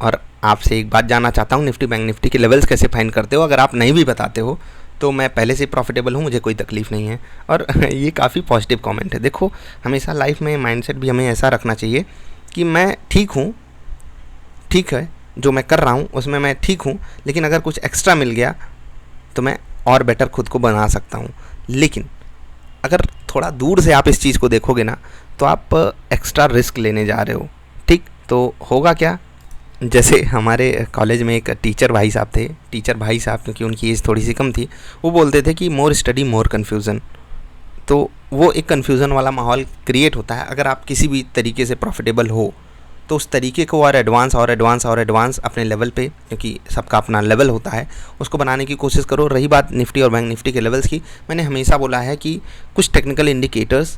और आपसे एक बात जानना चाहता हूँ, निफ्टी बैंक निफ्टी के लेवल्स कैसे फाइंड करते हो। अगर आप नहीं भी बताते हो तो मैं पहले से प्रॉफिटेबल हूँ, मुझे कोई तकलीफ़ नहीं है। और ये काफ़ी पॉजिटिव कमेंट है। देखो, हमेशा लाइफ में माइंडसेट भी हमें ऐसा रखना चाहिए कि मैं ठीक हूँ, ठीक है, जो मैं कर रहा हूँ उसमें मैं ठीक हूँ, लेकिन अगर कुछ एक्स्ट्रा मिल गया तो मैं और बेटर खुद को बना सकता हूँ। लेकिन अगर थोड़ा दूर से आप इस चीज़ को देखोगे ना, तो आप एक्स्ट्रा रिस्क लेने जा रहे हो, ठीक। तो होगा क्या, जैसे हमारे कॉलेज में एक टीचर भाई साहब थे, क्योंकि उनकी एज थोड़ी सी कम थी, वो बोलते थे कि मोर स्टडी मोर कन्फ्यूज़न। तो वो एक कन्फ्यूज़न वाला माहौल क्रिएट होता है। अगर आप किसी भी तरीके से प्रॉफिटेबल हो तो उस तरीके को और एडवांस अपने लेवल पे, क्योंकि सबका अपना लेवल होता है, उसको बनाने की कोशिश करो। रही बात निफ्टी और बैंक निफ्टी के लेवल्स की, मैंने हमेशा बोला है कि कुछ technical indicators,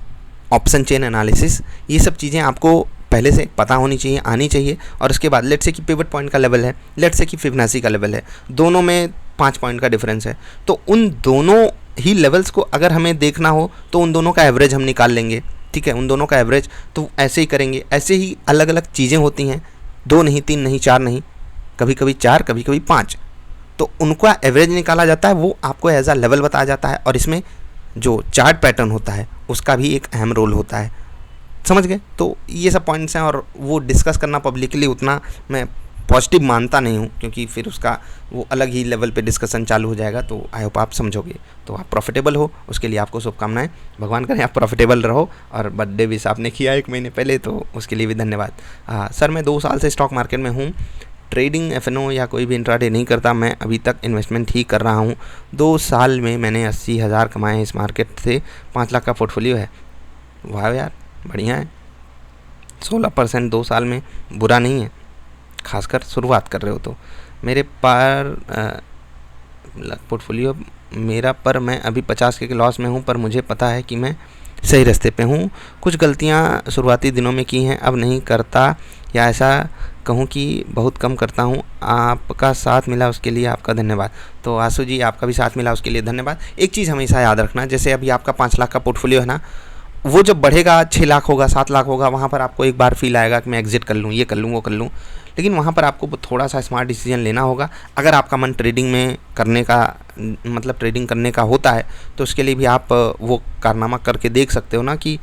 option chain analysis, ये सब चीज़ें आपको पहले से पता होनी चाहिए, आनी चाहिए। और उसके बाद लेट्स से कि पिवट पॉइंट का लेवल है, लेट्स से कि फिबोनाची का लेवल है, दोनों में 5 पॉइंट का डिफरेंस है। तो उन दोनों ही लेवल्स को अगर हमें देखना हो तो उन दोनों का एवरेज हम निकाल लेंगे, ठीक है, उन दोनों का एवरेज। तो ऐसे ही करेंगे। ऐसे ही अलग अलग चीज़ें होती हैं, 2 नहीं, 3 नहीं, 4 नहीं, कभी कभी 4, कभी कभी 5। तो उनका एवरेज निकाला जाता है, वो आपको एज अ लेवल बताया जाता है। और इसमें जो चार्ट पैटर्न होता है उसका भी एक अहम रोल होता है, समझ गए। तो ये सब पॉइंट्स हैं, और वो डिस्कस करना पब्लिकली उतना मैं पॉजिटिव मानता नहीं हूँ, क्योंकि फिर उसका वो अलग ही लेवल पे डिस्कशन चालू हो जाएगा। तो आई होप आप समझोगे। तो आप प्रॉफिटेबल हो, उसके लिए आपको शुभकामनाएं, भगवान करें आप प्रॉफिटेबल रहो। और बर्थडे विश आपने किया 1 महीने पहले, तो उसके लिए भी धन्यवाद। सर, मैं 2 साल से स्टॉक मार्केट में हूँ, ट्रेडिंग एफएनओ या कोई भी इंट्राडे नहीं करता, मैं अभी तक इन्वेस्टमेंट ही कर रहा हूँ। 2 साल में मैंने 80,000 कमाए इस मार्केट से, 5 लाख का पोर्टफोलियो है। वाह यार, बढ़िया है। 16% 2 साल में बुरा नहीं है, खासकर शुरुआत कर रहे हो तो। मेरे पर पोर्टफोलियो मेरा पर मैं अभी 50 के लॉस में हूँ, पर मुझे पता है कि मैं सही रास्ते पे हूँ। कुछ गलतियाँ शुरुआती दिनों में की हैं, अब नहीं करता, या ऐसा कहूँ कि बहुत कम करता हूँ। आपका साथ मिला उसके लिए आपका धन्यवाद। तो आशु जी, आपका भी साथ मिला उसके लिए धन्यवाद। एक चीज़ हमेशा याद रखना, जैसे अभी आपका 5 लाख का पोर्टफोलियो है ना, वो जब बढ़ेगा 6 लाख होगा, 7 लाख होगा, वहाँ पर आपको एक बार फील आएगा कि मैं एग्जिट कर लूँ, ये कर लूँ, वो कर लूँ। लेकिन वहाँ पर आपको थोड़ा सा स्मार्ट डिसीजन लेना होगा। अगर आपका मन ट्रेडिंग में करने का, मतलब ट्रेडिंग करने का होता है, तो उसके लिए भी आप वो कारनामा करके देख सकते हो ना, कि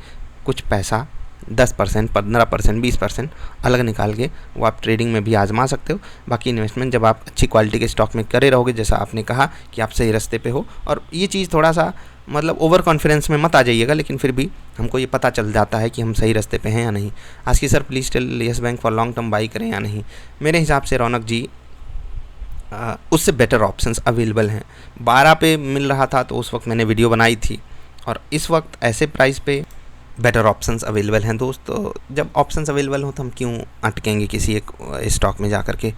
कुछ पैसा 10%, 15%, 20% अलग निकाल के वो आप ट्रेडिंग में भी आजमा सकते हो। बाकी इन्वेस्टमेंट जब आप अच्छी क्वालिटी के स्टॉक में करे रहोगे, जैसा आपने कहा कि आप सही रास्ते पे हो, और ये चीज़ थोड़ा सा मतलब ओवर कॉन्फिडेंस में मत आ जाइएगा, लेकिन फिर भी हमको ये पता चल जाता है कि हम सही रास्ते पे हैं या नहीं। आज की sir please tell Yes Bank for long term buy करें या नहीं। मेरे हिसाब से रौनक जी, उससे बेटर ऑप्शंस अवेलेबल हैं। 12 पे मिल रहा था तो उस वक्त मैंने वीडियो बनाई थी, और इस वक्त ऐसे प्राइस पे बेटर ऑप्शंस अवेलेबल हैं दोस्त। तो जब ऑप्शंस अवेलेबल हो तो हम क्यों अटकेंगे किसी एक स्टॉक में जा कर के।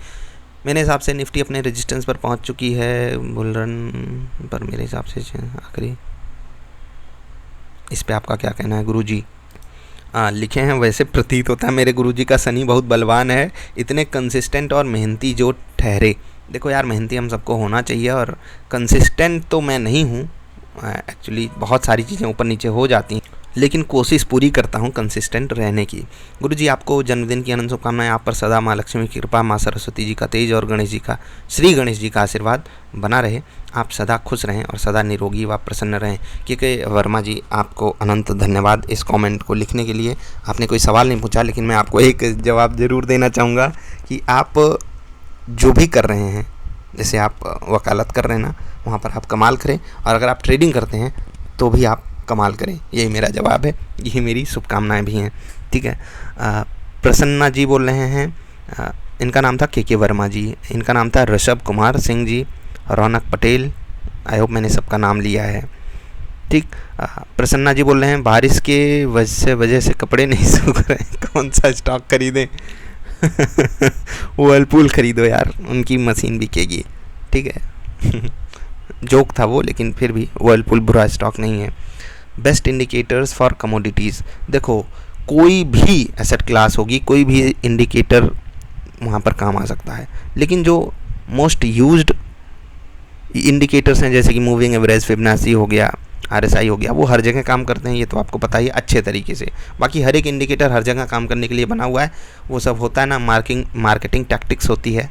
मेरे हिसाब से निफ्टी अपने रेजिस्टेंस पर पहुंच चुकी है, बुल रन पर मेरे हिसाब से आखिरी। इस पे आपका क्या कहना है गुरुजी? लिखे हैं, वैसे प्रतीत होता है मेरे गुरुजी का शनि बहुत बलवान है, इतने कंसिस्टेंट और मेहनती जो ठहरे। देखो यार, मेहनती हम सबको होना चाहिए, और कंसिस्टेंट तो मैं नहीं हूँ एक्चुअली, बहुत सारी चीज़ें ऊपर नीचे हो जाती हैं, लेकिन कोशिश पूरी करता हूँ कंसिस्टेंट रहने की। गुरुजी, आपको जन्मदिन की अनंत शुभकामनाएं। आप पर सदा माँ लक्ष्मी की कृपा, माँ सरस्वती जी का तेज और गणेश जी का, श्री गणेश जी का आशीर्वाद बना रहे। आप सदा खुश रहें और सदा निरोगी व प्रसन्न रहें। क्योंकि वर्मा जी, आपको अनंत धन्यवाद इस कमेंट को लिखने के लिए। आपने कोई सवाल नहीं पूछा, लेकिन मैं आपको एक जवाब ज़रूर देना चाहूँगा कि आप जो भी कर रहे हैं, जैसे आप वकालत कर रहे हैं ना, वहाँ पर आप कमाल करें, और अगर आप ट्रेडिंग करते हैं तो भी आप कमाल करें। यही मेरा जवाब है, यही मेरी शुभकामनाएं भी हैं। ठीक है। प्रसन्ना जी बोल रहे हैं, इनका नाम था के वर्मा जी, इनका नाम था ऋषभ कुमार सिंह जी, रौनक पटेल। आई होप मैंने सबका नाम लिया है। ठीक। प्रसन्ना जी बोल रहे हैं, बारिश के वजह से कपड़े नहीं सूख रहे, कौन सा स्टॉक खरीदें? वर्लपूल खरीदो यार, उनकी मशीन बिकेगी। ठीक है। जोक था वो, लेकिन फिर भी वर्लपूल बुरा स्टॉक नहीं है। Best indicators for commodities. देखो, कोई भी एसेट क्लास होगी, कोई भी इंडिकेटर वहाँ पर काम आ सकता है, लेकिन जो मोस्ट यूज्ड इंडिकेटर्स हैं, जैसे कि मूविंग एवरेज, फिबोनाची हो गया, RSI हो गया, वो हर जगह काम करते हैं, ये तो आपको पता ही है अच्छे तरीके से। बाकी हर एक इंडिकेटर हर जगह काम करने के लिए बना हुआ है। वो सब होता है ना, मार्केटिंग टैक्टिक्स होती है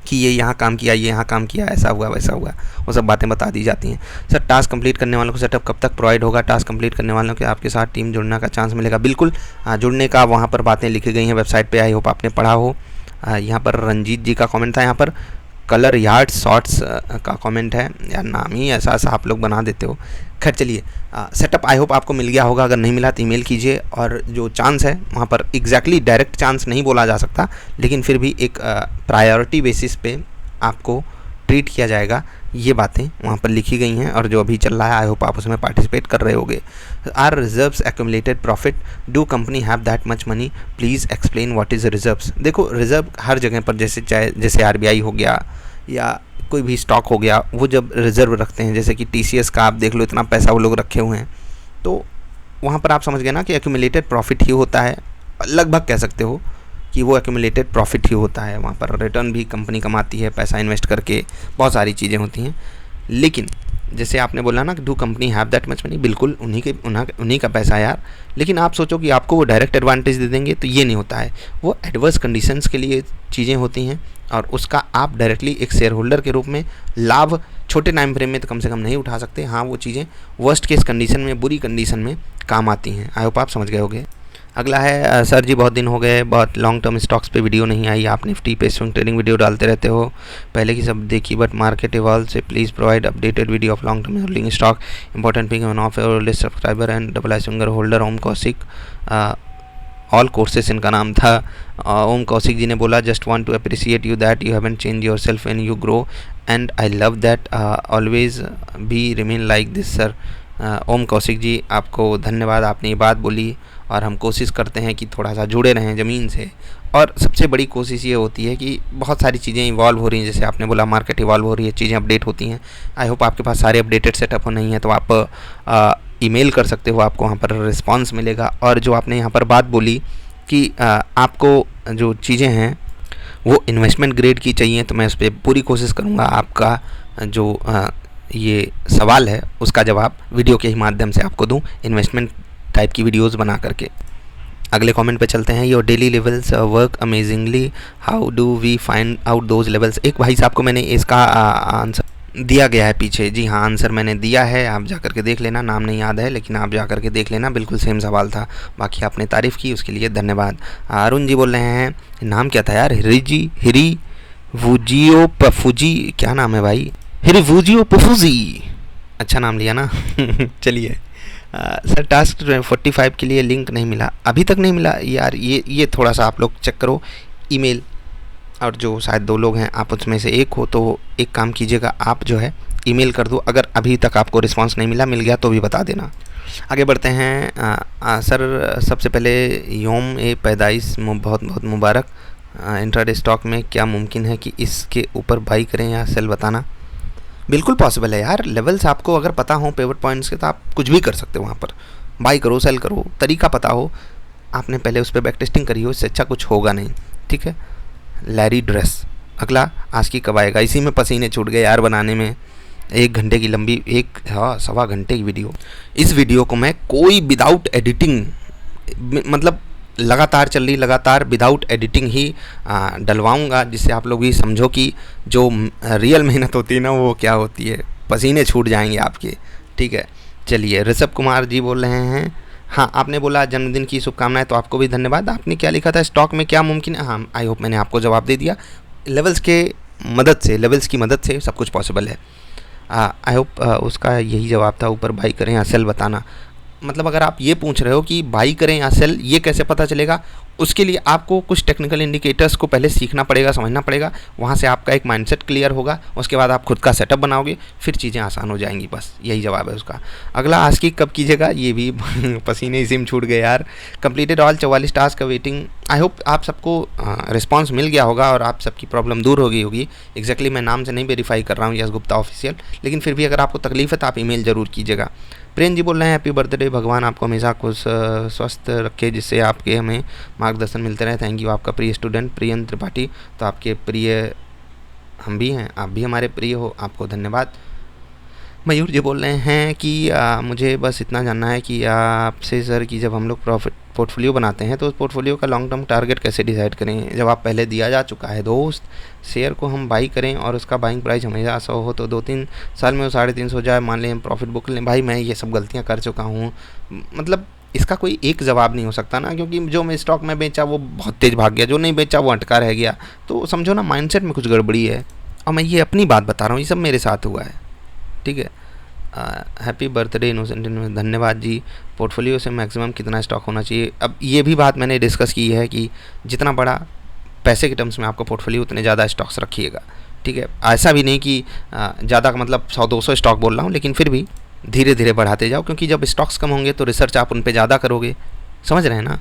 कि ये यहाँ काम किया, ये यहाँ काम किया, ऐसा हुआ, वैसा हुआ, वो सब बातें बता दी जाती हैं। सर, टास्क कंप्लीट करने वालों को सेटअप कब तक प्रोवाइड होगा? टास्क कंप्लीट करने वालों के आपके साथ टीम जुड़ने का चांस मिलेगा? बिल्कुल, जुड़ने का वहाँ पर बातें लिखी गई हैं वेबसाइट पे, आई होप आपने पढ़ा हो। यहाँ पर रंजीत जी का कमेंट था, यहाँ पर कलर यार्ड शॉर्ट्स का कमेंट है। यार, नाम ही ऐसा आप लोग बना देते हो। खैर चलिए, सेटअप आई होप आपको मिल गया होगा। अगर नहीं मिला तो ईमेल कीजिए, और जो चांस है वहाँ पर एग्जैक्टली डायरेक्ट चांस नहीं बोला जा सकता, लेकिन फिर भी एक प्रायोरिटी बेसिस पे आपको ट्रीट किया जाएगा। ये बातें वहाँ पर लिखी गई हैं, और जो अभी चल रहा है आई होप आप उसमें पार्टिसिपेट कर रहे होगे। Are reserves accumulated profit? Do company have that much money? Please explain what is reserves. देखो, रिजर्व हर जगह पर, जैसे RBI हो गया या कोई भी स्टॉक हो गया, वो जब रिजर्व रखते हैं, जैसे कि TCS का आप देख लो, इतना पैसा वो लोग रखे हुए हैं, तो वहाँ पर आप समझ गए ना कि एक्यूमुलेटेड प्रॉफिट ही होता है। लगभग कह सकते हो कि वो एक्यूमुलेटेड प्रॉफिट ही होता है। वहाँ पर रिटर्न भी कंपनी कमाती है, पैसा इन्वेस्ट करके, बहुत सारी चीज़ें होती हैं। लेकिन जैसे आपने बोला ना कि do company have that much money, बिल्कुल उन्हीं का पैसा है यार। लेकिन आप सोचो कि आपको वो डायरेक्ट एडवांटेज दे देंगे, तो ये नहीं होता है। वो एडवर्स कंडीशंस के लिए चीज़ें होती हैं, और उसका आप डायरेक्टली एक शेयर होल्डर के रूप में लाभ छोटे टाइम फ्रेम में तो कम से कम नहीं उठा सकते। हाँ, वो चीज़ें वर्स्ट केस कंडीशन में, बुरी कंडीशन में काम आती हैं। आई होप आप समझ गए होंगे। अगला है, सर जी बहुत दिन हो गए, बहुत लॉन्ग टर्म स्टॉक्स पे वीडियो नहीं आई। आप निफ्टी पे स्विंग ट्रेडिंग वीडियो डालते रहते हो, पहले की सब देखी, बट मार्केट इवॉल्व से please provide updated video of long term holding stock. Important pick one of your list subscriber and double I swinger holder Om Kaushik. All courses इनका नाम था। ओम कौशिक जी ने बोला just want to appreciate you that you haven't change your self and you grow and I love that always be remain like this sir. Om Kaushik ji आपको धन्यवाद, आपने ये बात बोली और हम कोशिश करते हैं कि थोड़ा सा जुड़े रहें ज़मीन से। और सबसे बड़ी कोशिश ये होती है कि बहुत सारी चीज़ें इवॉल्व हो रही हैं, जैसे आपने बोला मार्केट इवॉल्व हो रही है, चीज़ें अपडेट होती हैं। आई होप आपके पास सारे अपडेटेड सेटअप नहीं है तो आप ईमेल कर सकते हो, आपको वहाँ पर रिस्पांस मिलेगा। और जो आपने यहाँ पर बात बोली कि आपको जो चीज़ें हैं वो इन्वेस्टमेंट ग्रेड की चाहिए, तो मैं उस पर पूरी कोशिश करूँगा आपका जो ये सवाल है उसका जवाब वीडियो के ही माध्यम से आपको दूँ, इन्वेस्टमेंट टाइप की वीडियोस बना करके। अगले कमेंट पे चलते हैं। Your daily levels work amazingly, how do we find out those levels. एक भाई साहब को मैंने इसका आंसर दिया गया है पीछे, जी हाँ आंसर मैंने दिया है, आप जा करके देख लेना, नाम नहीं याद है लेकिन आप जा करके देख लेना, बिल्कुल सेम सवाल था। बाकी आपने तारीफ़ की उसके लिए धन्यवाद। अरुण जी बोल रहे हैं, नाम क्या था यार, हिरी वूजियो पफूजी, क्या नाम है भाई, हिरी वूजियो पफूजी, अच्छा नाम लिया ना चलिए। सर टास्क 45 के लिए लिंक नहीं मिला, अभी तक नहीं मिला यार, ये थोड़ा सा आप लोग चेक करो ईमेल, और जो शायद 2 लोग हैं आप उसमें से एक हो, तो एक काम कीजिएगा, आप जो है ईमेल कर दो, अगर अभी तक आपको रिस्पांस नहीं मिला, मिल गया तो भी बता देना। आगे बढ़ते हैं। सर सबसे पहले योम ए पैदाइश बहुत बहुत मुबारक। इंट्राडे स्टॉक में क्या मुमकिन है कि इसके ऊपर बाई करें या सेल, बताना। बिल्कुल पॉसिबल है यार, लेवल्स आपको अगर पता हो पिवट पॉइंट्स के तो आप कुछ भी कर सकते हो, वहाँ पर बाई करो सेल करो, तरीका पता हो, आपने पहले उस पर बैक टेस्टिंग करी हो, इससे अच्छा कुछ होगा नहीं, ठीक है। लैरी ड्रेस अगला आज की कब आएगा, इसी में पसीने छूट गए यार बनाने में, 1 घंटे की लंबी, 1.25 घंटे की वीडियो। इस वीडियो को मैं कोई विदाउट एडिटिंग, मतलब लगातार चल रही, लगातार विदाउट एडिटिंग ही डलवाऊंगा, जिससे आप लोग भी समझो कि जो रियल मेहनत होती है ना वो क्या होती है, पसीने छूट जाएंगे आपके, ठीक है। चलिए ऋषभ कुमार जी बोल रहे हैं, हाँ आपने बोला जन्मदिन की शुभकामनाएं, तो आपको भी धन्यवाद। आपने क्या लिखा था, स्टॉक में क्या मुमकिन है, हाँ आई होप मैंने आपको जवाब दे दिया। लेवल्स की मदद से सब कुछ पॉसिबल है। आई होप उसका यही जवाब था, ऊपर बाई करें या सेल बताना। मतलब अगर आप ये पूछ रहे हो कि बाई करें या सेल, ये कैसे पता चलेगा, उसके लिए आपको कुछ टेक्निकल इंडिकेटर्स को पहले सीखना पड़ेगा, समझना पड़ेगा, वहाँ से आपका एक माइंडसेट क्लियर होगा, उसके बाद आप खुद का सेटअप बनाओगे, फिर चीज़ें आसान हो जाएंगी, बस यही जवाब है उसका। अगला आज की कब कीजिएगा, ये भी पसीने इसी में छूट गए यार। कंप्लीटेड ऑल 44 टास्क का वेटिंग। आई होप आप सबको रिस्पॉन्स मिल गया होगा और आप सबकी प्रॉब्लम दूर हो गई होगी। एग्जैक्टली मैं नाम से नहीं वेरीफाई कर रहा हूँ यश गुप्ता ऑफिशियल, लेकिन फिर भी अगर आपको तकलीफ है तो आप ईमेल ज़रूर कीजिएगा। प्रेम जी बोल रहे हैं, हैप्पी बर्थडे, भगवान आपको हमेशा खुश स्वस्थ रखे, जिससे आपके हमें मार्गदर्शन मिलते रहे। Thank you. आपका प्रिय स्टूडेंट प्रियन त्रिपाठी, तो आपके प्रिय हम भी हैं, आप भी हमारे प्रिय हो, आपको धन्यवाद। मयूर जी बोल रहे हैं कि मुझे बस इतना जानना है कि आपसे सर कि जब हम लोग पोर्टफोलियो बनाते हैं तो उस पोर्टफोलियो का लॉन्ग टर्म टारगेट कैसे डिसाइड करें। जवाब पहले दिया जा चुका है दोस्त। शेयर को हम बाई करें और उसका बाइंग प्राइस हमेशा 100 हो तो 2-3 साल में वो 350 हो जाए, मान लें हम प्रॉफिट बुक लें। भाई मैं ये सब गलतियाँ कर चुका हूँ, मतलब इसका कोई एक जवाब नहीं हो सकता ना, क्योंकि जो मैं स्टॉक में बेचा वो बहुत तेज़ भाग गया, जो नहीं बेचा वो अटका रह गया। तो समझो ना माइंडसेट में कुछ गड़बड़ी है, और मैं ये अपनी बात बता रहा हूँ, ये सब मेरे साथ हुआ है, ठीक है। हैप्पी बर्थडे इनोसेंट, धन्यवाद जी। पोर्टफोलियो से मैक्सिमम कितना स्टॉक होना चाहिए। अब ये भी बात मैंने डिस्कस की है कि जितना बड़ा पैसे के टर्म्स में आपका पोर्टफोलियो उतने ज़्यादा स्टॉक्स रखिएगा, ठीक है। ऐसा भी नहीं कि ज़्यादा का मतलब 100-200 स्टॉक बोल रहा हूँ, लेकिन फिर भी धीरे धीरे बढ़ाते जाओ, क्योंकि जब स्टॉक्स कम होंगे तो रिसर्च आप उन पर ज़्यादा करोगे, समझ रहे हैं ना।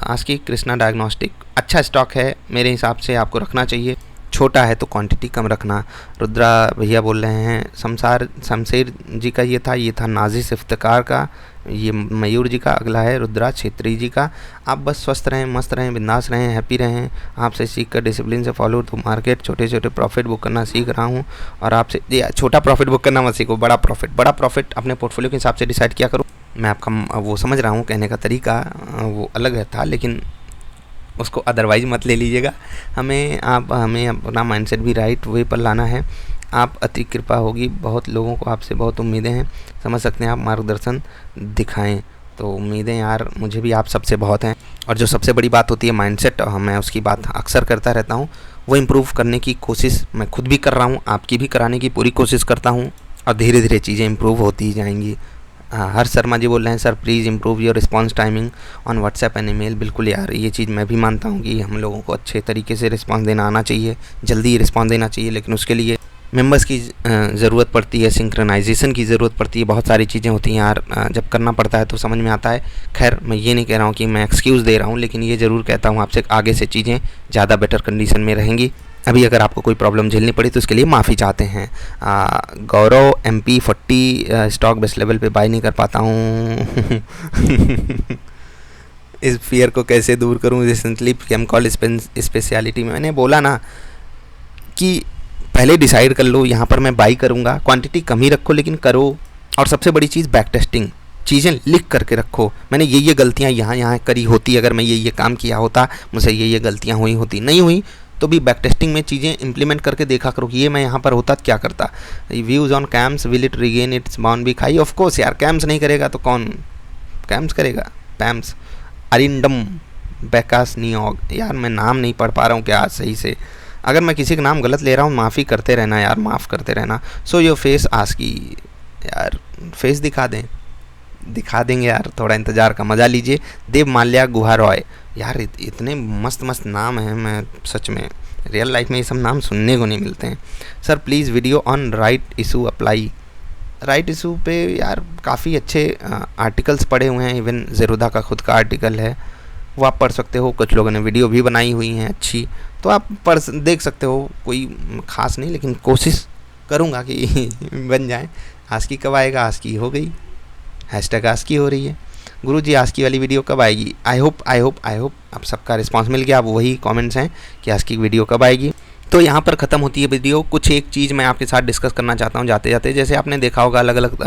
आज की कृष्णा डायग्नोस्टिक अच्छा स्टॉक है, मेरे हिसाब से आपको रखना चाहिए, छोटा है तो क्वांटिटी कम रखना। रुद्रा भैया बोल रहे हैं, शमशेर जी का ये था नाजिस इफ्तिकार का, ये मयूर जी का अगला है रुद्रा छेत्री जी का। आप बस स्वस्थ रहें, मस्त रहें, बिंदास रहें, हैप्पी रहें। आपसे सीख कर डिसिप्लिन से फॉलो टू मार्केट, छोटे छोटे प्रॉफिट बुक करना सीख रहा हूँ, और आपसे ये छोटा प्रॉफिट बुक करना मत सीखो, बड़ा प्रॉफिट अपने पोर्टफोलियो के हिसाब से डिसाइड किया करो। मैं आपका वो समझ रहा हूँ, कहने का तरीका वो अलग था, लेकिन उसको अदरवाइज मत ले लीजिएगा। हमें अपना माइंडसेट भी राइट वे पर लाना है। आप अति कृपा होगी, बहुत लोगों को आपसे बहुत उम्मीदें हैं, समझ सकते हैं, आप मार्गदर्शन दिखाएं। तो उम्मीदें यार मुझे भी आप सबसे बहुत हैं, और जो सबसे बड़ी बात होती है माइंडसेट, मैं उसकी बात अक्सर करता रहता हूँ, वो इम्प्रूव करने की कोशिश मैं खुद भी कर रहा हूँ, आपकी भी कराने की पूरी कोशिश करता हूँ, और धीरे धीरे चीज़ें इम्प्रूव होती ही जाएंगी। हर्ष शर्मा जी बोल रहे हैं sir please improve your response timing on WhatsApp and email. बिल्कुल यार, ये चीज़ मैं भी मानता हूँ कि हम लोगों को अच्छे तरीके से रिस्पांस देना आना चाहिए, जल्दी रिस्पांस देना चाहिए, लेकिन उसके लिए मेंबर्स की ज़रूरत पड़ती है, सिंक्रोनाइजेशन की ज़रूरत पड़ती है, बहुत सारी चीज़ें होती हैं यार। जब करना पड़ता है तो समझ में आता है। खैर, मैं ये नहीं कह रहा हूँ कि मैं एक्सक्यूज़ दे रहा हूँ, लेकिन ये ज़रूर कहता हूँ आपसे आगे से चीज़ें ज़्यादा बेटर कंडीशन में रहेंगी। अभी अगर आपको कोई प्रॉब्लम झेलनी पड़ी तो उसके लिए माफ़ी चाहते हैं। गौरव MP40 स्टॉक बेस्ट लेवल पे बाय नहीं कर पाता हूँ। इस फियर को कैसे दूर करूँ? रिसेंटली कैम कॉल स्पेशलिटी में मैंने बोला ना कि पहले डिसाइड कर लो, यहाँ पर मैं बाई करूँगा, क्वांटिटी कम ही रखो लेकिन करो। और सबसे बड़ी चीज़ बैक टेस्टिंग, चीज़ें लिख करके रखो। मैंने ये गलतियाँ यहाँ करी होती, अगर मैं ये काम किया होता, मुझसे ये गलतियाँ हुई होती, नहीं हुई तो भी बैक टेस्टिंग में चीज़ें इंप्लीमेंट करके देखा करो कि ये मैं यहाँ पर होता क्या करता। Views on CAMS, will it regain its bound be खाई? ऑफ कोर्स यार, कैम्स नहीं करेगा तो कौन कैम्स करेगा? पैम्स अरिंडम बैकास नियोग, यार मैं नाम नहीं पढ़ पा रहा हूँ क्या सही से। अगर मैं किसी का नाम गलत ले रहा हूँ माफ़ी करते रहना यार, माफ़ करते रहना। सो योर फेस आस्की, यार फेस दिखा देंगे यार, थोड़ा इंतज़ार का मज़ा लीजिए। देव माल्या गुहा रॉय, यार इतने मस्त मस्त नाम हैं, मैं सच में रियल लाइफ में ये सब नाम सुनने को नहीं मिलते हैं। Sir please video on right issue apply. Right issue पे यार काफ़ी अच्छे आर्टिकल्स पढ़े हुए हैं, इवन ज़ेरोधा का खुद का आर्टिकल है, वो आप पढ़ सकते हो। कुछ लोगों ने वीडियो भी बनाई हुई हैं अच्छी, तो आप देख सकते हो। कोई ख़ास नहीं, लेकिन कोशिश करूँगा कि बन जाए। आस्की कब आएगा? आस्की हो गई, हैशटैग आस्की हो रही है। गुरुजी आस्की वाली वीडियो कब आएगी? आई होप आप सबका रिस्पांस मिल गया। अब वही कमेंट्स हैं कि आस्की की वीडियो कब आएगी। तो यहाँ पर ख़त्म होती है वीडियो। कुछ एक चीज़ मैं आपके साथ डिस्कस करना चाहता हूँ जाते जाते। जैसे आपने देखा होगा अलग अलग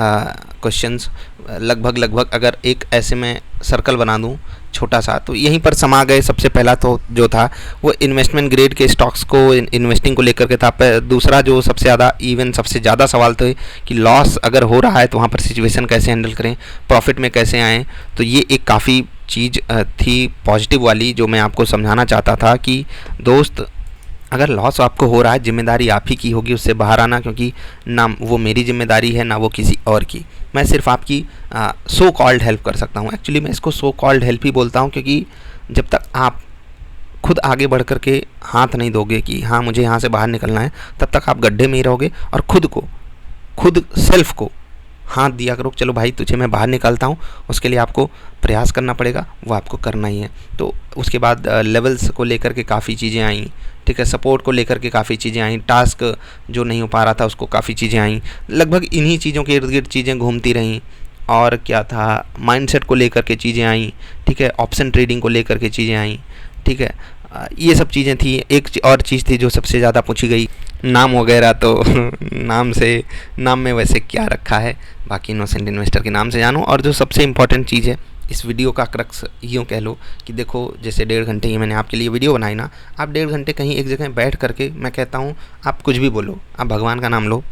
क्वेश्चंस, लगभग अगर एक ऐसे में सर्कल बना दूँ छोटा सा, तो यहीं पर समा गए। सबसे पहला तो जो था वो इन्वेस्टमेंट ग्रेड के स्टॉक्स को, इन्वेस्टिंग को लेकर के था। दूसरा जो सबसे ज़्यादा सवाल थे कि लॉस अगर हो रहा है तो वहाँ पर सिचुएशन कैसे हैंडल करें, प्रॉफिट में कैसे आएँ। तो ये एक काफ़ी चीज़ थी पॉजिटिव वाली, जो मैं आपको समझाना चाहता था कि दोस्त अगर लॉस आपको हो रहा है, जिम्मेदारी आप ही की होगी उससे बाहर आना, क्योंकि ना वो मेरी जिम्मेदारी है ना वो किसी और की। मैं सिर्फ आपकी सो कॉल्ड हेल्प कर सकता हूँ। एक्चुअली मैं इसको सो कॉल्ड हेल्प ही बोलता हूँ, क्योंकि जब तक आप खुद आगे बढ़ कर के हाथ नहीं दोगे कि हाँ मुझे यहाँ से बाहर निकलना है, तब तक आप गड्ढे में ही रहोगे। और खुद सेल्फ को हाथ दिया करो, चलो भाई तुझे मैं बाहर निकालता हूँ। उसके लिए आपको प्रयास करना पड़ेगा, वो आपको करना ही है। तो उसके बाद लेवल्स को लेकर के काफ़ी चीज़ें आई, ठीक है, सपोर्ट को लेकर के काफ़ी चीज़ें आई, टास्क जो नहीं हो पा रहा था उसको काफ़ी चीज़ें आई। लगभग इन्हीं चीज़ों के इर्द गिर्द चीज़ें घूमती रहीं। और क्या था, माइंडसेट को लेकर के चीज़ें आई, ठीक है, ऑप्शन ट्रेडिंग को लेकर के चीज़ें आई, ठीक है। ये सब चीज़ें थी। एक और चीज़ थी जो सबसे ज़्यादा पूछी गई, नाम वगैरह। तो नाम में वैसे क्या रखा है, बाकी इनोसेंट इन्वेस्टर के नाम से जानो। और जो सबसे इम्पॉर्टेंट चीज़ है, इस वीडियो का क्रक्स यूँ कह लो कि देखो जैसे 1.5 घंटे की मैंने आपके लिए वीडियो बनाई ना, आप 1.5 घंटे कहीं एक जगह बैठ करके, मैं कहता हूँ आप कुछ भी बोलो, आप भगवान का नाम लो,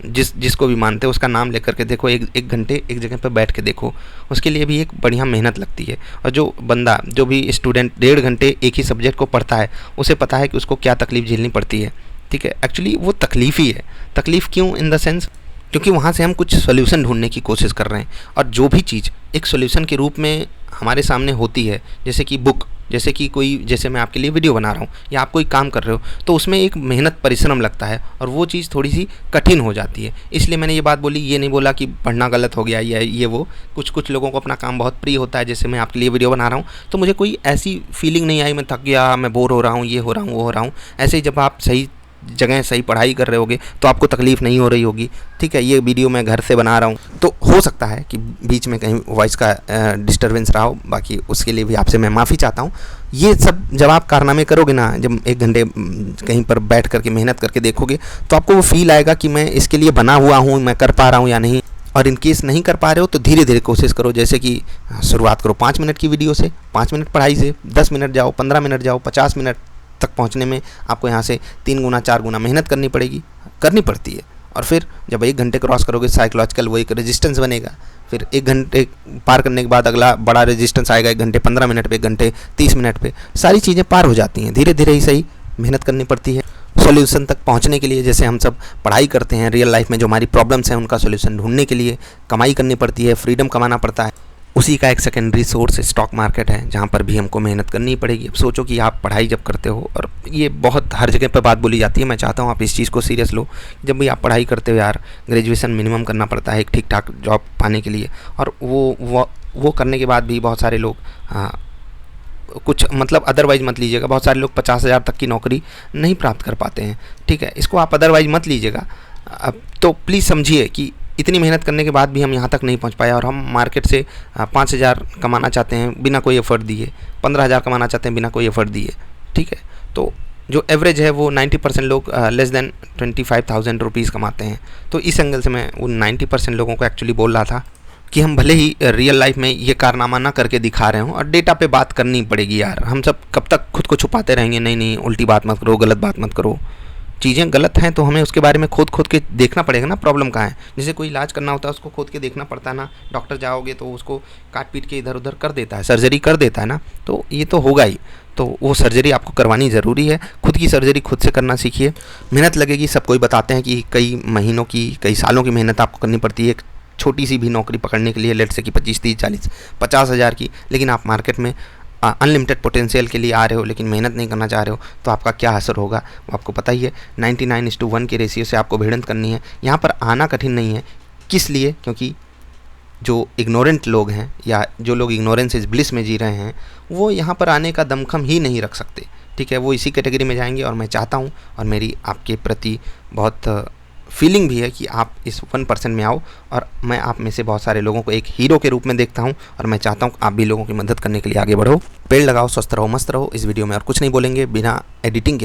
जिसको भी मानते हो उसका नाम लेकर के देखो, एक घंटे एक जगह पर बैठ के देखो। उसके लिए भी एक बढ़िया मेहनत लगती है। और जो भी स्टूडेंट 1.5 घंटे एक ही सब्जेक्ट को पढ़ता है, उसे पता है कि उसको क्या तकलीफ़ झेलनी पड़ती है, ठीक है। एक्चुअली वो तकलीफ़ ही है। तकलीफ़ क्यों? इन द सेंस क्योंकि वहाँ से हम कुछ सॉल्यूशन ढूंढने की कोशिश कर रहे हैं। और जो भी चीज़ एक सॉल्यूशन के रूप में हमारे सामने होती है, जैसे कि बुक, जैसे कि जैसे मैं आपके लिए वीडियो बना रहा हूँ या आप कोई काम कर रहे हो, तो उसमें एक मेहनत परिश्रम लगता है और वो चीज़ थोड़ी सी कठिन हो जाती है। इसलिए मैंने ये बात बोली, ये नहीं बोला कि पढ़ना गलत हो गया या ये वो। कुछ लोगों को अपना काम बहुत प्रिय होता है, जैसे मैं आपके लिए वीडियो बना रहा हूँ तो मुझे कोई ऐसी फीलिंग नहीं आई मैं थक गया, मैं बोर हो रहा हूँ, ये हो रहा हूँ, वो हो रहा हूँ। ऐसे ही जब आप सही जगह सही पढ़ाई कर रहे होगे तो आपको तकलीफ़ नहीं हो रही होगी, ठीक है। ये वीडियो मैं घर से बना रहा हूँ, तो हो सकता है कि बीच में कहीं वॉइस का डिस्टर्बेंस रहा हो, बाकी उसके लिए भी आपसे मैं माफ़ी चाहता हूँ। ये सब जब आप कारनामे करोगे ना, जब 1 घंटे कहीं पर बैठ करके मेहनत करके देखोगे, तो आपको वो फील आएगा कि मैं इसके लिए बना हुआ हूँ, मैं कर पा रहा हूँ या नहीं। और इन केस नहीं कर पा रहे हो तो धीरे धीरे कोशिश करो। जैसे कि शुरुआत करो 5 मिनट की वीडियो से, 5 मिनट पढ़ाई से, 10 मिनट जाओ, 15 मिनट जाओ, 50 मिनट तक पहुंचने में आपको यहाँ से 3 गुना 4 गुना मेहनत करनी पड़ती है। और फिर जब 1 घंटे क्रॉस करोगे, साइकोलॉजिकल वो एक रेजिस्टेंस बनेगा। फिर 1 घंटे पार करने के बाद अगला बड़ा रेजिस्टेंस आएगा, 1 घंटे 15 मिनट पे, 1 घंटे 30 मिनट पे। सारी चीज़ें पार हो जाती हैं, धीरे धीरे ही सही मेहनत करनी पड़ती है। सॉल्यूशन तक पहुंचने के लिए, जैसे हम सब पढ़ाई करते हैं, रियल लाइफ में जो हमारी प्रॉब्लम्स हैं उनका सॉल्यूशन ढूंढने के लिए कमाई करनी पड़ती है, फ्रीडम कमाना पड़ता है। उसी का एक सेकेंडरी सोर्स स्टॉक मार्केट है, जहाँ पर भी हमको मेहनत करनी पड़ेगी। अब सोचो कि आप पढ़ाई जब करते हो, और ये बहुत हर जगह पर बात बोली जाती है, मैं चाहता हूँ आप इस चीज़ को सीरियस लो। जब भी आप पढ़ाई करते हो यार, ग्रेजुएशन मिनिमम करना पड़ता है एक ठीक ठाक जॉब पाने के लिए, और वो करने के बाद भी बहुत सारे लोग कुछ मतलब अदरवाइज मत लीजिएगा, बहुत सारे लोग 50,000 तक की नौकरी नहीं प्राप्त कर पाते हैं, ठीक है। इसको आप अदरवाइज मत लीजिएगा। अब तो प्लीज़ समझिए कि इतनी मेहनत करने के बाद भी हम यहाँ तक नहीं पहुँच पाए, और हम मार्केट से 5,000 कमाना चाहते हैं बिना कोई एफर्ट दिए, 15,000 कमाना चाहते हैं बिना कोई एफर्ट दिए, ठीक है। तो जो एवरेज है वो 90% लोग लेस देन 25,000 रुपीज़ कमाते हैं। तो इस एंगल से मैं उन 90% लोगों को एक्चुअली बोल रहा था कि हम भले ही रियल लाइफ में ये कारनामा ना करके दिखा रहे हों, और डेटा पे बात करनी पड़ेगी यार। हम सब कब तक खुद को छुपाते रहेंगे, नहीं नहीं उल्टी बात मत करो, गलत बात मत करो। चीज़ें गलत हैं तो हमें उसके बारे में खोद के देखना पड़ेगा ना, प्रॉब्लम कहाँ है। जैसे कोई इलाज करना होता है उसको खोद के देखना पड़ता है ना। डॉक्टर जाओगे तो उसको काट पीट के इधर उधर कर देता है, सर्जरी कर देता है ना, तो ये तो होगा ही। तो वो सर्जरी आपको करवानी ज़रूरी है। खुद की सर्जरी खुद से करना सीखिए। मेहनत लगेगी, सब कोई बताते हैं कि कई महीनों की, कई सालों की मेहनत आपको करनी पड़ती है एक छोटी सी भी नौकरी पकड़ने के लिए, लेट से कि 25, 30, 40, 50,000 की। लेकिन आप मार्केट में अनलिमिटेड पोटेंशियल के लिए आ रहे हो लेकिन मेहनत नहीं करना चाह रहे हो, तो आपका क्या असर होगा वो आपको पता ही है। 99:1 के रेशियो से आपको भिड़ंत करनी है। यहाँ पर आना कठिन नहीं है। किस लिए? क्योंकि जो इग्नोरेंट लोग हैं, या जो लोग इग्नोरेंस इज ब्लिस में जी रहे हैं, वो यहाँ पर आने का दमखम ही नहीं रख सकते, ठीक है। वो इसी कैटेगरी में जाएंगे, और मैं चाहता हूँ, और मेरी आपके प्रति बहुत फीलिंग भी है कि आप इस 1% में आओ, और मैं आप में से बहुत सारे लोगों को एक हीरो के रूप में देखता हूँ, और मैं चाहता हूँ आप भी लोगों की मदद करने के लिए आगे बढ़ो। पेड़ लगाओ, स्वस्थ रहो, मस्त रहो। इस वीडियो में और कुछ नहीं बोलेंगे। बिना एडिटिंग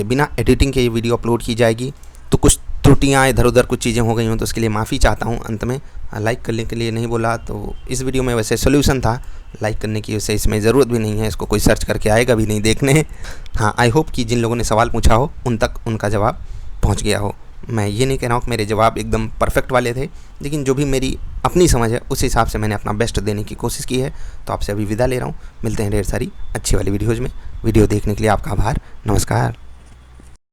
के ये वीडियो अपलोड की जाएगी, तो कुछ त्रुटियाँ इधर उधर कुछ चीज़ें हो गई हों तो उसके लिए माफ़ी चाहता हूँ। अंत में लाइक करने के लिए नहीं बोला, तो इस वीडियो में वैसे सोल्यूशन था लाइक करने की, वैसे इसमें ज़रूरत भी नहीं है, इसको कोई सर्च करके आएगा भी नहीं देखने। हाँ, आई होप कि जिन लोगों ने सवाल पूछा हो उन तक उनका जवाब पहुँच गया हो। मैं ये नहीं कह रहा हूँ कि मेरे जवाब एकदम परफेक्ट वाले थे, लेकिन जो भी मेरी अपनी समझ है उस हिसाब से मैंने अपना बेस्ट देने की कोशिश की है। तो आपसे अभी विदा ले रहा हूँ। मिलते हैं ढेर सारी अच्छी वाली वीडियोज़ में। वीडियो देखने के लिए आपका आभार। नमस्कार।